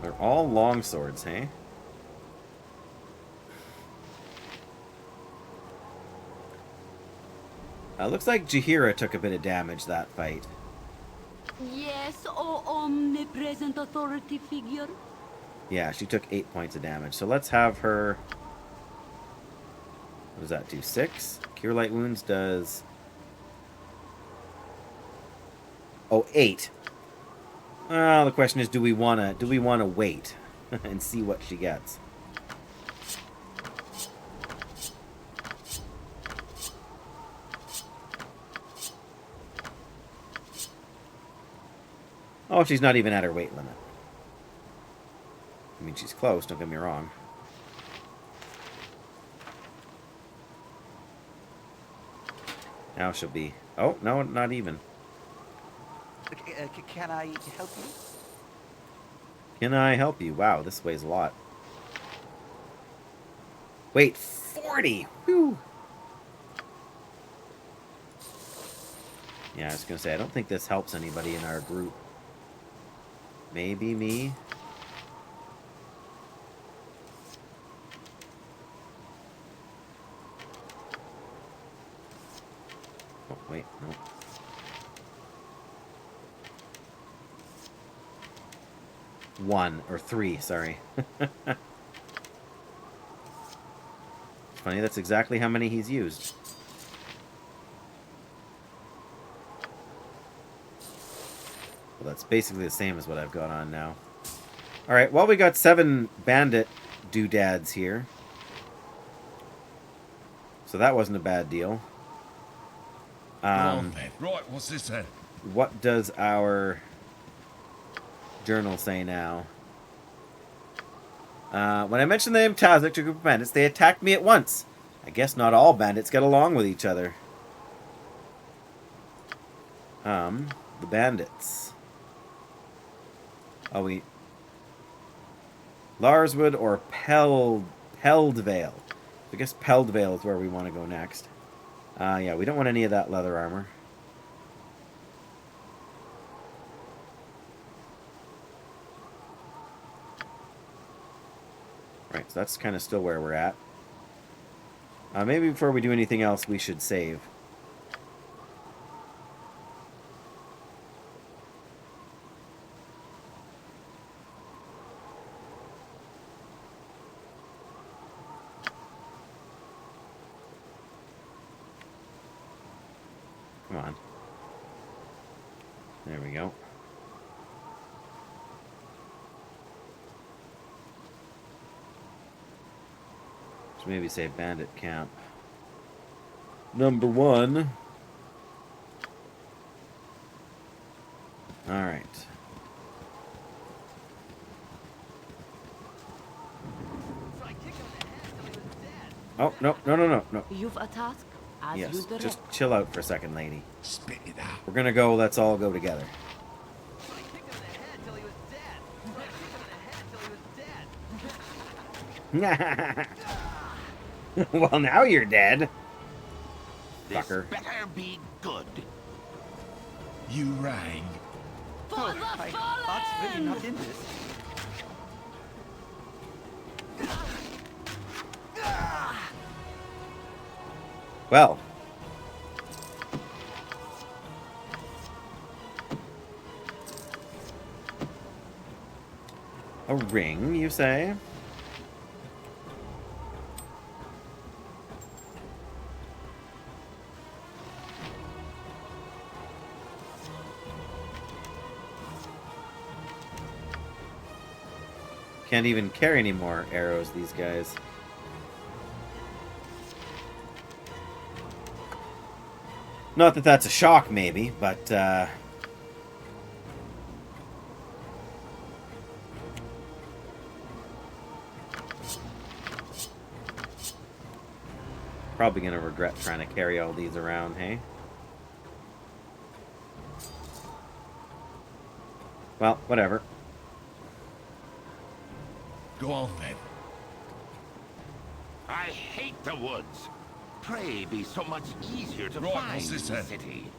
They're all long swords, hey? Looks like Jaheira took a bit of damage that fight. Yes, oh omnipresent authority figure. Yeah, she took 8 points of damage. So let's have her... What does that do? 6? Cure Light Wounds does... Oh, 8. Well, the question is, do we wanna wait and see what she gets? Oh, she's not even at her weight limit. I mean, she's close, don't get me wrong. Now she'll be... Oh, no, not even. Can I help you? Can I help you? Wow, this weighs a lot. Wait, 40! Whew! Yeah, I was gonna say, I don't think this helps anybody in our group. Maybe me? Oh, wait, no. One, or 3, sorry. It's funny, that's exactly how many he's used. Well, that's basically the same as what I've got on now. Alright, well, we got 7 bandit doodads here. So that wasn't a bad deal. Right, what's this then? What does our journal say now? When I mentioned the name Tazik to a group of bandits, they attacked me at once. I guess not all bandits get along with each other. The bandits. Oh, Larswood or Peldvale. I guess Peldvale is where we want to go next. Yeah, we don't want any of that leather armor. Right, so that's kind of still where we're at. Maybe before we do anything else, we should save. Come on. There we go. So maybe say bandit camp. number 1. All right. Oh, no. You've a task? As you Yes, direct. just chill out for a second, lady. Spit it out. We're gonna go, let's all go together. Well, now you're dead. Fucker. This better be good. You rang. For the fallen! That's really not in this. Well. A ring, you say? Can't even carry any more arrows, these guys. Not that that's a shock, maybe, but, probably gonna regret trying to carry all these around, hey? Well, whatever. Go on then. I hate the woods. Prey be so much easier to Right, find what's in this the then? city.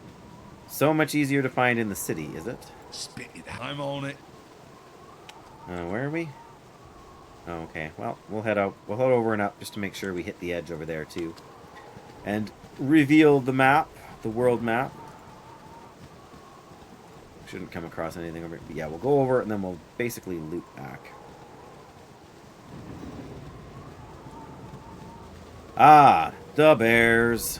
So much easier to find in the city, is it? Spit it out. I'm on it. Where are we? Oh, okay. Well, we'll head out. We'll head over and up just to make sure we hit the edge over there too, and reveal the map, the world map. Shouldn't come across anything over. But yeah, we'll go over it and then we'll basically loop back. Ah, the bears.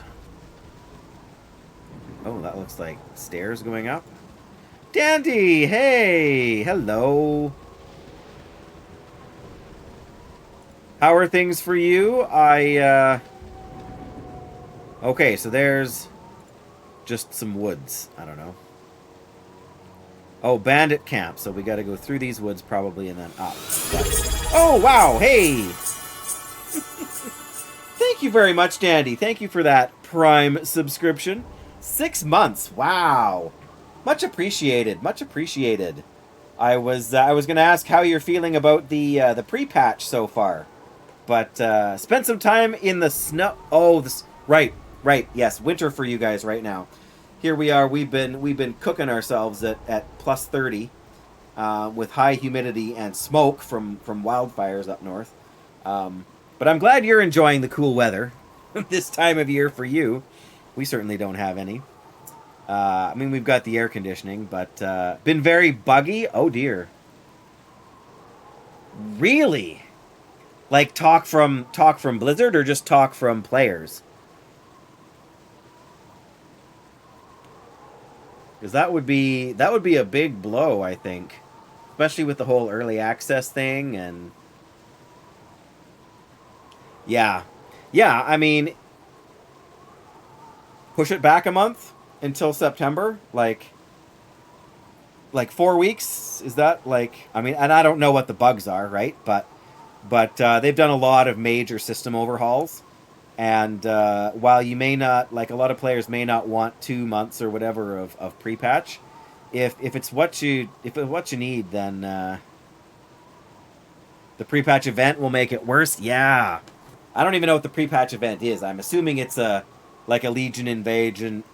Oh, that looks like stairs going up. Dandy, hey, hello. How are things for you? Okay, so there's just some woods. I don't know. Oh, bandit camp. So we got to go through these woods probably and then up. Oh, wow. Hey. Thank you very much, Dandy. Thank you for that Prime subscription. 6 months. Wow. Much appreciated. Much appreciated. I was going to ask how you're feeling about the pre-patch so far. But spent some time in the snow. Oh, this right. Yes, winter for you guys right now. Here we are. We've been cooking ourselves at plus 30 with high humidity and smoke from wildfires up north. But I'm glad you're enjoying the cool weather this time of year for you. We certainly don't have any. I mean, we've got the air conditioning, but been very buggy. Oh dear. Really? Like talk from Blizzard or just talk from players? Because that would be a big blow, I think, especially with the whole early access thing and yeah. I mean, push it back a month until September, like 4 weeks. Is that like? I mean, and I don't know what the bugs are, right? But they've done a lot of major system overhauls. And while you may not, like a lot of players may not want 2 months or whatever of pre-patch, if it's what you need, then the pre-patch event will make it worse. Yeah, I don't even know what the pre-patch event is. I'm assuming it's like a Legion invasion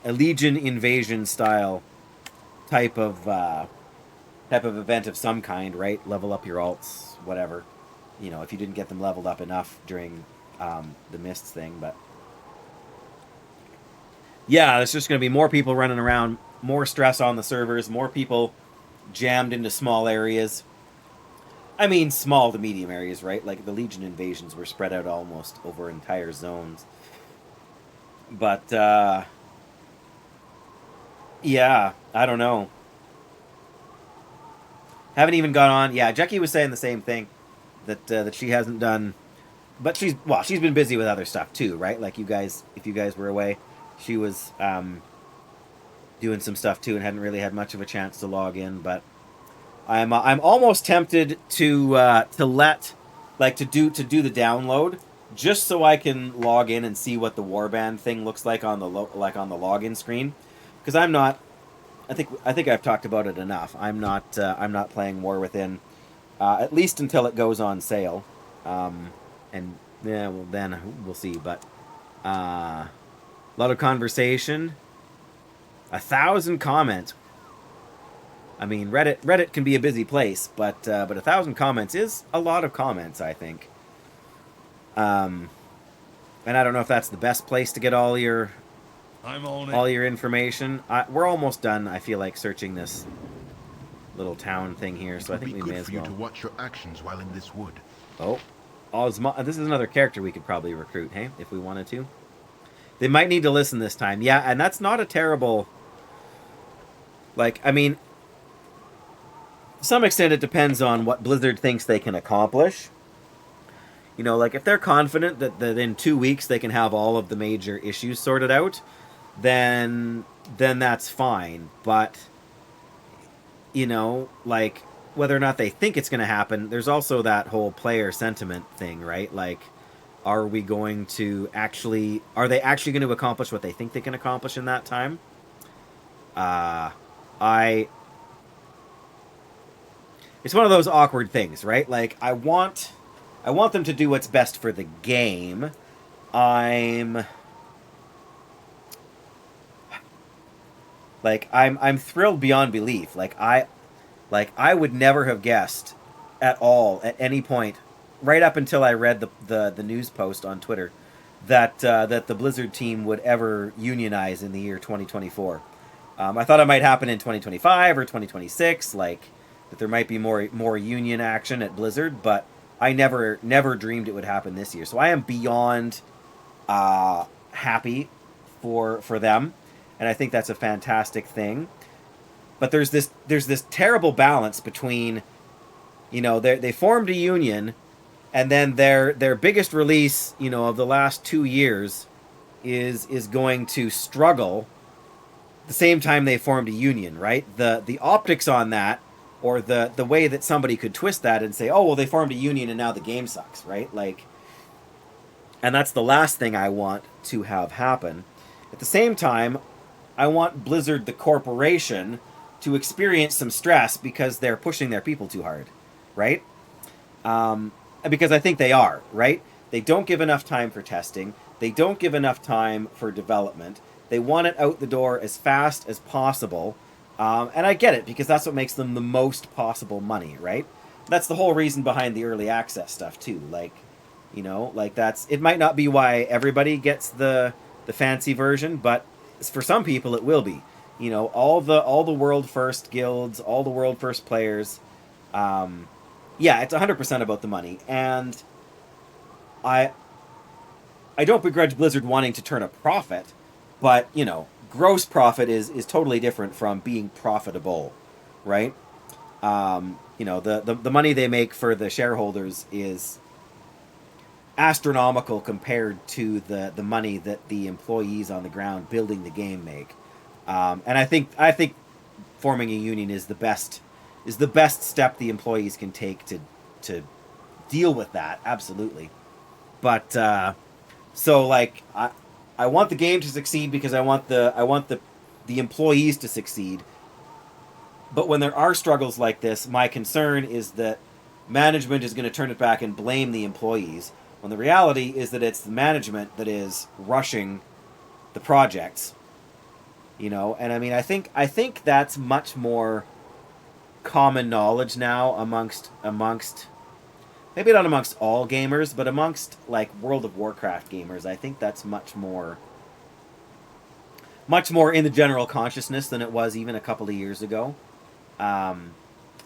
style type of event of some kind, right? Level up your alts, whatever. You know, if you didn't get them leveled up enough during the Mists thing, but yeah, there's just going to be more people running around, more stress on the servers, more people jammed into small areas. I mean, small to medium areas, right? Like the Legion invasions were spread out almost over entire zones. But yeah, I don't know. Haven't even gone on. Yeah, Jackie was saying the same thing, that she hasn't done. But she's been busy with other stuff too, right? Like you guys, if you guys were away, she was doing some stuff too and hadn't really had much of a chance to log in. But I'm almost tempted to let to do the download just so I can log in and see what the warband thing looks like on the on the login screen, because I'm not. I think I've talked about it enough. I'm not playing War Within, at least until it goes on sale, and yeah, well then we'll see. But a lot of conversation, 1,000 comments. I mean, Reddit can be a busy place, but 1,000 comments is a lot of comments, I think. And I don't know if that's the best place to get all your information. We're almost done. I feel like searching this little town thing here, so I think we may as well. To watch your actions while in this wood. Oh, this is another character we could probably recruit, hey, if we wanted to. They might need to listen this time, yeah, and that's not a terrible. I mean, to some extent, it depends on what Blizzard thinks they can accomplish. You know, if they're confident that in 2 weeks they can have all of the major issues sorted out, then that's fine. But, you know, whether or not they think it's going to happen, there's also that whole player sentiment thing, right? Are they actually going to accomplish what they think they can accomplish in that time? It's one of those awkward things, right? I want them to do what's best for the game. I'm thrilled beyond belief. I would never have guessed at all at any point, right up until I read the news post on Twitter, that the Blizzard team would ever unionize in the year 2024. I thought it might happen in 2025 or 2026, that there might be more union action at Blizzard, but I never dreamed it would happen this year. So I am beyond happy for them, and I think that's a fantastic thing. But there's this terrible balance between, you know, they formed a union, and then their biggest release, you know, of the last 2 years is going to struggle the same time they formed a union, right? The optics on that, or the way that somebody could twist that and say, oh, well, they formed a union and now the game sucks, right? And that's the last thing I want to have happen. At the same time, I want Blizzard, the corporation, to experience some stress because they're pushing their people too hard, right? Because I think they are, right? They don't give enough time for testing. They don't give enough time for development. They want it out the door as fast as possible. And I get it, because that's what makes them the most possible money, right? That's the whole reason behind the early access stuff, too. It might not be why everybody gets the fancy version, but for some people it will be. You know, all the world first guilds, all the world first players. Yeah, it's 100% about the money. And I don't begrudge Blizzard wanting to turn a profit, but, you know, gross profit is totally different from being profitable, right? You know, the money they make for the shareholders is astronomical compared to the money that the employees on the ground building the game make. And I think forming a union is the best step the employees can take to deal with that, absolutely. But I want the game to succeed because I want the employees to succeed. But when there are struggles like this, my concern is that management is going to turn it back and blame the employees, when the reality is that it's the management that is rushing the projects. You know, and I mean, I think that's much more common knowledge now amongst maybe not amongst all gamers, but amongst World of Warcraft gamers. I think that's much more in the general consciousness than it was even a couple of years ago. And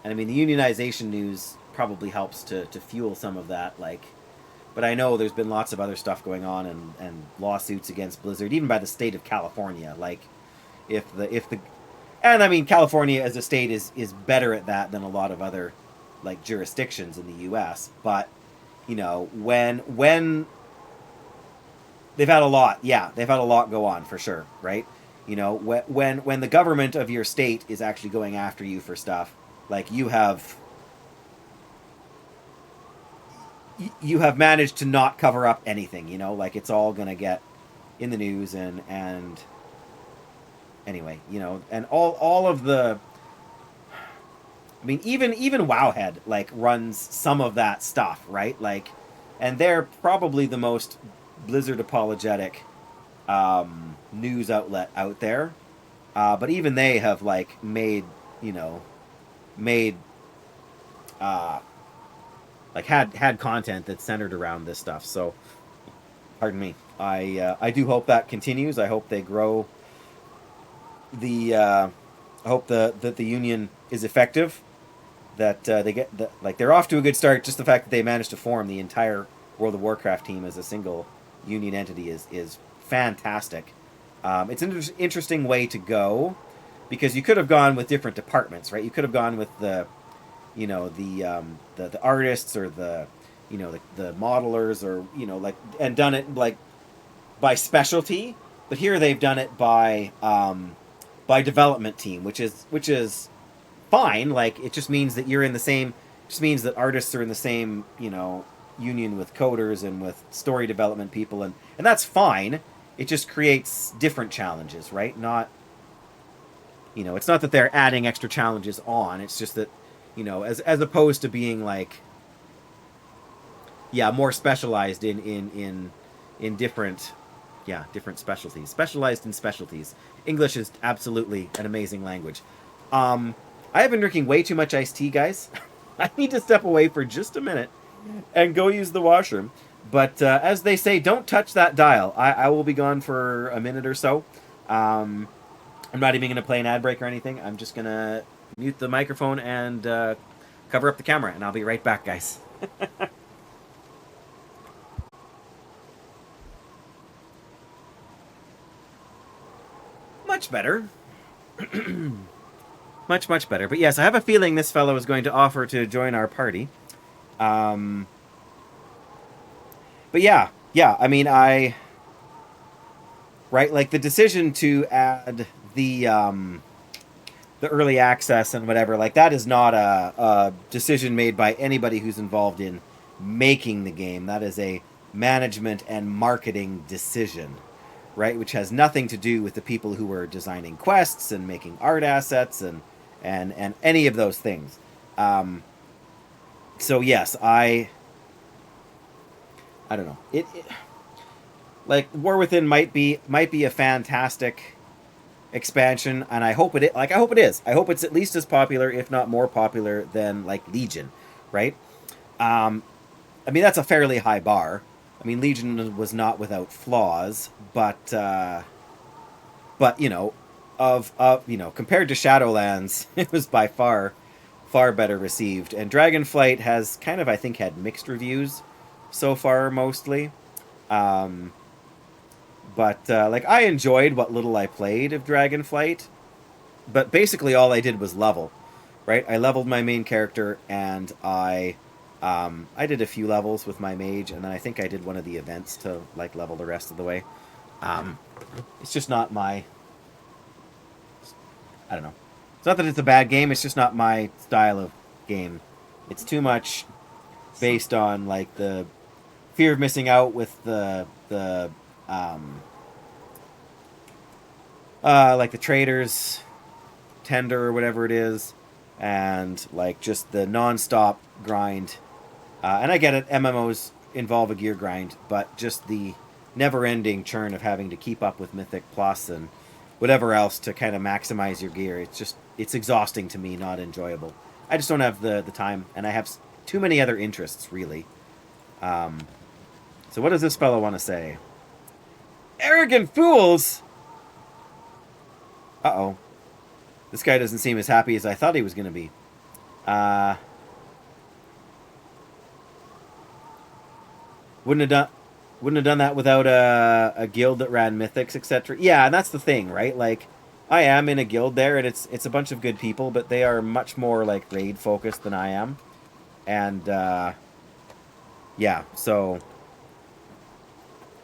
I mean, the unionization news probably helps to fuel some of that. But I know there's been lots of other stuff going on and lawsuits against Blizzard, even by the state of California. And I mean, California as a state is better at that than a lot of other jurisdictions in the U.S. But, you know, when They've had a lot. Yeah, they've had a lot go on for sure, right? You know, when the government of your state is actually going after you for stuff, like you have managed to not cover up anything, you know, like it's all gonna get in the news and anyway, you know, and all of the, I mean, even Wowhead like runs some of that stuff, right? Like, and they're probably the most Blizzard apologetic news outlet out there, but even they have like made like had content that's centered around this stuff. So, pardon me. I do hope that continues. I hope they grow. I hope that the union is effective. That they get they're off to a good start. Just the fact that they managed to form the entire World of Warcraft team as a single union entity is fantastic. It's an interesting way to go, because you could have gone with different departments, right? You could have gone with the artists, or the modelers, or and done it like by specialty. But here they've done it by development team, which is fine. Like, it just means that you're in the same. Just means that artists are in the same union with coders and with story development people, and that's fine. It just creates different challenges, right? Not, it's not that they're adding extra challenges on. It's just that, as opposed to being like, more specialized in different, different specialties. Specialized in specialties. English is absolutely an amazing language. I have been drinking way too much iced tea, guys. I need to step away for just a minute and go use the washroom. But as they say, don't touch that dial. I will be gone for a minute or so. I'm not even going to play an ad break or anything. I'm just going to mute the microphone and cover up the camera, and I'll be right back, guys. Much better. much better. But yes, I have a feeling this fellow is going to offer to join our party. But yeah, I mean, like the decision to add the early access and whatever, like that is not a decision made by anybody who's involved in making the game. That is a management and marketing decision, right? Which has nothing to do with the people who are designing quests and making art assets and any of those things. So yes, I don't know. It like War Within might be a fantastic expansion, and I hope it is. I hope it's at least as popular, if not more popular, than like Legion, right? I mean, that's a fairly high bar. I mean, Legion was not without flaws, but compared to Shadowlands, it was by far better received. And Dragonflight has kind of, I think, had mixed reviews so far, mostly. But I enjoyed what little I played of Dragonflight, but basically all I did was level, right? I leveled my main character, and I did a few levels with my mage, and then I think I did one of the events to like level the rest of the way. It's just not my, I don't know. It's not that it's a bad game, it's just not my style of game. It's too much based on like the fear of missing out with the traders tender or whatever it is, and like just the non-stop grind. And I get it, MMOs involve a gear grind, but just the never-ending churn of having to keep up with Mythic Plus and whatever else to kind of maximize your gear. It's exhausting to me, not enjoyable. I just don't have the time, and I have too many other interests, really. So what does this fellow want to say? Arrogant fools! Uh-oh. This guy doesn't seem as happy as I thought he was going to be. Wouldn't have done that without a guild that ran mythics, etc. Yeah, and that's the thing, right? Like, I am in a guild there, and it's a bunch of good people, but they are much more like raid focused than I am. And yeah, so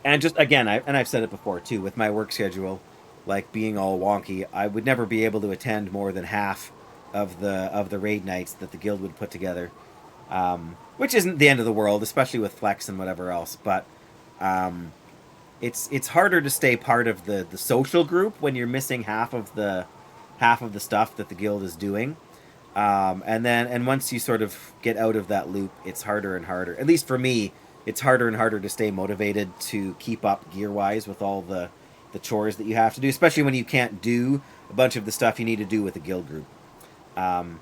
And just again, I've said it before too, with my work schedule, like being all wonky, I would never be able to attend more than half of the raid nights that the guild would put together, which isn't the end of the world, especially with flex and whatever else. But it's harder to stay part of the social group when you're missing half of the stuff that the guild is doing. And once you sort of get out of that loop, it's harder and harder. At least for me, it's harder and harder to stay motivated to keep up gear-wise with all the chores that you have to do, especially when you can't do a bunch of the stuff you need to do with a guild group. And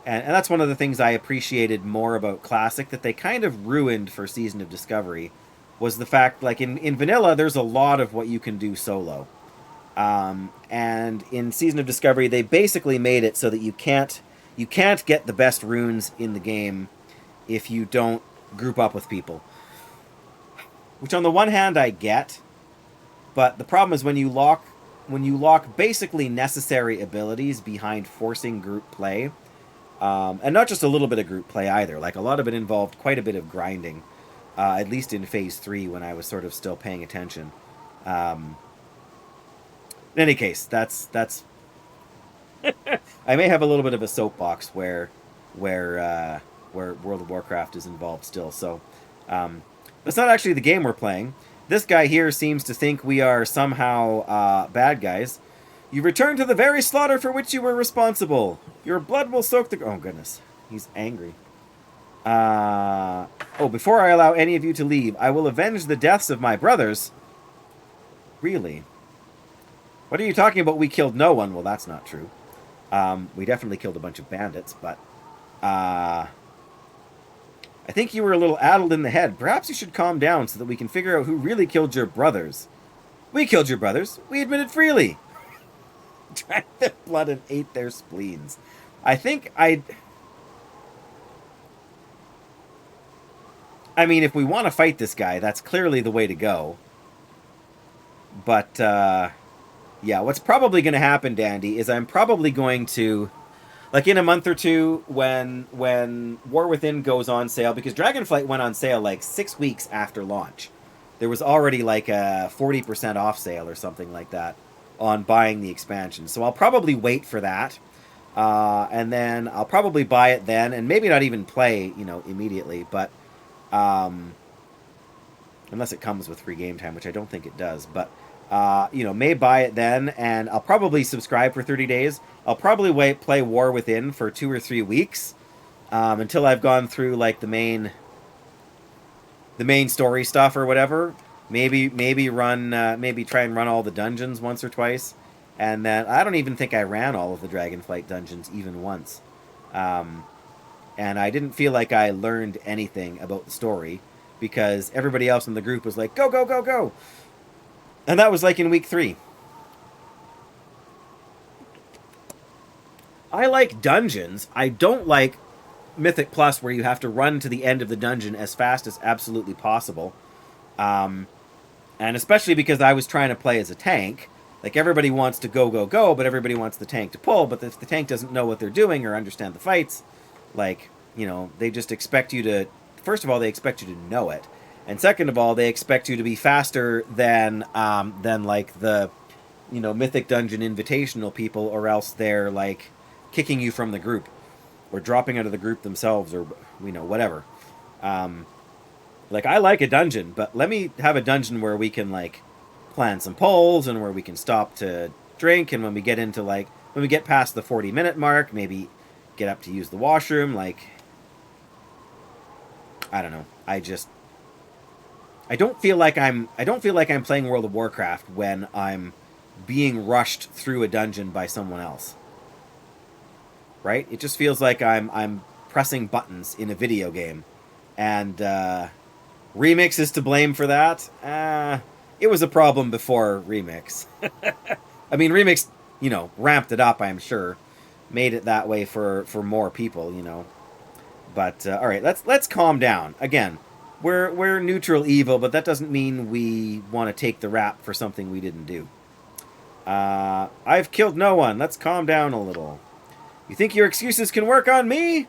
that's one of the things I appreciated more about Classic that they kind of ruined for Season of Discovery, was the fact, like in Vanilla, there's a lot of what you can do solo. And in Season of Discovery, they basically made it so that you can't get the best runes in the game if you don't group up with people. Which on the one hand I get, but the problem is when you lock basically necessary abilities behind forcing group play, and not just a little bit of group play either, like a lot of it involved quite a bit of grinding, at least in Phase 3 when I was sort of still paying attention. In any case, that's I may have a little bit of a soapbox where World of Warcraft is involved still, so it's not actually the game we're playing. This guy here seems to think we are somehow bad guys. You return to the very slaughter for which you were responsible. Your blood will soak the... Oh, goodness. He's angry. Before I allow any of you to leave, I will avenge the deaths of my brothers. Really? What are you talking about? We killed no one. Well, that's not true. We definitely killed a bunch of bandits, but... I think you were a little addled in the head. Perhaps you should calm down so that we can figure out who really killed your brothers. We killed your brothers. We admitted freely. Drank their blood and ate their spleens. I mean, if we want to fight this guy, that's clearly the way to go. But, yeah, what's probably going to happen, Dandy, is I'm probably going to... Like in a month or two, when War Within goes on sale, because Dragonflight went on sale like 6 weeks after launch. There was already like a 40% off sale or something like that on buying the expansion. So I'll probably wait for that. And then I'll probably buy it then, and maybe not even play, immediately. But unless it comes with free game time, which I don't think it does. But may buy it then, and I'll probably subscribe for 30 days. I'll probably play War Within for 2 or 3 weeks, until I've gone through like the main story stuff or whatever. Maybe try and run all the dungeons once or twice, and then I don't even think I ran all of the Dragonflight dungeons even once, and I didn't feel like I learned anything about the story because everybody else in the group was like, go, go, go, go. And that was like in week 3. I like dungeons. I don't like Mythic Plus where you have to run to the end of the dungeon as fast as absolutely possible. And especially because I was trying to play as a tank. Like everybody wants to go, go, go, but everybody wants the tank to pull. But if the tank doesn't know what they're doing or understand the fights, like, they just expect you to... First of all, they expect you to know it. And second of all, they expect you to be faster than like the, Mythic Dungeon Invitational people, or else they're like kicking you from the group, or dropping out of the group themselves, or whatever. Like I like a dungeon, but let me have a dungeon where we can like plan some polls and where we can stop to drink, and when we get past the 40-minute mark, maybe get up to use the washroom. Like, I don't know. I don't feel like I'm playing World of Warcraft when I'm being rushed through a dungeon by someone else. Right? It just feels like I'm pressing buttons in a video game. And Remix is to blame for that. It was a problem before Remix. I mean, Remix, ramped it up, I'm sure. Made it that way for more people, But all right, let's calm down. Again, We're neutral evil, but that doesn't mean we want to take the rap for something we didn't do. I've killed no one. Let's calm down a little. You think your excuses can work on me?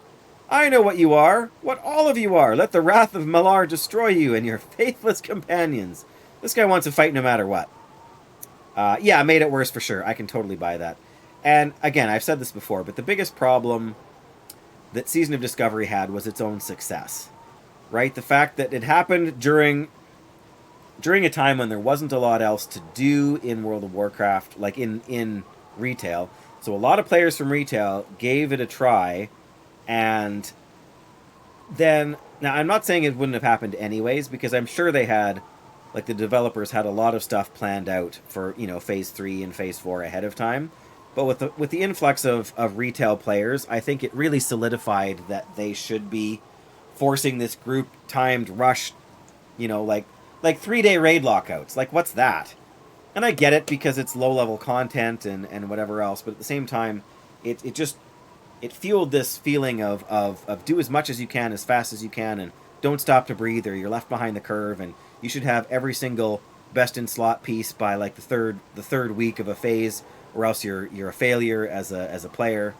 I know what you are. What all of you are. Let the wrath of Malar destroy you and your faithless companions. This guy wants a fight no matter what. Yeah, made it worse for sure. I can totally buy that. And again, I've said this before, but the biggest problem that Season of Discovery had was its own success. Right? The fact that it happened during a time when there wasn't a lot else to do in World of Warcraft, like in retail. So a lot of players from retail gave it a try, and then, now I'm not saying it wouldn't have happened anyways, because I'm sure they had, like the developers had a lot of stuff planned out for, you know, Phase 3 and Phase 4 ahead of time. But with the influx of retail players, I think it really solidified that they should be forcing this group-timed rush, you know, like 3-day raid lockouts. Like, what's that? And I get it because it's low-level content and whatever else, but at the same time, it fueled this feeling of do as much as you can, as fast as you can, and don't stop to breathe or you're left behind the curve, and you should have every single best-in-slot piece by, like, the third week of a phase, or else you're a failure as a player.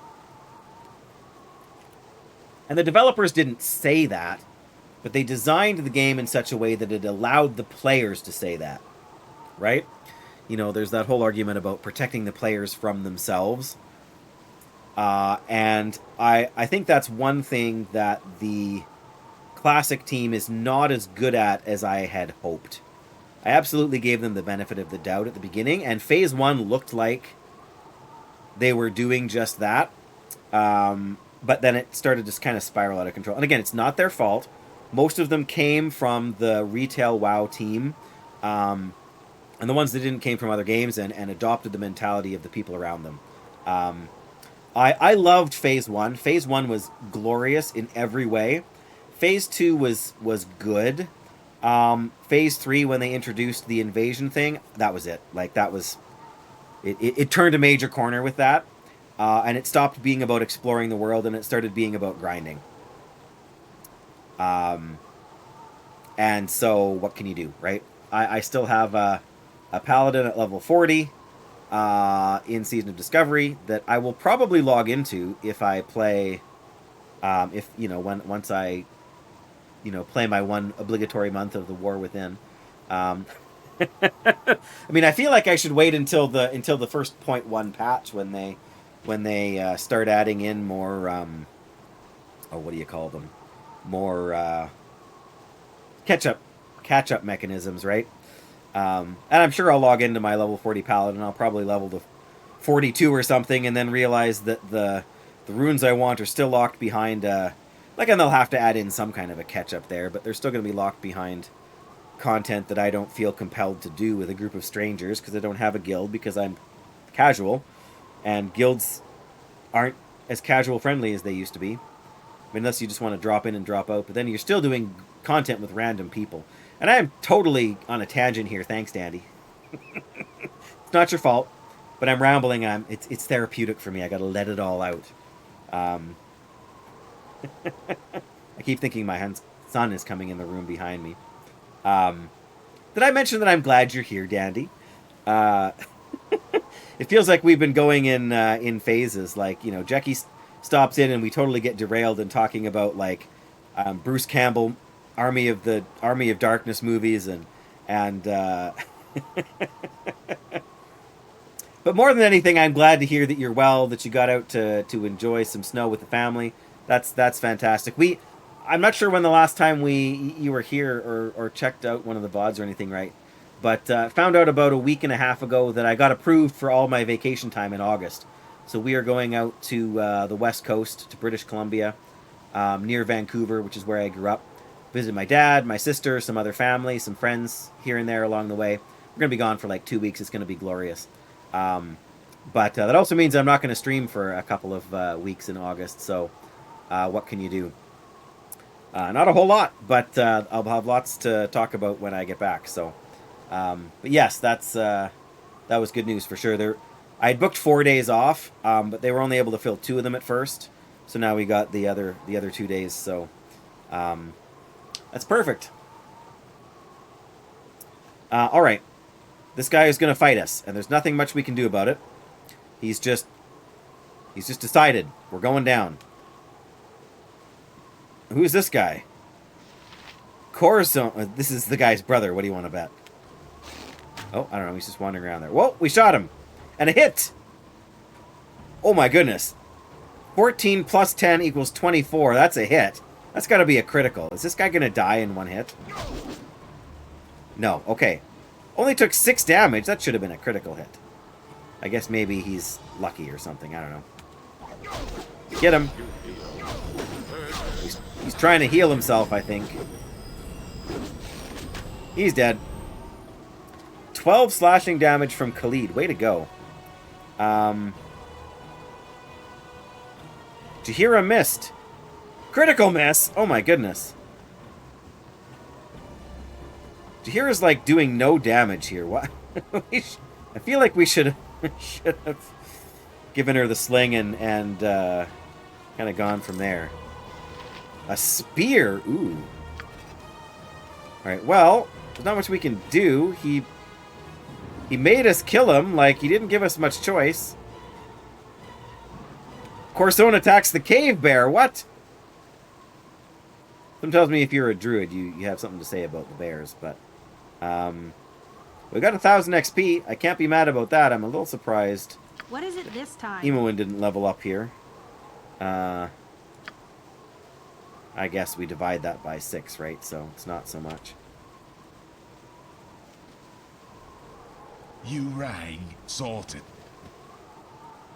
And the developers didn't say that, but they designed the game in such a way that it allowed the players to say that, right? You know, there's that whole argument about protecting the players from themselves. And I think that's one thing that the Classic team is not as good at as I had hoped. I absolutely gave them the benefit of the doubt at the beginning, and Phase 1 looked like they were doing just that. But then it started to kind of spiral out of control. And again, it's not their fault. Most of them came from the retail WoW team. And the ones that didn't came from other games and adopted the mentality of the people around them. I loved Phase 1. Phase 1 was glorious in every way. Phase 2 was good. Phase 3, when they introduced the invasion thing, that was it. Like, that was... It turned a major corner with that. And it stopped being about exploring the world, and it started being about grinding. And so, what can you do, right? I still have a paladin at level 40 in Season of Discovery that I will probably log into if I play... once I... play my one obligatory month of the War Within. I mean, I feel like I should wait until the first 0.1 patch when they start adding in more what do you call them? More catch up mechanisms, right? And I'm sure I'll log into my level 40 paladin. I'll probably level to 42 or something, and then realize that the runes I want are still locked behind. And they'll have to add in some kind of a catch-up there, but they're still going to be locked behind content that I don't feel compelled to do with a group of strangers because I don't have a guild, because I'm casual, and guilds aren't as casual-friendly as they used to be. I mean, unless you just want to drop in and drop out, but then you're still doing content with random people. And I am totally on a tangent here, thanks, Dandy. It's not your fault, but I'm rambling. It's therapeutic for me. I got to let it all out. I keep thinking my son is coming in the room behind me. Did I mention that I'm glad you're here, Dandy? It feels like we've been going in phases. Like, Jackie stops in and we totally get derailed in talking about Bruce Campbell, Army of Darkness movies, and but more than anything, I'm glad to hear that you're well, that you got out to enjoy some snow with the family. That's fantastic. I'm not sure when the last time you were here or checked out one of the VODs or anything, right? But found out about a week and a half ago that I got approved for all my vacation time in August. So we are going out to the West Coast, to British Columbia, near Vancouver, which is where I grew up. Visit my dad, my sister, some other family, some friends here and there along the way. We're going to be gone for 2 weeks. It's going to be glorious. But that also means I'm not going to stream for a couple of weeks in August. So what can you do? Not a whole lot, but I'll have lots to talk about when I get back. So, but yes, that was good news for sure. I had booked 4 days off, but they were only able to fill 2 of them at first. So now we got the other 2 days. So that's perfect. All right, this guy is going to fight us, and there's nothing much we can do about it. He's just decided we're going down. Who is this guy? Corazon. This is the guy's brother. What do you want to bet? Oh, I don't know. He's just wandering around there. Whoa, we shot him. And a hit. Oh my goodness. 14 plus 10 equals 24. That's a hit. That's got to be a critical. Is this guy going to die in one hit? No. Okay. Only took 6 damage. That should have been a critical hit. I guess maybe he's lucky or something. I don't know. Get him. He's trying to heal himself, I think. He's dead. 12 slashing damage from Khalid. Way to go. Jaheira missed. Critical miss. Oh my goodness. Jaheira's like doing no damage here. What? I feel like we should have given her the sling and kind of gone from there. A spear. Ooh. All right. Well, there's not much we can do. He made us kill him. Like, he didn't give us much choice. Corzone attacks the cave bear. What? Something tells me if you're a druid, you have something to say about the bears. But we got 1,000 XP. I can't be mad about that. I'm a little surprised. What is it this time? Imoen didn't level up here. I guess we divide that by 6, right? So it's not so much. You rang. Sorted.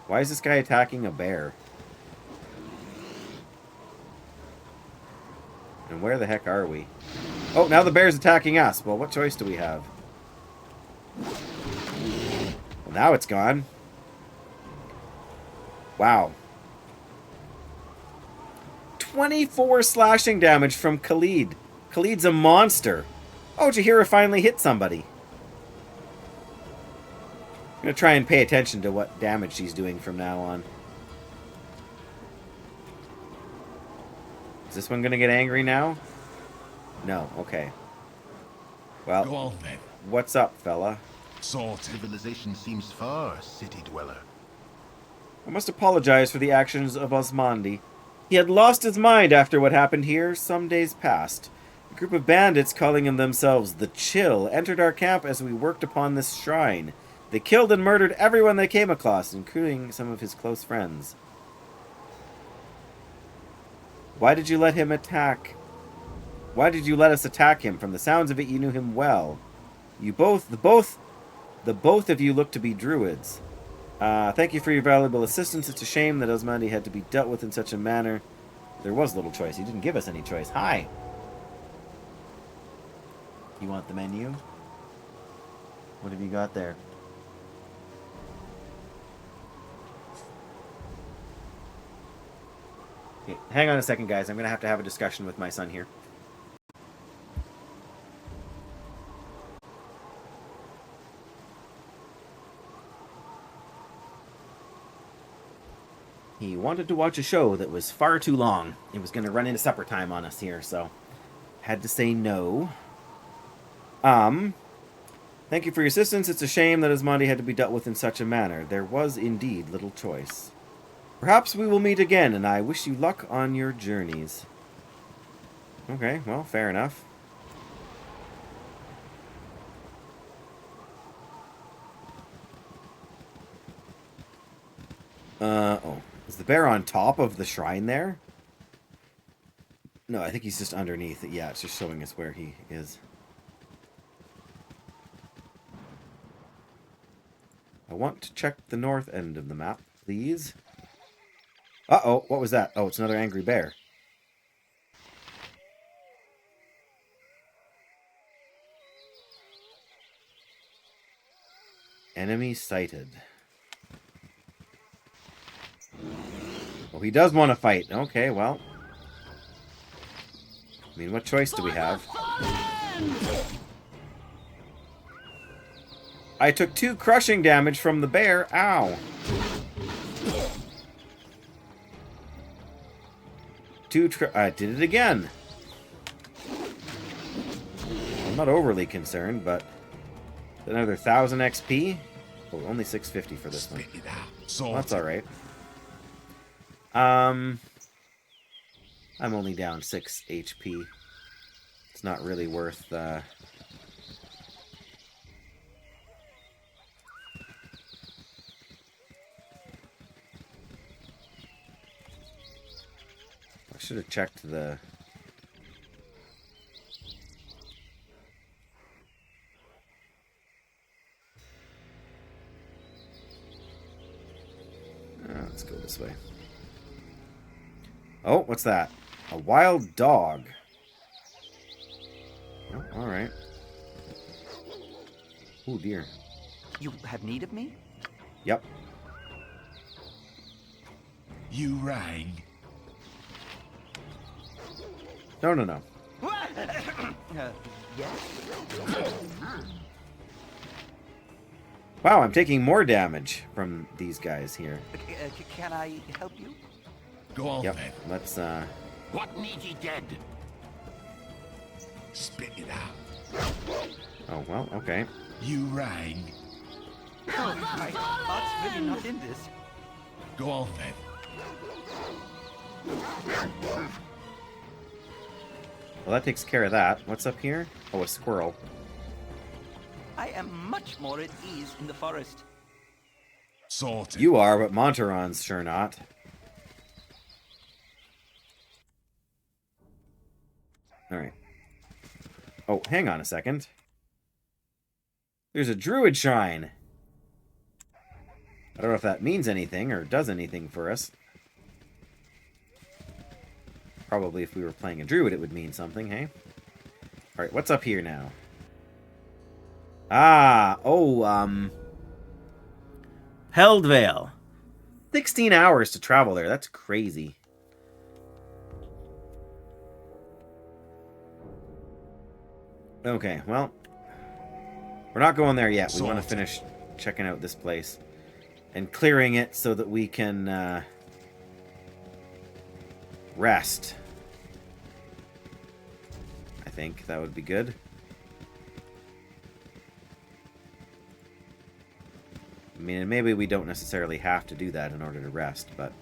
Why is this guy attacking a bear? And where the heck are we? Oh, now the bear's attacking us. Well, what choice do we have? Well, now it's gone. Wow. 24 slashing damage from Khalid. Khalid's a monster. Oh, Jaheira finally hit somebody. I'm going to try and pay attention to what damage she's doing from now on. Is this one going to get angry now? No, okay. Well, Go on then. what's up, fella? Sorted. Civilization seems far, city dweller. I must apologize for the actions of Osmandi. He had lost his mind after what happened here some days past. A group of bandits calling themselves the Chill entered our camp as we worked upon this shrine. They killed and murdered everyone they came across, including some of his close friends. Why did you let him attack? Why did you let us attack him? From the sounds of it, you knew him well. You both, the both of you look to be druids. Thank you for your valuable assistance. It's a shame that Osmandi had to be dealt with in such a manner. There was little choice. He didn't give us any choice. Hi. You want the menu? What have you got there? Okay, hang on a second, guys. I'm going to have a discussion with my son here. He wanted to watch a show that was far too long. It was going to run into supper time on us here, so had to say no. Thank you for your assistance. It's a shame that Osmandi had to be dealt with in such a manner. There was indeed little choice. Perhaps we will meet again, and I wish you luck on your journeys. Okay, well, fair enough. Oh. Is the bear on top of the shrine there? No, I think he's just underneath it. Yeah, it's just showing us where he is. I want to check the north end of the map, please. Uh-oh, what was that? Oh, it's another angry bear. Enemy sighted. Oh, he does want to fight. Okay, well. I mean, what choice do we have? I took 2 crushing damage from the bear. Ow. 2 I did it again. I'm not overly concerned, but another 1,000 XP. Oh, only 650 for this one. Well, that's all right. I'm only down 6 HP. It's not really worth should have checked the... let's go this way. Oh, what's that? A wild dog. Oh, alright. Oh, dear. You have need of me? Yep. You rang. No, no, no. Yes? Wow, I'm taking more damage from these guys here. Can I help you? Go on Yep, then. let's, What need ye dead? Spit it out. Oh, well, okay. You rang. My heart's really not in this. Go on then. Well, that takes care of that. What's up here? Oh, a squirrel. I am much more at ease in the forest. Sorted. You are, but Monteron's sure not. Alright. Oh, hang on a second. There's a druid shrine. I don't know if that means anything or does anything for us. Probably if we were playing a druid it would mean something, hey? Alright, what's up here now? Ah, oh, Heldvale. 16 hours to travel there. That's crazy. Okay, well, we're not going there yet. We want to finish checking out this place and clearing it so that we can rest. I think that would be good. I mean, maybe we don't necessarily have to do that in order to rest, but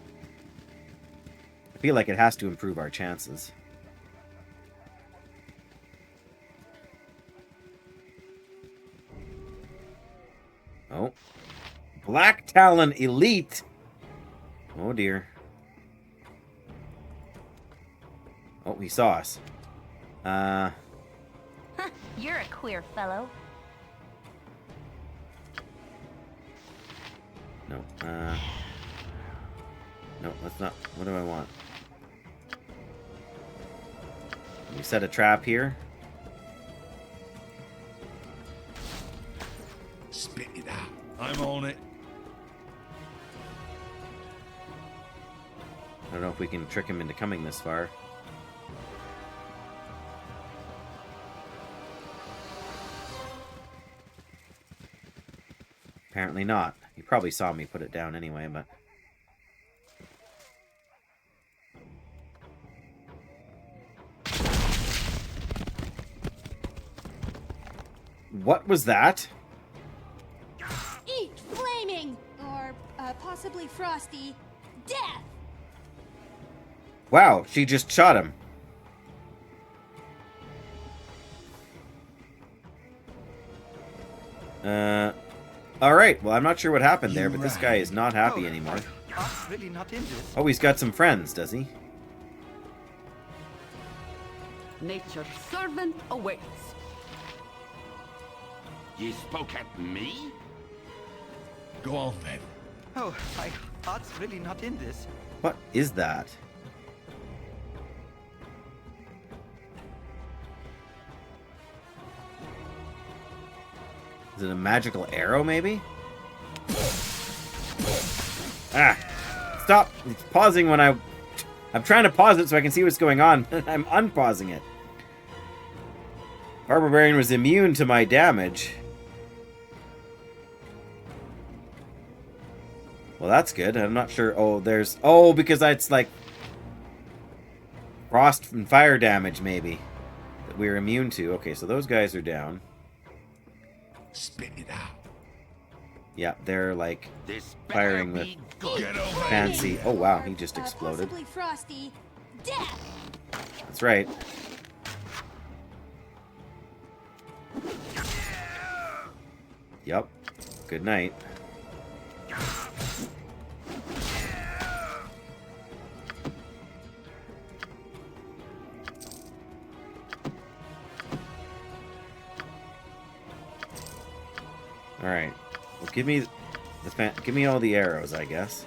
I feel like it has to improve our chances. Oh. Black Talon Elite! Oh dear. Oh, he saw us. You're a queer fellow. No, no, that's not. What do I want? Can we set a trap here? Spit it out. I'm on it. I don't know if we can trick him into coming this far. Apparently not. He probably saw me put it down anyway, but... What was that? Eat flaming! Or possibly frosty. Death! Wow, she just shot him. Alright, well I'm not sure what happened there, but this guy is not happy anymore. I'm really not in this. Oh, he's got some friends, does he? Nature's servant awaits. Ye spoke at me? Go on then. Oh, my heart's really not in this. What is that? Is it a magical arrow, maybe? Ah! Stop! It's pausing when I'm trying to pause it so I can see what's going on. I'm unpausing it. Barbarian was immune to my damage. Well, that's good. I'm not sure. Oh, there's... Oh, because it's like... Frost and fire damage, maybe. That we're immune to. Okay, so those guys are down. Spit it out. Yeah, they're like This firing with Get over fancy. Oh wow, he just exploded. Possibly frosty. Death! That's right. Yep. Good night. Alright. Well, give me give me all the arrows, I guess.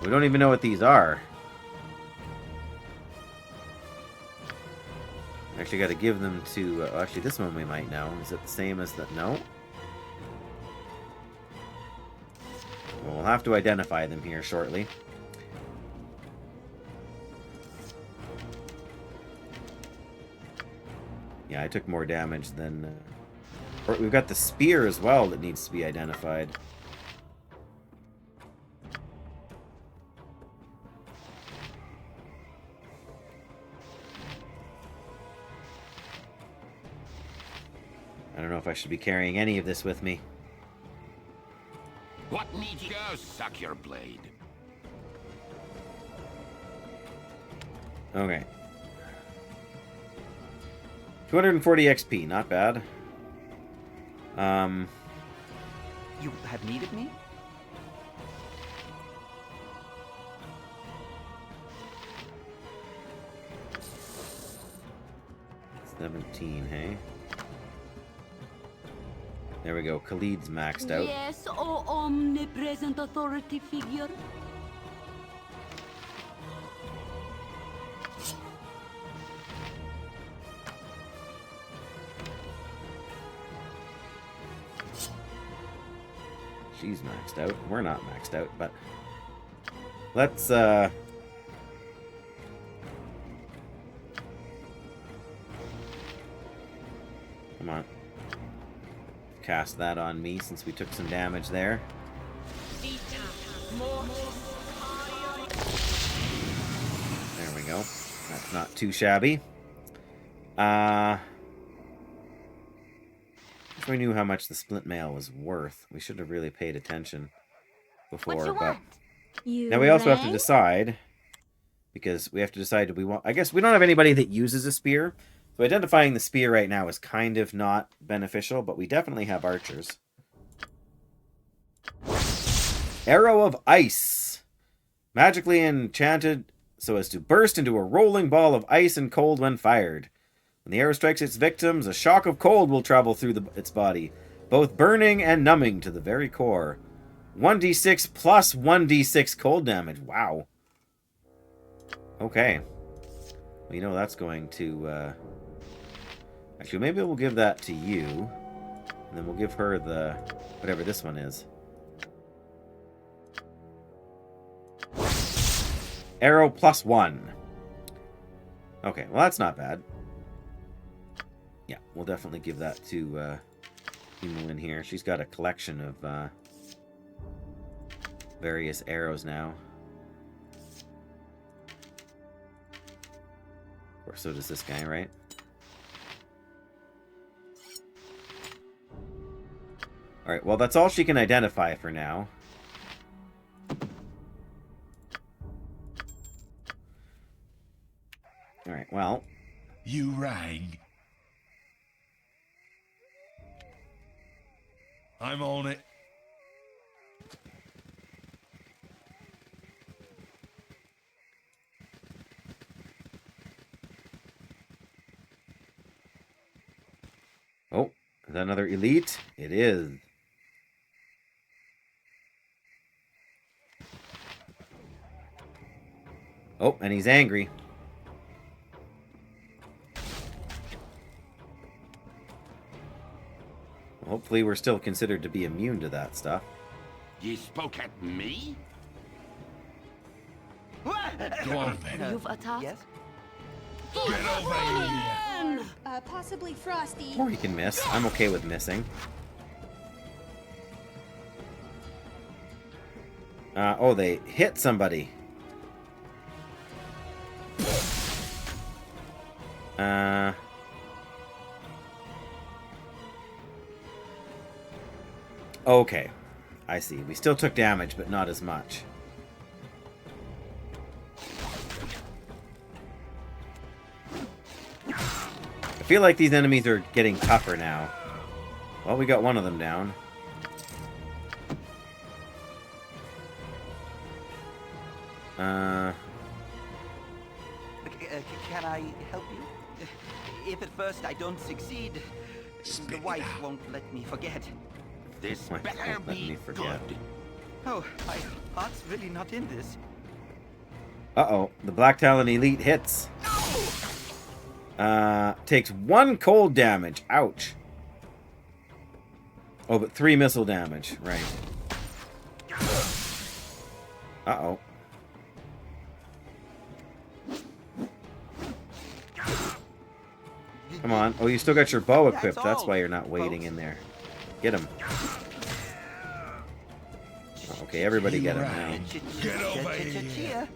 We don't even know what these are. Actually, got to give them to... actually, this one we might know. Is it the same as the... No? Well, we'll have to identify them here shortly. Yeah, I took more damage than... we've got the spear as well that needs to be identified. I don't know if I should be carrying any of this with me. What needs you? Go suck your blade. Okay. 240 XP, not bad. You have need of me? $17, hey? There we go. Khalid's maxed out. Yes, oh omnipresent authority figure. She's maxed out. We're not maxed out, but let's come on. Cast that on me since we took some damage there. There we go. That's not too shabby. If we knew how much the splint mail was worth, we should have really paid attention before. But now we also have to decide, because we have to decide, do we want... I guess we don't have anybody that uses a spear. So identifying the spear right now is kind of not beneficial, but we definitely have archers. Arrow of Ice. Magically enchanted so as to burst into a rolling ball of ice and cold when fired. When the arrow strikes its victims, a shock of cold will travel through its body, both burning and numbing to the very core. 1d6 plus 1d6 cold damage. Wow. Okay. Well, you know that's going to... Actually, maybe we'll give that to you. And then we'll give her the... whatever this one is. Arrow plus 1. Okay, well that's not bad. Yeah, we'll definitely give that to Emmeline here. She's got a collection of various arrows now. Or so does this guy, right? Alright, well that's all she can identify for now. Alright, well... You rang. I'm on it. Oh, is that another elite? It is. Oh, and he's angry. Hopefully we're still considered to be immune to that stuff. You spoke at me? Go on then. You've attacked? Yes? Get over here. Possibly Frosty. Or he can miss. I'm okay with missing. Oh, they hit somebody. Okay. I see. We still took damage, but not as much. I feel like these enemies are getting tougher now. Well, we got one of them down. Can I help you? If at first I don't succeed, the wife won't let me forget. This Wife better won't let me be forget. good. Oh, my heart's really not in this. Uh-oh. The Black Talon Elite hits. Takes 1 cold damage. Ouch. Oh, but 3 missile damage. Right. Uh-oh. Come on. Oh, you still got your bow equipped. That's why you're not waiting in there. Get him. Oh, okay, everybody get him now. Get over here.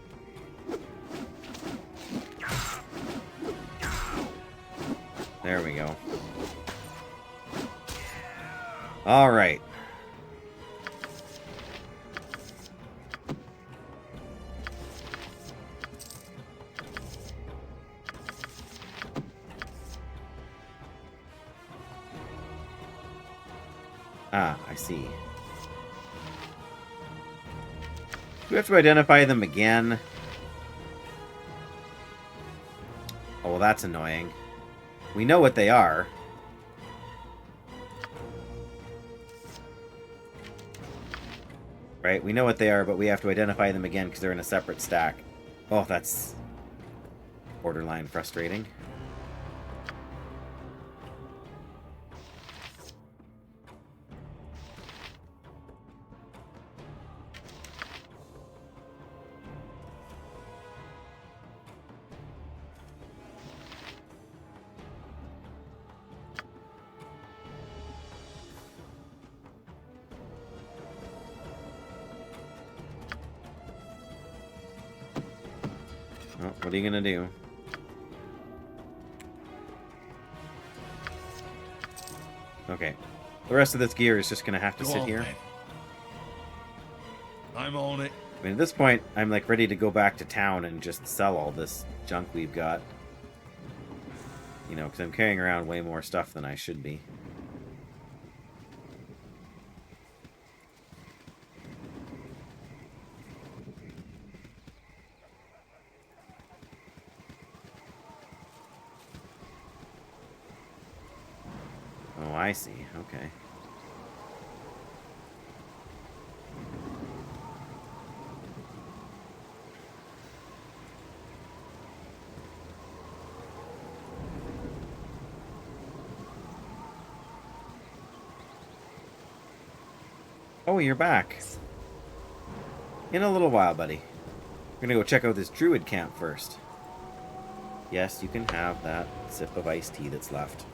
There we go. All right. Ah, I see. Do we have to identify them again? Oh, well, that's annoying. We know what they are. Right? We know what they are, but we have to identify them again because they're in a separate stack. Oh, that's borderline frustrating. Well, what are you gonna do? Okay. The rest of this gear is just gonna have to Go sit on, here. then. I'm on it. I mean, at this point, I'm like ready to go back to town and just sell all this junk we've got. You know, because I'm carrying around way more stuff than I should be. Oh, I see. Okay. Oh, you're back. In a little while, buddy. We're gonna go check out this druid camp first. Yes, you can have that sip of iced tea that's left.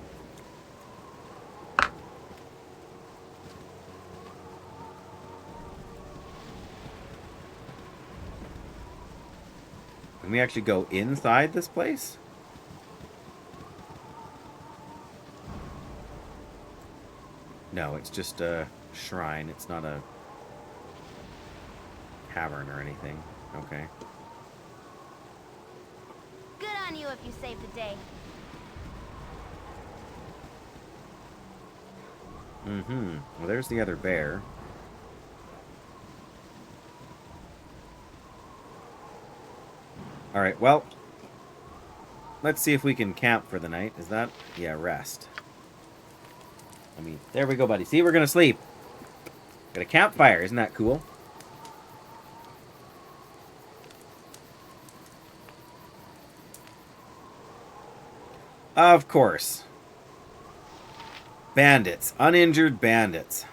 Can we actually go inside this place? No, it's just a shrine. It's not a cavern or anything. Okay. Good on you if you saved the day. Mm-hmm. Well, there's the other bear. Alright, well, let's see if we can camp for the night. Is that? Yeah, rest. I mean, there we go, buddy. See, we're gonna sleep. Got a campfire. Isn't that cool? Of course. Bandits. Uninjured bandits.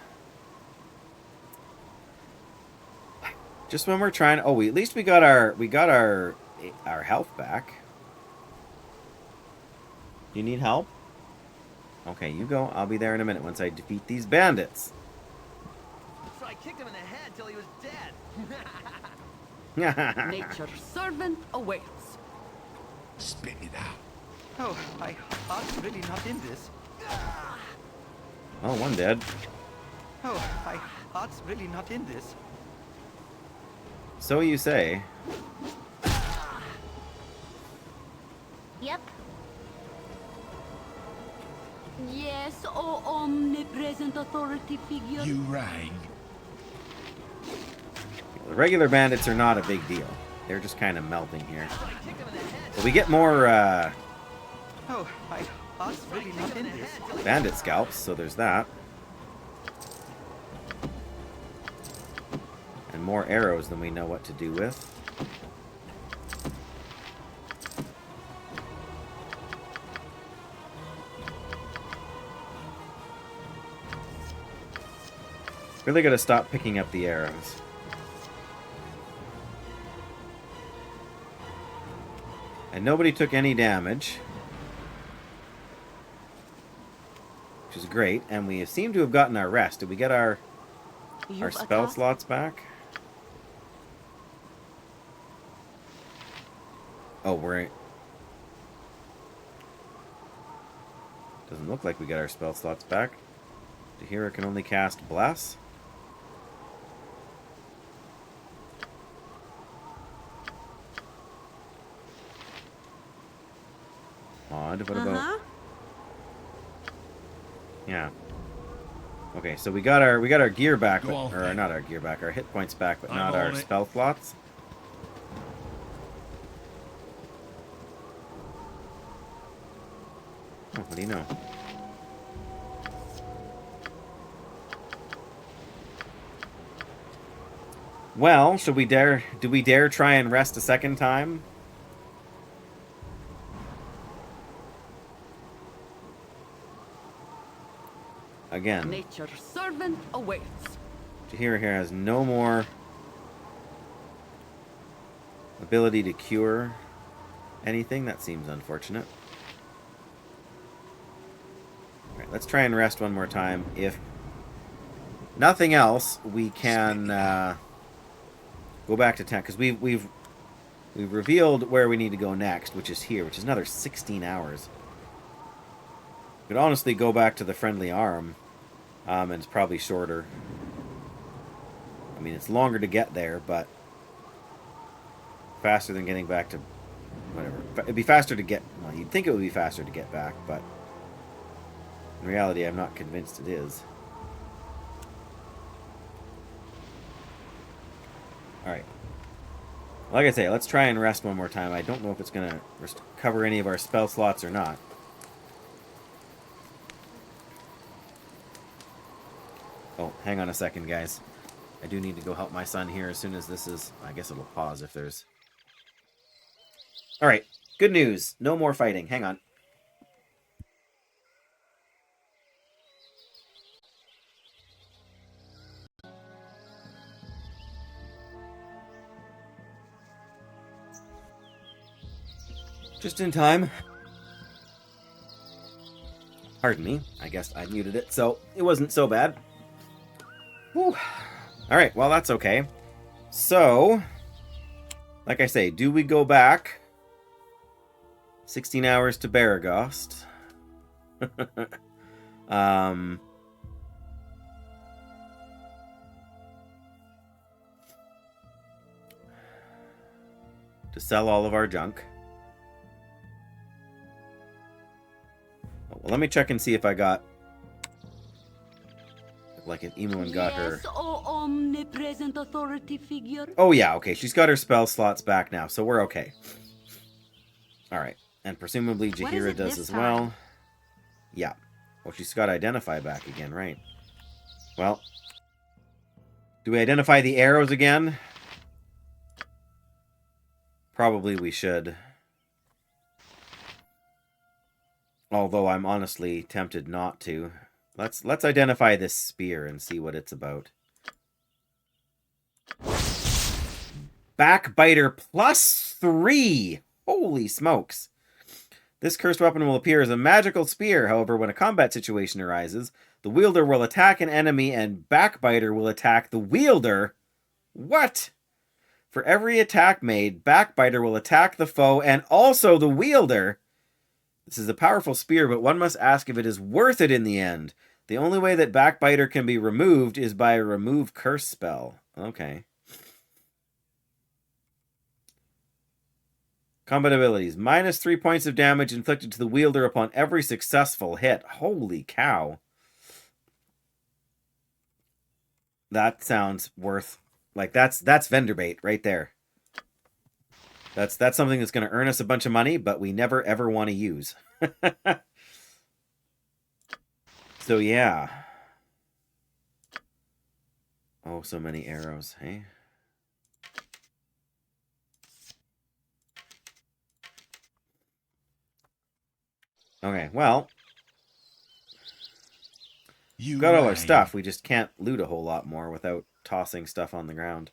Just when we're trying... Oh, at least we got our health back. You need help? Okay, you go. I'll be there in a minute once I defeat these bandits. So I kicked him in the head till he was dead. Nature's servant awaits. Spit it out. Oh, my heart's really not in this. Oh, one dead. Oh, my heart's really not in this. So you say. Yep. Yes, oh omnipresent authority figure. You rang. The regular bandits are not a big deal. They're just kind of melting here. But we get more Oh, my boss really not in this. bandit scalps, so there's that. And more arrows than we know what to do with. Really gotta stop picking up the arrows. And nobody took any damage. Which is great. And we seem to have gotten our rest. Did we get our spell slots back? Oh, we're... Doesn't look like we got our spell slots back. Tahira can only cast Bless. Odd. What about... Yeah. Okay, so we got our gear back, but, or not our gear back, our hit points back, but not our spell slots. Oh, what do you know? Well, should we dare? Do we dare try and rest a second time? Again. Nature's servant awaits. Tahira here has no more ability to cure anything. That seems unfortunate. Alright, let's try and rest one more time. If nothing else, we can go back to town, because we've revealed where we need to go next, which is here, which is another 16 hours. We could honestly go back to the Friendly Arm, and it's probably shorter. I mean, it's longer to get there, but faster than getting back to whatever. It'd be faster to get. Well, you'd think it would be faster to get back, but in reality, I'm not convinced it is. Alright. Like I say, let's try and rest one more time. I don't know if it's going to cover any of our spell slots or not. Oh, hang on a second, guys. I do need to go help my son here as soon as this is... I guess it'll pause if there's... Alright, good news. No more fighting. Hang on. Just in time. Pardon me. I guess I muted it, so it wasn't so bad. Whew. Alright, well, that's okay. So, like I say, do we go back 16 hours to Baragost? To sell all of our junk. Well, let me check and see if I got... Like if Emuin got her... Oh, omnipresent authority figure. Oh yeah, okay. She's got her spell slots back now, so we're okay. Alright. And presumably Jaheira does as well. Yeah. Well, she's got Identify back again, right? Well. Do we identify the arrows again? Probably we should. Although I'm honestly tempted not to. Let's identify this spear and see what it's about. Backbiter +3! Holy smokes. This cursed weapon will appear as a magical spear. However, when a combat situation arises, the wielder will attack an enemy and Backbiter will attack the wielder. What? For every attack made, Backbiter will attack the foe and also the wielder. This is a powerful spear, but one must ask if it is worth it in the end. The only way that Backbiter can be removed is by a remove curse spell. Okay. Combat abilities. -3 points of damage inflicted to the wielder upon every successful hit. Holy cow. That sounds worth... Like, that's vendor bait right there. That's something that's going to earn us a bunch of money, but we never ever want to use. So yeah. Oh, so many arrows, hey? Okay, well, You got all our rang. stuff. We just can't loot a whole lot more without tossing stuff on the ground.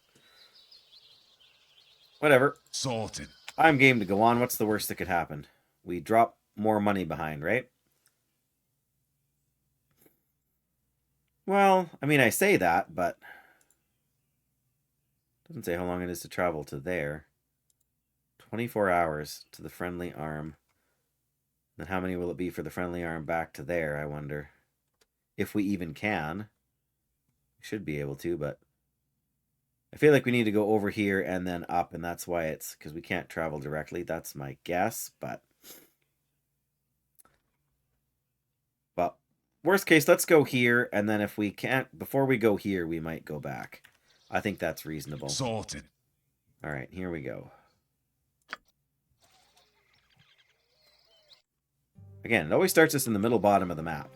Whatever. Sorted. I'm game to go on. What's the worst that could happen? We drop more money behind, right? Well, I mean, I say that, but doesn't say how long it is to travel to there. 24 hours to the friendly arm. Then how many will it be for the friendly arm back to there, I wonder? If we even can. We should be able to, but I feel like we need to go over here and then up, and that's why it's because we can't travel directly. That's my guess, but worst case, let's go here, and then if we can't, before we go here, we might go back. I think that's reasonable. Sorted. All right, here we go. Again, it always starts us in the middle bottom of the map.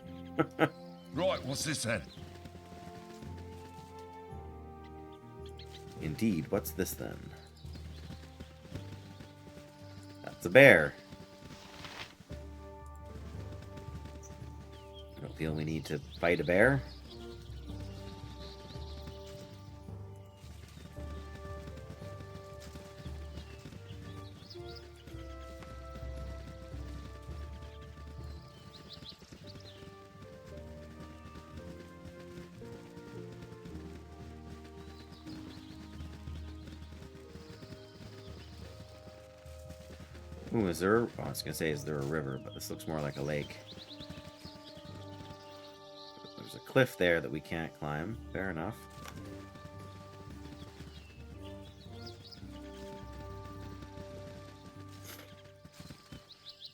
Right, what's this then? Indeed, what's this then? That's a bear. I don't feel we need to fight a bear. Ooh, is there... Oh, I was going to say, is there a river? But this looks more like a lake. There's a cliff there that we can't climb. Fair enough.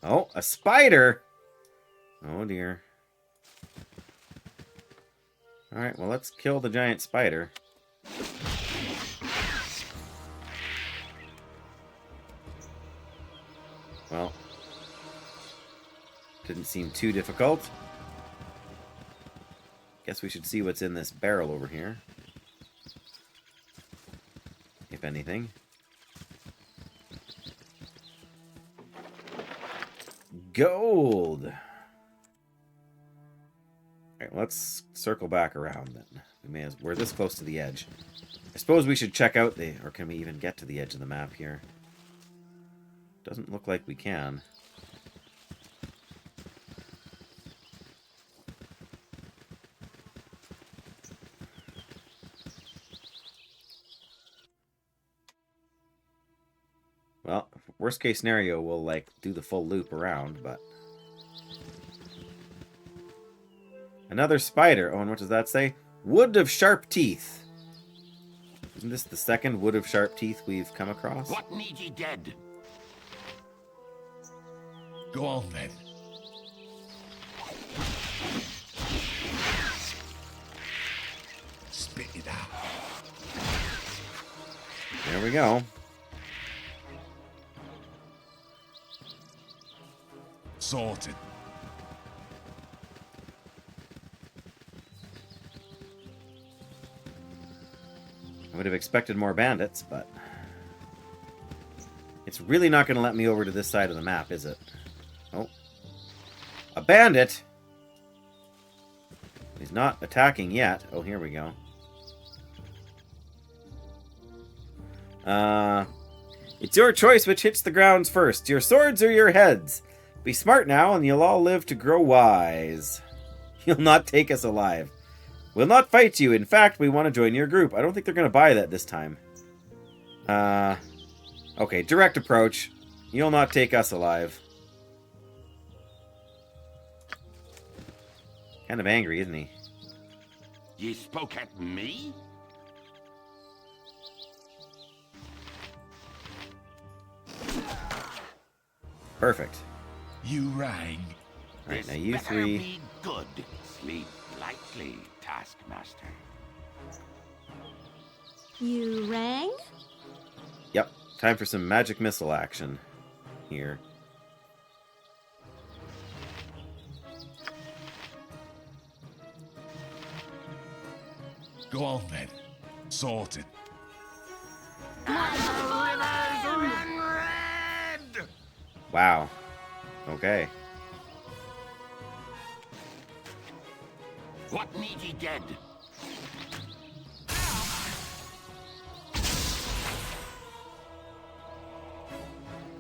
Oh, a spider! Oh, dear. Alright, well, let's kill the giant spider. Well, didn't seem too difficult. Guess we should see what's in this barrel over here. If anything. Gold! Alright, let's circle back around then. We're this close to the edge. I suppose we should check out the... Or can we even get to the edge of the map here? Doesn't look like we can. Well, worst case scenario, we'll like do the full loop around, but... Another spider. Oh, and what does that say? Wood of sharp teeth. Isn't this the second wood of sharp teeth we've come across? What need ye dead? Go on then. Spit it out. There we go. Sorted. I would have expected more bandits, but... It's really not going to let me over to this side of the map, is it? Oh. A bandit! He's not attacking yet. Oh, here we go. It's your choice which hits the grounds first. Your swords or your heads. Be smart now, and you'll all live to grow wise. You'll not take us alive. We'll not fight you. In fact, we want to join your group. I don't think they're going to buy that this time. Okay, direct approach. You'll not take us alive. Kind of angry, isn't he? Ye spoke at me? Perfect. You rang. All right, This now you better three. be good. Sleep lightly, Taskmaster. You rang? Yep. Time for some magic missile action here. Go on then. Sorted. Wow. Okay. What need ye dead?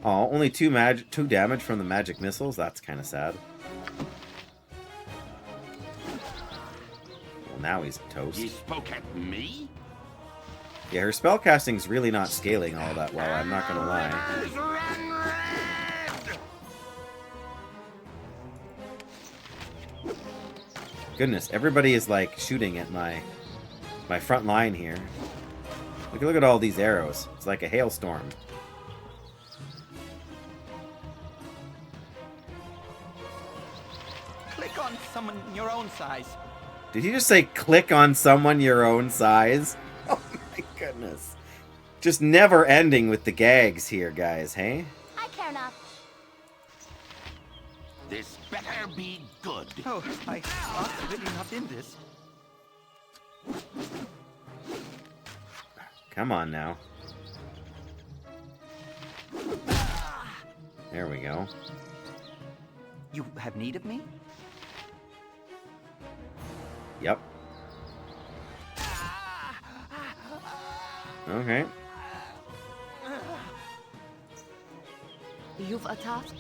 Oh, only two damage from the magic missiles? That's kind of sad. Well, now he's toast. Ye spoke at me? Yeah, her spellcasting's really not scaling all that well, I'm not gonna lie. Goodness, everybody is like shooting at my front line here. Look at all these arrows. It's like a hailstorm. Click on someone your own size. Did he just say click on someone your own size? Oh my goodness. Just never ending with the gags here, guys, hey? I care not. This better be good. Oh, I was really not in this. Come on now. There we go. You have need of me? Yep. Okay. You've a task?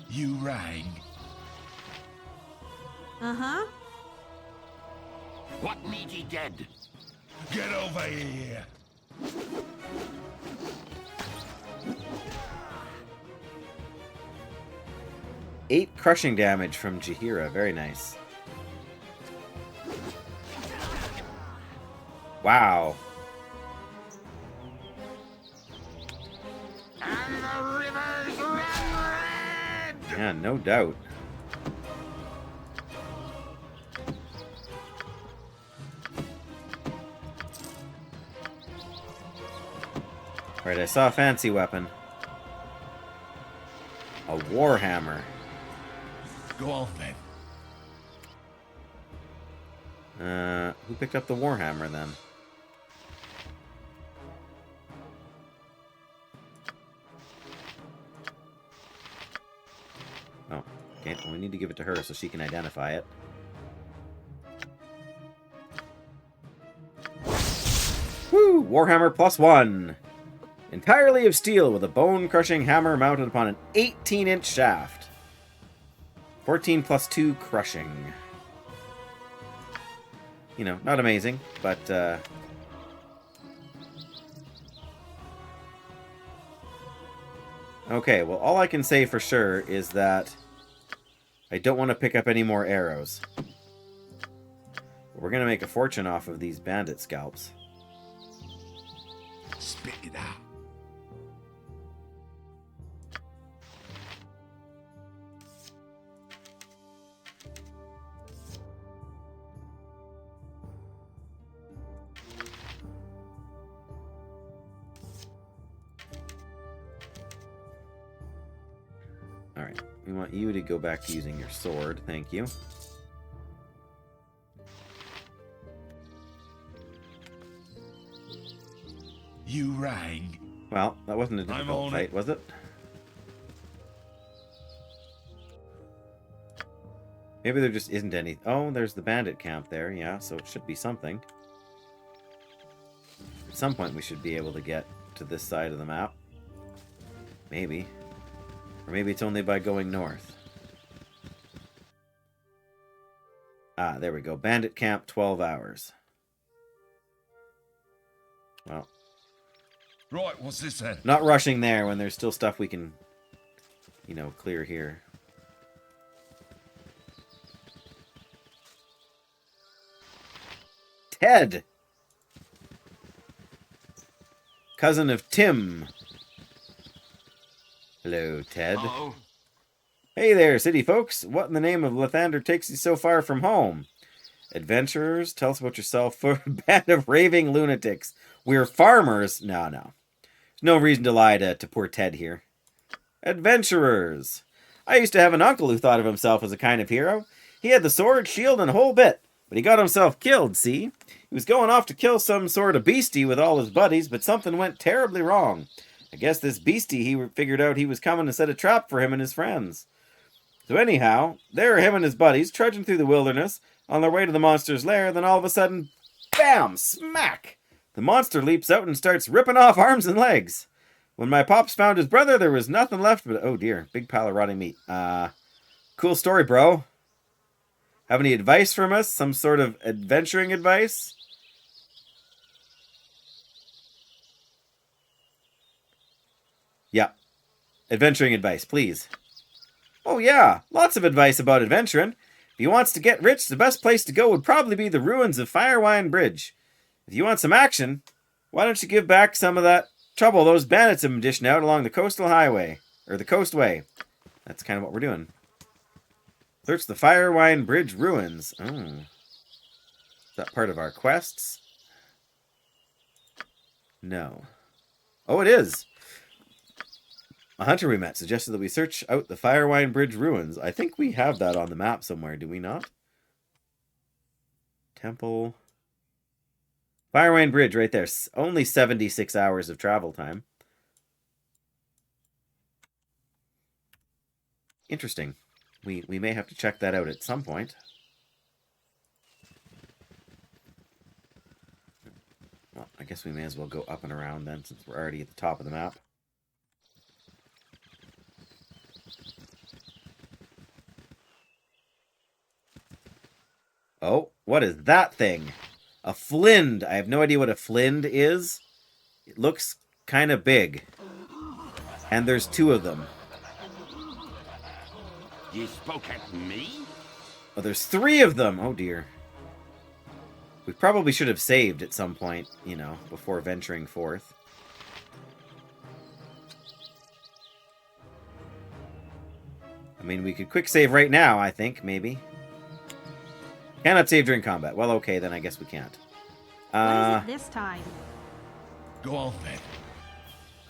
You rang. Uh-huh. What need ye dead? Get over here. Eight crushing damage from Jaheira. Very nice. Wow. And the rivers run red! Yeah, no doubt. Alright, I saw a fancy weapon. A warhammer. Go on then. Who picked up the warhammer then? Oh, okay. Well, we need to give it to her so she can identify it. Woo! Warhammer +1! Entirely of steel with a bone-crushing hammer mounted upon an 18-inch shaft. 14 + 2 crushing. You know, not amazing, but, okay, well, all I can say for sure is that I don't want to pick up any more arrows. We're going to make a fortune off of these bandit scalps. Spit it out. Alright, we want you to go back to using your sword, thank you. You rang. Well, that wasn't a I'm difficult on fight, it. was it? Maybe there just isn't any... Oh, there's the bandit camp there, yeah, so it should be something. At some point we should be able to get to this side of the map. Maybe. Or maybe it's only by going north. Ah, there we go. Bandit camp, 12 hours. Well... Right, what's this then? Not rushing there when there's still stuff we can, you know, clear here. Ted! Cousin of Tim. Hello, Ted. Hello? Hey there, city folks. What in the name of Lathander takes you so far from home? Adventurers, tell us about yourself. For a band of raving lunatics. We're farmers. No. no reason to lie to poor Ted here. Adventurers. I used to have an uncle who thought of himself as a kind of hero. He had the sword, shield, and a whole bit. But he got himself killed, see? He was going off to kill some sort of beastie with all his buddies, but something went terribly wrong. I guess this beastie, he figured out he was coming to set a trap for him and his friends. So anyhow, there are him and his buddies trudging through the wilderness on their way to the monster's lair, then all of a sudden, bam! Smack! The monster leaps out and starts ripping off arms and legs. When my pops found his brother, there was nothing left but... Oh dear, big pile of rotting meat. Cool story, bro. Have any advice from us? Some sort of adventuring advice? Yeah. Adventuring advice, please. Oh yeah, lots of advice about adventuring. If he wants to get rich, the best place to go would probably be the ruins of Firewine Bridge. If you want some action, why don't you give back some of that trouble those bandits have been dishing out along the coastal highway, or the coastway. That's kind of what we're doing. Search the Firewine Bridge ruins. Oh. Is that part of our quests? No. Oh, it is. A hunter we met suggested that we search out the Firewine Bridge ruins. I think we have that on the map somewhere, do we not? Temple. Firewine Bridge right there. Only 76 hours of travel time. Interesting. We may have to check that out at some point. Well, I guess we may as well go up and around then, since we're already at the top of the map. Oh, what is that thing? A flind. I have no idea what a flind is. It looks kind of big. And there's two of them. You spoke at me? Oh, there's three of them. Oh, dear. We probably should have saved at some point, you know, before venturing forth. I mean, we could quick save right now, I think, maybe. Cannot save during combat. Well, okay, then I guess we can't. What is it this time? Go on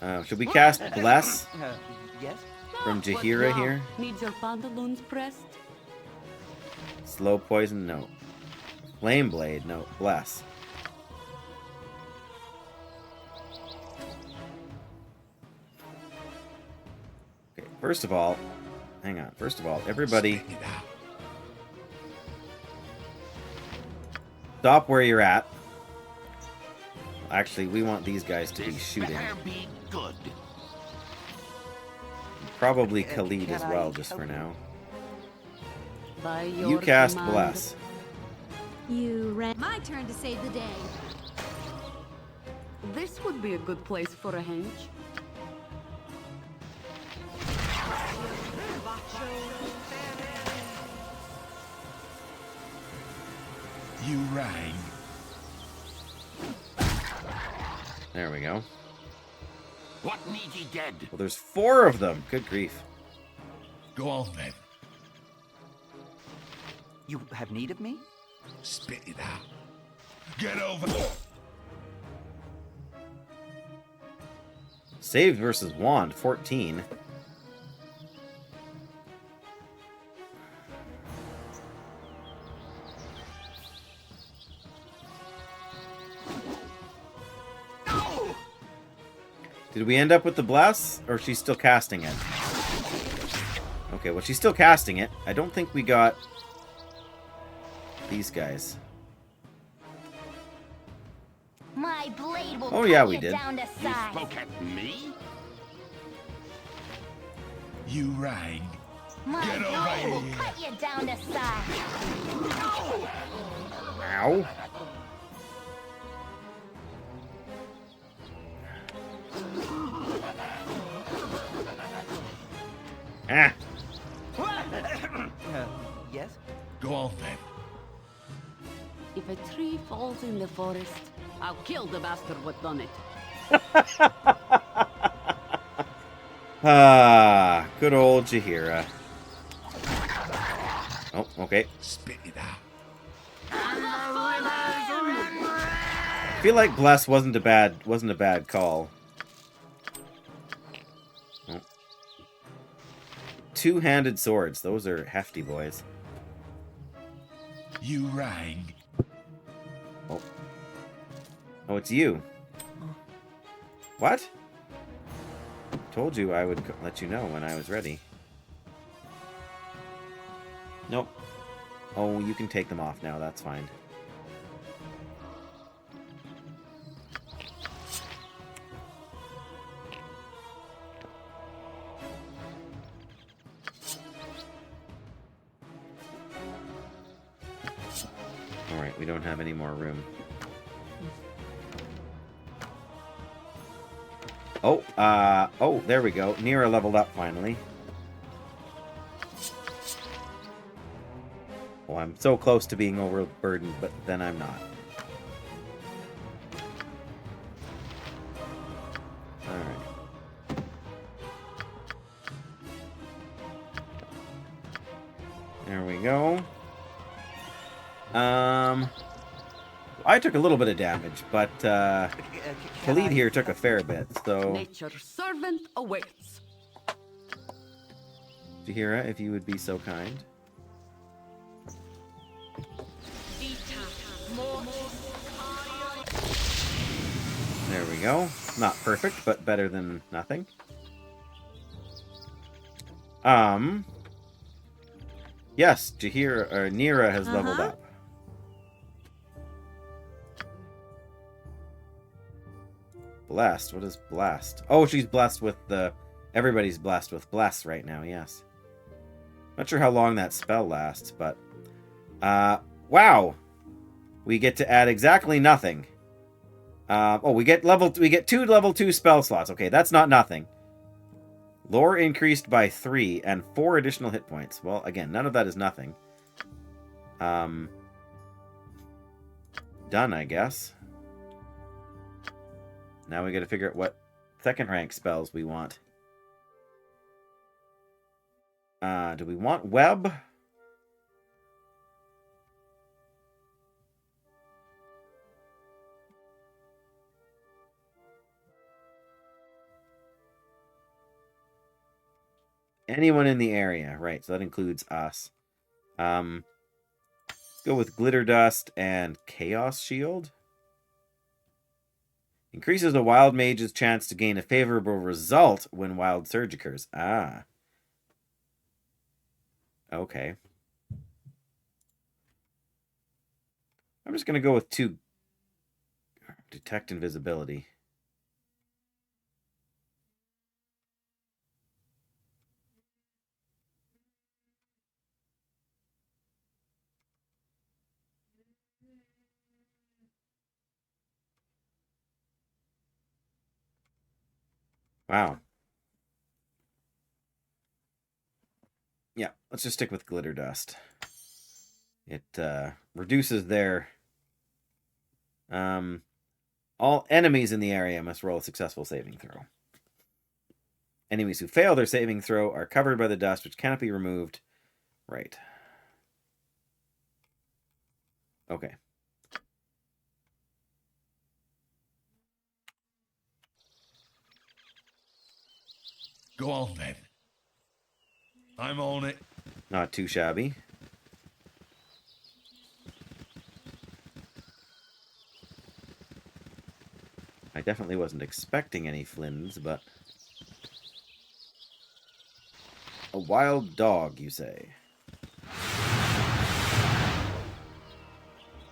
then. Should we cast Bless Yes? from Jaheira here? Needs your pantaloons pressed? Slow Poison? No. Flame Blade? No. Bless. Okay, first of all... Hang on. First of all, everybody... Stop where you're at. Actually, we want these guys to be shooting. Be good. Probably Khalid as well, just for now. By You your cast command. Bless. You ran. My turn to save the day. This would be a good place for a hench. You rang. There we go. What need ye dead? Well, there's 4 of them. Good grief. Go on then. You have need of me? Spit it out. Get over. Saved versus Wand, 14. Did we end up with the Bless, or she's still casting it? Okay, well, she's still casting it. I don't think we got these guys. My blade will Oh, yeah, cut we you did. down to You size. spoke at me? You rang. My Get over blade will here. cut you down to size. Ow. Ah. Yes? Go on then. If a tree falls in the forest, I'll kill the bastard what done it. Ah, good old Jaheira. Oh, okay. Spit it out. I feel like Bless wasn't a bad call. two-handed swords. Those are hefty boys. You rang. Oh. Oh, it's you. What? Told you I would let you know when I was ready. Nope. Oh, you can take them off now. That's fine. Alright, we don't have any more room. Oh, oh, there we go. Nira leveled up finally. Oh, I'm so close to being overburdened, but then I'm not. Alright. There we go. I took a little bit of damage, but Khalid here took a fair bit, so... Nature's servant awaits. Jahira, if you would be so kind. There we go. Not perfect, but better than nothing. Yes, Jahira, or Nira has leveled up. Blessed. What is blessed? Oh, she's blessed with the... Everybody's blessed with bless right now, yes. Not sure how long that spell lasts, but... wow! We get to add exactly nothing. Oh, we get two level 2 spell slots. Okay, that's not nothing. Lore increased by 3 and 4 additional hit points. Well, again, none of that is nothing. Done, I guess. Now we gotta figure out what second rank spells we want. Do we want web? Anyone in the area, right, so that includes us. Let's go with Glitter Dust and Chaos Shield. Increases a wild mage's chance to gain a favorable result when wild surge occurs. Ah. Okay. I'm just going to go with 2. Detect invisibility. Wow. Yeah, let's just stick with Glitter Dust. It reduces their... all enemies in the area must roll a successful saving throw. Enemies who fail their saving throw are covered by the dust, which cannot be removed. Right. Okay. Go on, then. I'm on it. Not too shabby. I definitely wasn't expecting any Flins, but... A wild dog, you say?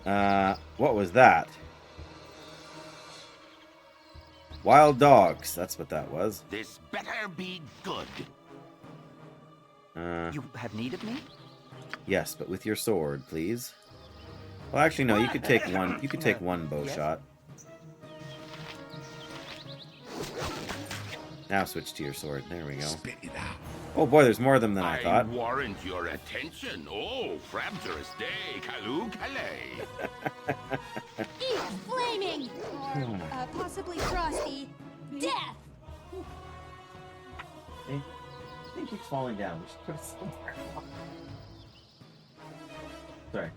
What was that? Wild dogs, that's what that was. This better be good. You have need of me? Yes, but with your sword, please. Well, actually, no. You could take one. You could take one bow shot. Now switch to your sword. There we go. Spit it out. Oh boy, there's more of them than I thought. warrant your attention. Oh, frabjous day, Kalu Calais. Eat flaming! Or possibly frosty. Death! Hey, it keeps falling down. We should put it somewhere. Sorry.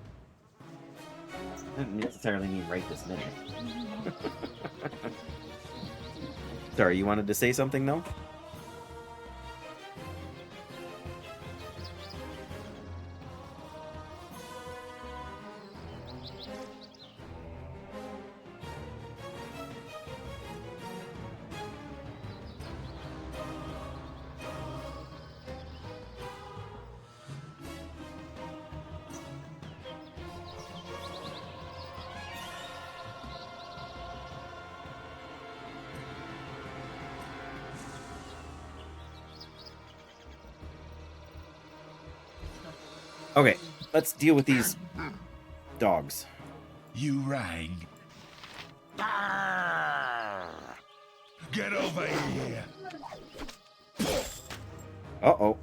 Didn't necessarily mean right this minute. Sorry, you wanted to say something, though? Okay, let's deal with these dogs. You rang. Get over here. Uh-oh.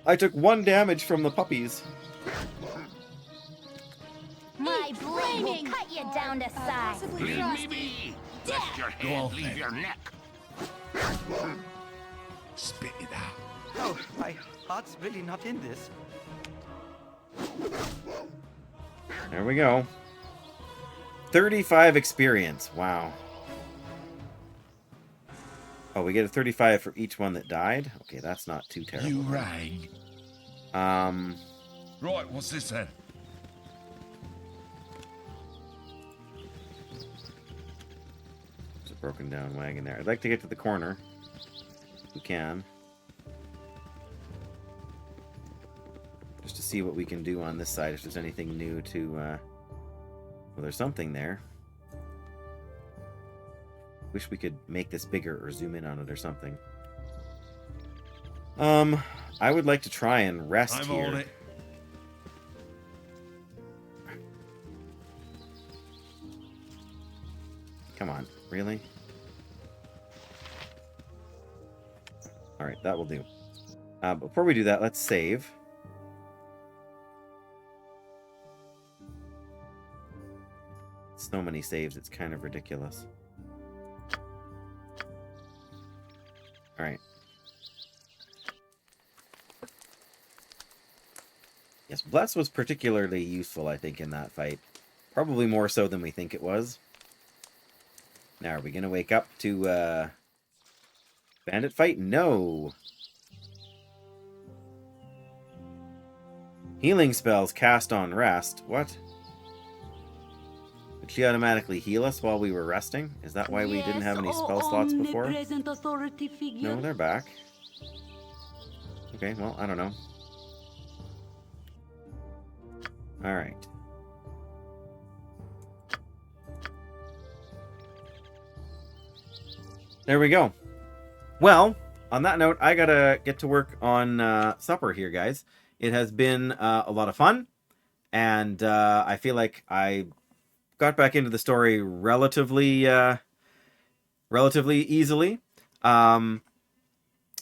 I took 1 damage from the puppies. My blade will cut you down to size. Leave me be. Let your Go head on, leave then. your neck. Spit it out. Oh, my heart's really not in this. There we go. 35 experience. Wow. Oh, we get a 35 for each one that died? Okay, that's not too terrible. You rang. Right, what's this then? There's a broken down wagon there. I'd like to get to the corner. If we can. Just to see what we can do on this side, if there's anything new to, well, there's something there. Wish we could make this bigger or zoom in on it or something. I would like to try and rest I'm here. on it. Come on, really? Alright, that will do. Before we do that, let's save. So many saves, it's kind of ridiculous. Alright. Yes, Bless was particularly useful, I think, in that fight. Probably more so than we think it was. Now, are we going to wake up to, bandit fight? No! Healing spells cast on rest. What? Did she automatically heal us while we were resting? Is that why we didn't have any spell slots before? No, they're back. Okay, well, I don't know. Alright. There we go. Well, on that note, I gotta get to work on supper here, guys. It has been a lot of fun, and I feel like I got back into the story relatively easily. Yeah,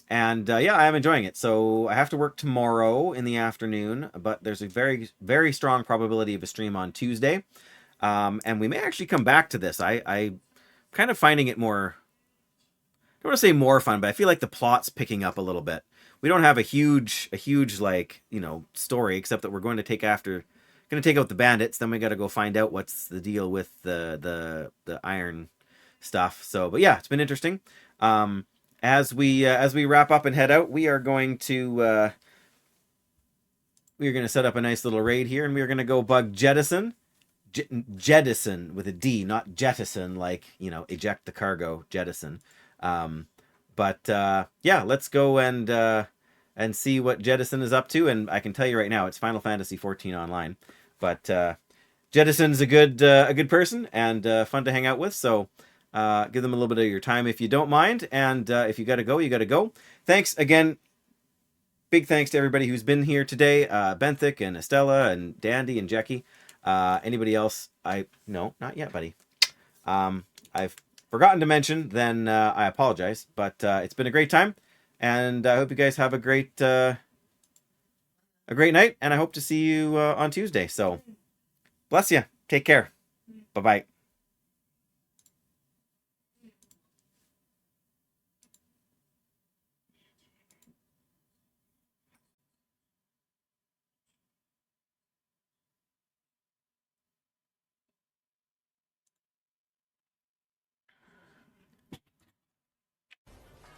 I am enjoying it. So I have to work tomorrow in the afternoon, but there's a very, very strong probability of a stream on Tuesday. And we may actually come back to this. I'm kind of finding it more, I don't want to say more fun, but I feel like the plot's picking up a little bit. We don't have a huge like, you know, story, except that we're going to take out the bandits. Then we got to go find out what's the deal with the iron stuff. So, but yeah, it's been interesting. As we wrap up and head out, we are going to set up a nice little raid here, and we are going to go bug Jettison. Jettison with a D, not jettison, like, you know, eject the cargo, jettison. Yeah, let's go and see what Jettison is up to. And I can tell you right now, it's Final Fantasy XIV Online. But Jettison's a good person and fun to hang out with. So give them a little bit of your time if you don't mind. And if you got to go, you got to go. Thanks again. Big thanks to everybody who's been here today. Benthic and Estella and Dandy and Jackie. Anybody else? No, not yet, buddy. I've forgotten to mention, then I apologize. But it's been a great time. And I hope you guys have a great night. And I hope to see you on Tuesday. So bless you. Take care. Bye-bye.